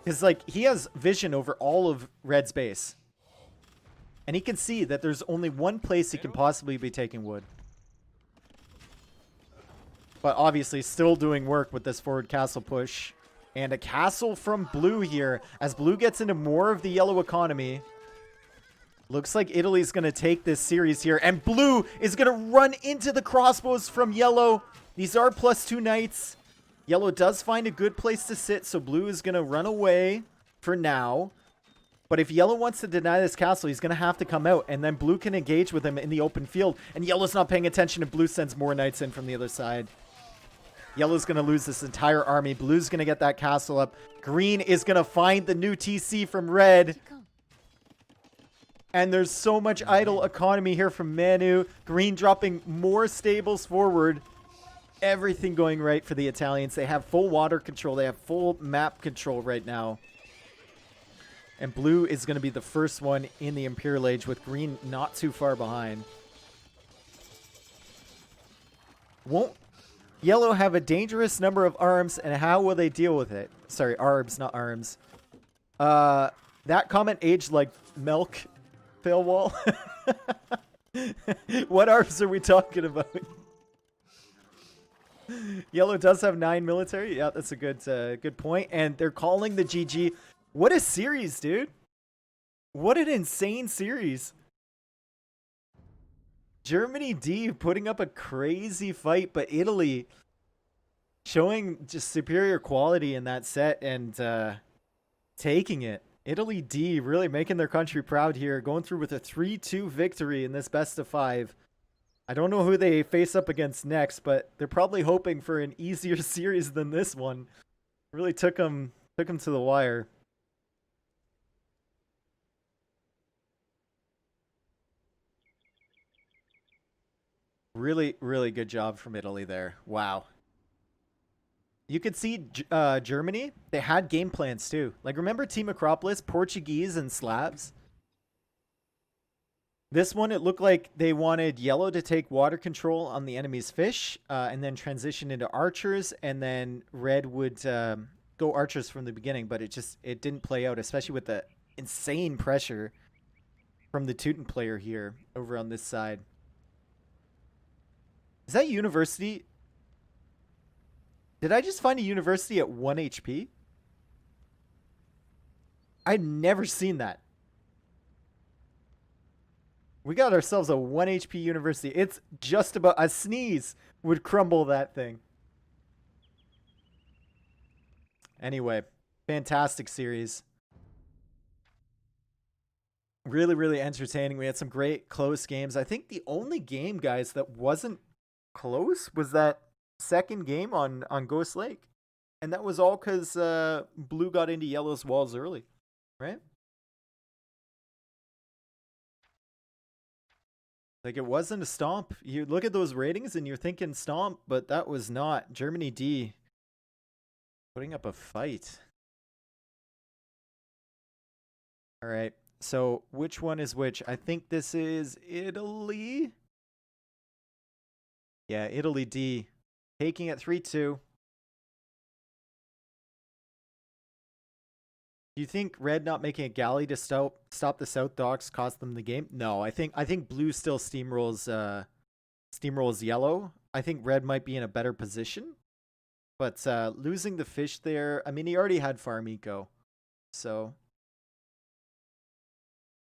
Because, like, he has vision over all of Red's base. And he can see that there's only one place he can possibly be taking wood. But obviously still doing work with this forward castle push. And a castle from Blue here. As Blue gets into more of the yellow economy. Looks like Italy's going to take this series here. And Blue is going to run into the crossbows from Yellow. These are +2 knights. Yellow does find a good place to sit. So Blue is going to run away for now. But if Yellow wants to deny this castle, he's going to have to come out. And then Blue can engage with him in the open field. And Yellow's not paying attention. And Blue sends more knights in from the other side. Yellow's going to lose this entire army. Blue's going to get that castle up. Green is going to find the new TC from Red. And there's so much idle economy here from Manu. Green dropping more stables forward. Everything going right for the Italians. They have full water control. They have full map control right now. And Blue is going to be the first one in the Imperial Age with Green not too far behind. Won't Yellow have a dangerous number of arms, and how will they deal with it? Sorry, arbs, not arms. That comment aged like milk, Failwall. What arms are we talking about? Yellow does have 9 military. Yeah, that's a good point. And they're calling the GG. What a series, dude. What an insane series. Germany D putting up a crazy fight, but Italy showing just superior quality in that set and taking it. Italy D really making their country proud here, going through with a 3-2 victory in this best of 5. I don't know who they face up against next, but they're probably hoping for an easier series than this one. Really took them to the wire. Really, really good job from Italy there. Wow. You could see Germany, they had game plans too. Like, remember Team Acropolis, Portuguese and Slavs? This one, it looked like they wanted Yellow to take water control on the enemy's fish and then transition into archers, and then Red would go archers from the beginning, but it didn't play out, especially with the insane pressure from the Teuton player here over on this side. Is that university? Did I just find a university at 1 HP? I've never seen that. We got ourselves a 1 HP university. It's just about a sneeze would crumble that thing. Anyway, fantastic series. Really, really entertaining. We had some great close games. I think the only game, guys, that wasn't close was that second game on Ghost Lake. And that was all because Blue got into Yellow's walls early, right? Like, it wasn't a stomp. You look at those ratings and you're thinking stomp, but that was not. Germany D putting up a fight. All right. So which one is which? I think this is Italy. Yeah, Italy D taking it 3-2. Do you think Red not making a galley to stop the South Docks cost them the game? No, I think Blue still steamrolls Yellow. I think Red might be in a better position, but losing the fish there. I mean, he already had Farm Eco, so